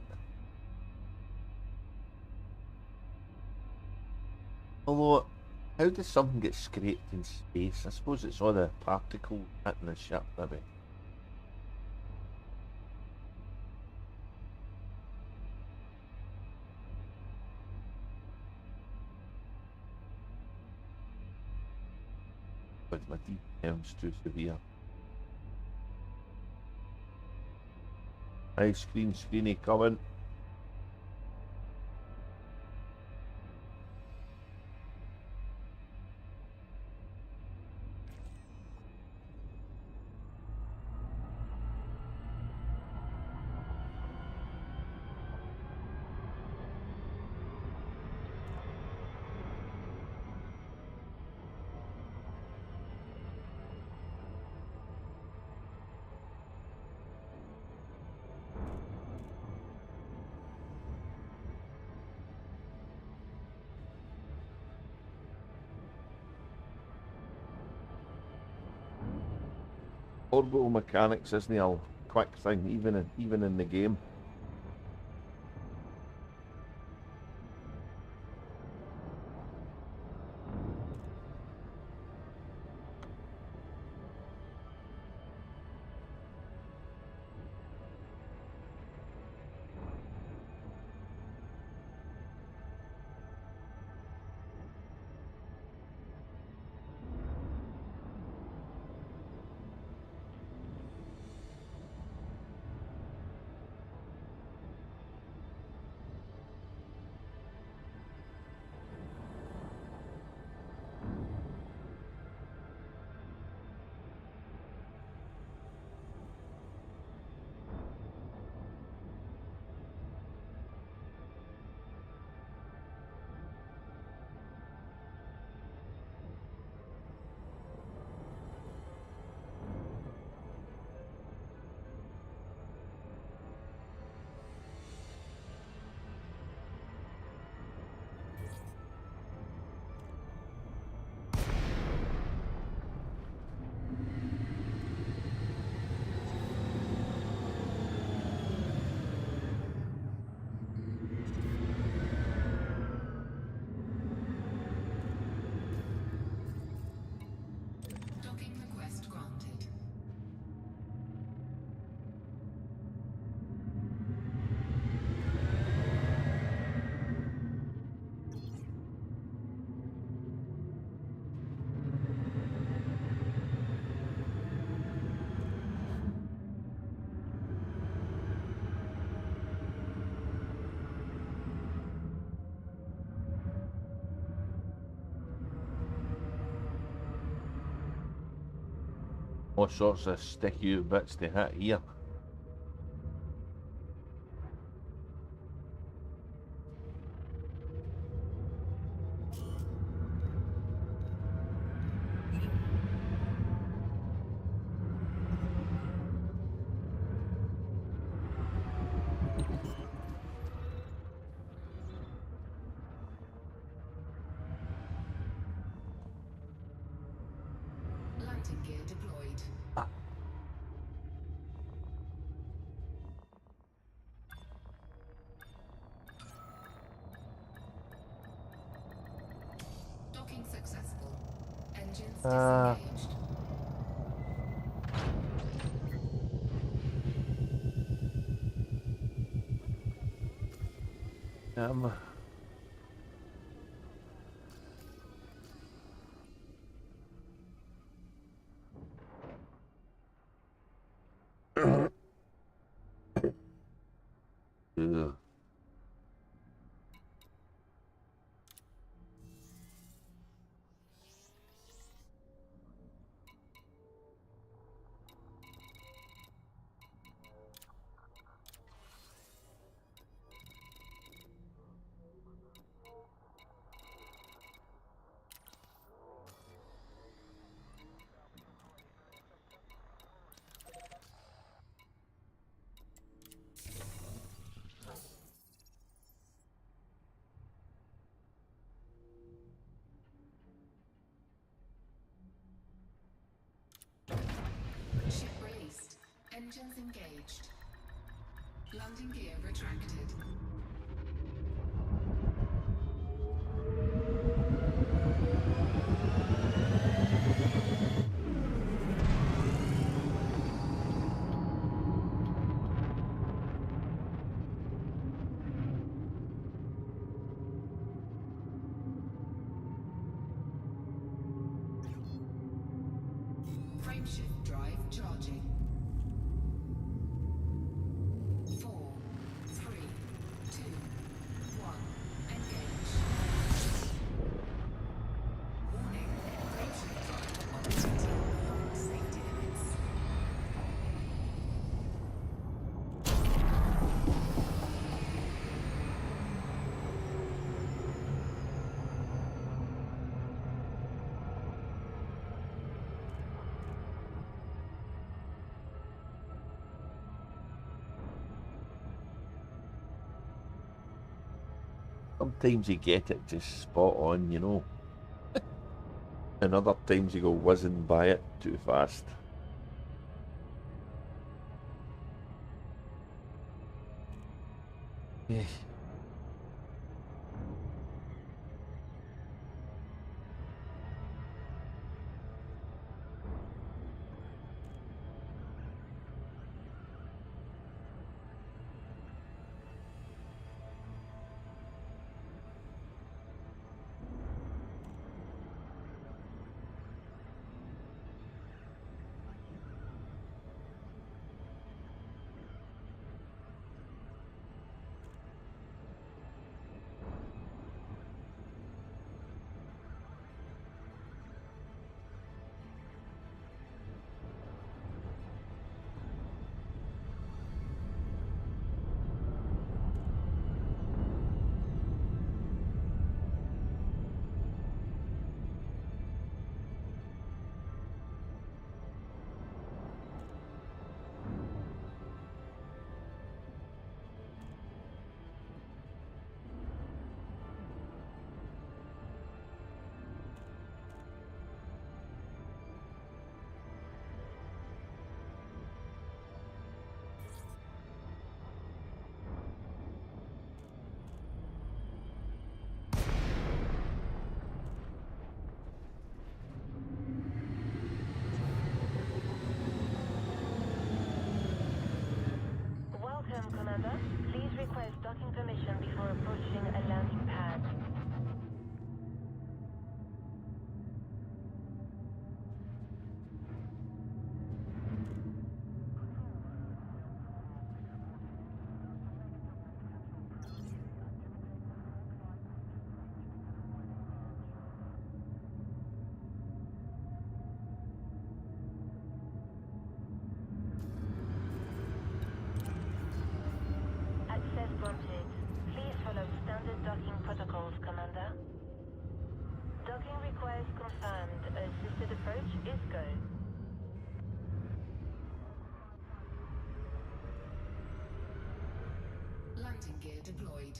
Although, how does something get scraped in space? I suppose it's all the particles hitting the ship, maybe. But my DPM's too severe. Hi, screeny coming. Orbital mechanics isn't a quick thing, even in the game. Docking request granted. All sorts of sticky bits to hit here. Landing gear deployed. Docking successful. Engines disengaged. Um, Ugh. Engines engaged. Landing gear retracted. Frameshift drive charging. 4, 3, 2, 1. Engage. Warning. Frameshift drive operating beyond safety limits. Sometimes you get it just spot on, you know. And other times you go whizzing by it too fast. Yeah. Welcome, Commander. Please request docking permission before approaching a landing pad. Access granted. Please follow standard docking protocols, Commander. Docking request confirmed. Assisted approach is go. Landing gear deployed.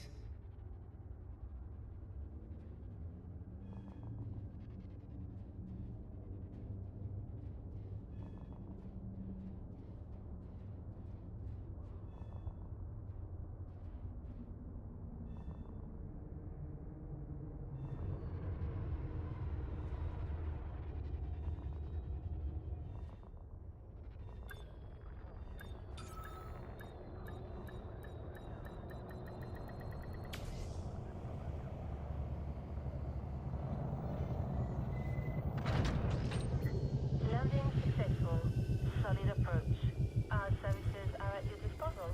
Landing successful. Solid approach. Our services are at your disposal.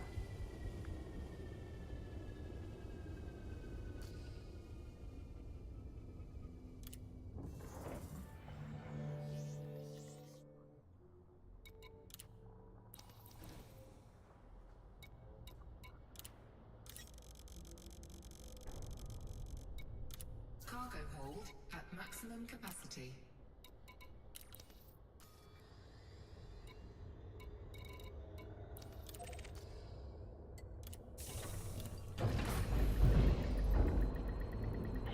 Cargo hold at maximum capacity.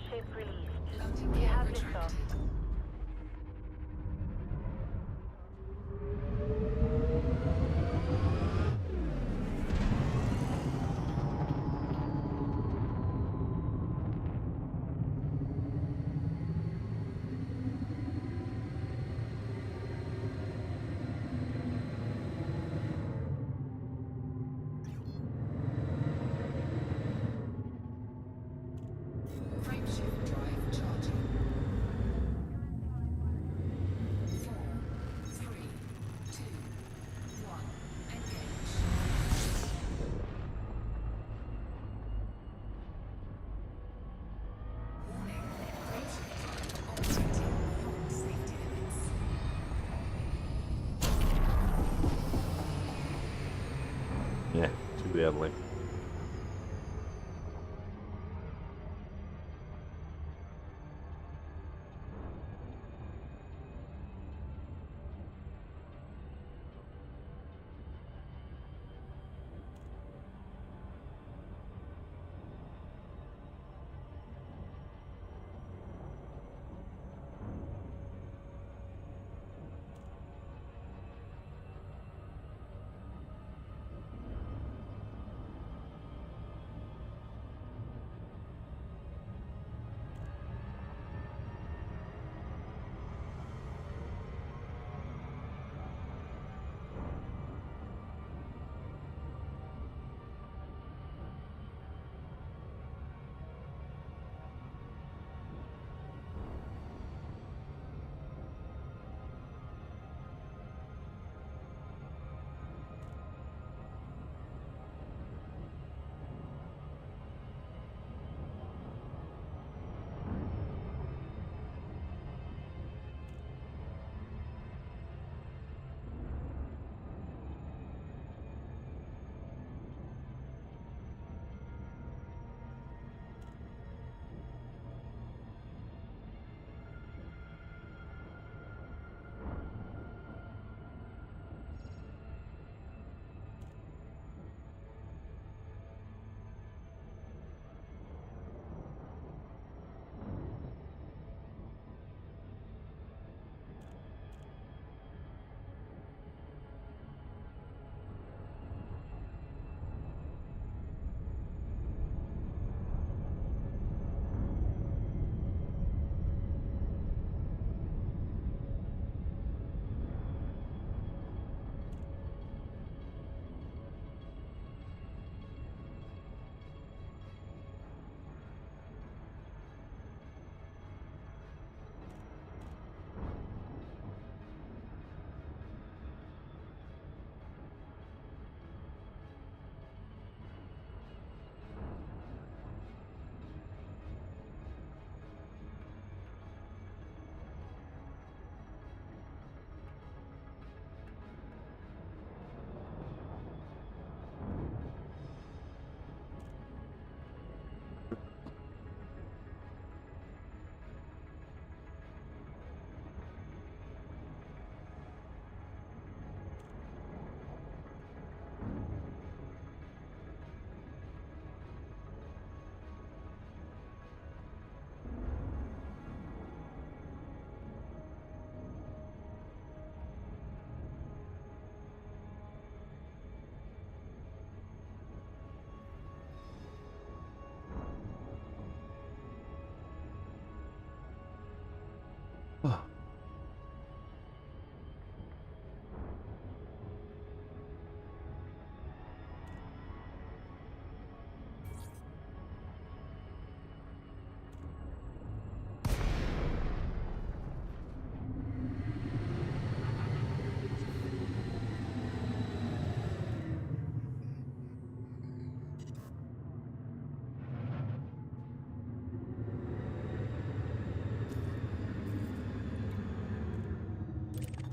Ship released. Landing We gear have liftoff. retracted. Yeah, too early.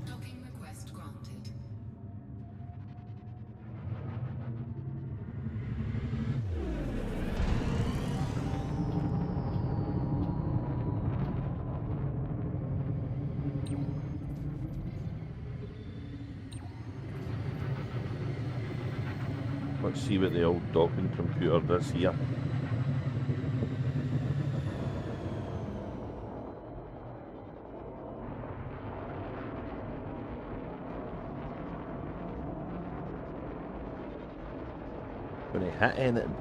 Docking request granted. Let's see what the old docking computer does here. Gonna hit anything.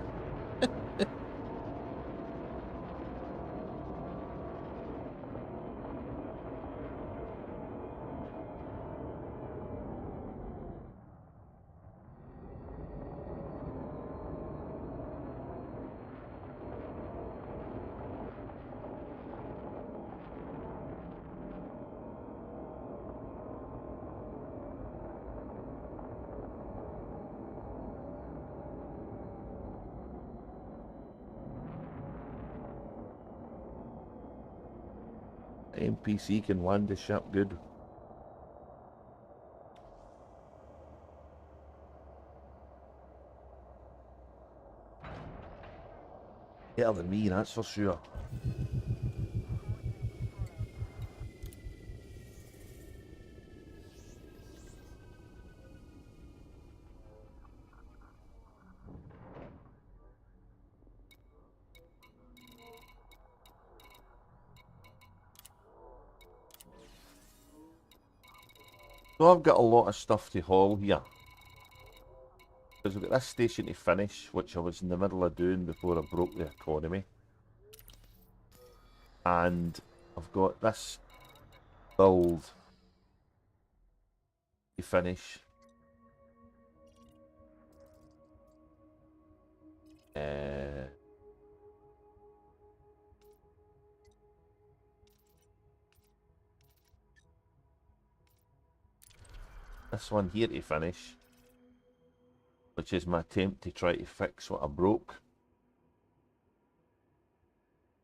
NPC can land the ship good. Better than me, that's for sure. So I've got a lot of stuff to haul here. Because we've got this station to finish, which I was in the middle of doing before I broke the economy. And I've got this build to finish. This one here to finish, which is my attempt to try to fix what I broke.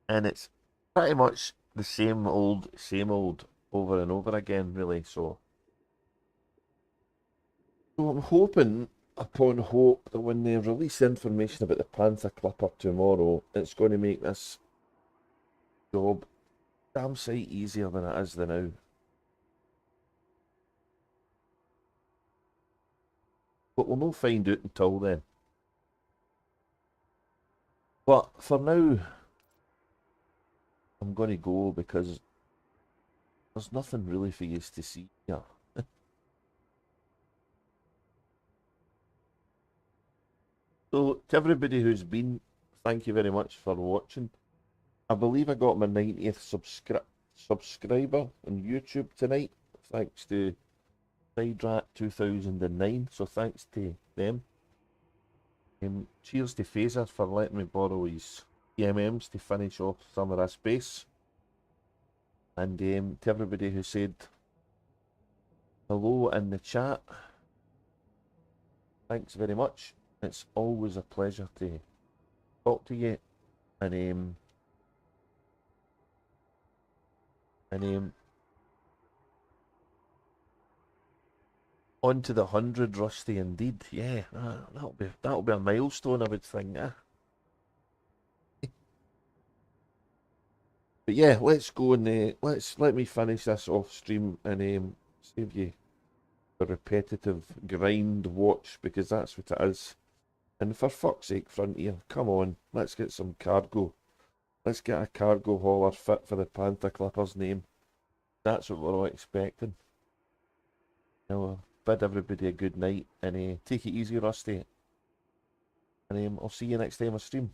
And it's pretty much the same old over and over again, really. So I'm hoping, upon hope, that when they release information about the Panther Clipper tomorrow, it's going to make this job damn sight easier than it is now. But we'll not find out until then. But for now, I'm going to go because there's nothing really for you to see here. So, to everybody who's been, thank you very much for watching. I believe I got my 90th subscriber on YouTube tonight, thanks to SideRat2009, so thanks to them. Cheers to Phaser for letting me borrow his EMMs to finish off some of this base. And to everybody who said hello in the chat, thanks very much. It's always a pleasure to talk to you. And on to the 100, Rusty, indeed. Yeah, that'll be a milestone, I would think. But yeah, let's go and let me finish this off stream and save you the repetitive grind watch, because that's what it is. And for fuck's sake, Frontier, come on, let's get some cargo. Let's get a cargo hauler fit for the Panther Clipper's name. That's what we're all expecting. Now, I'll bid everybody a good night and take it easy, Rusty. And I'll see you next time I stream.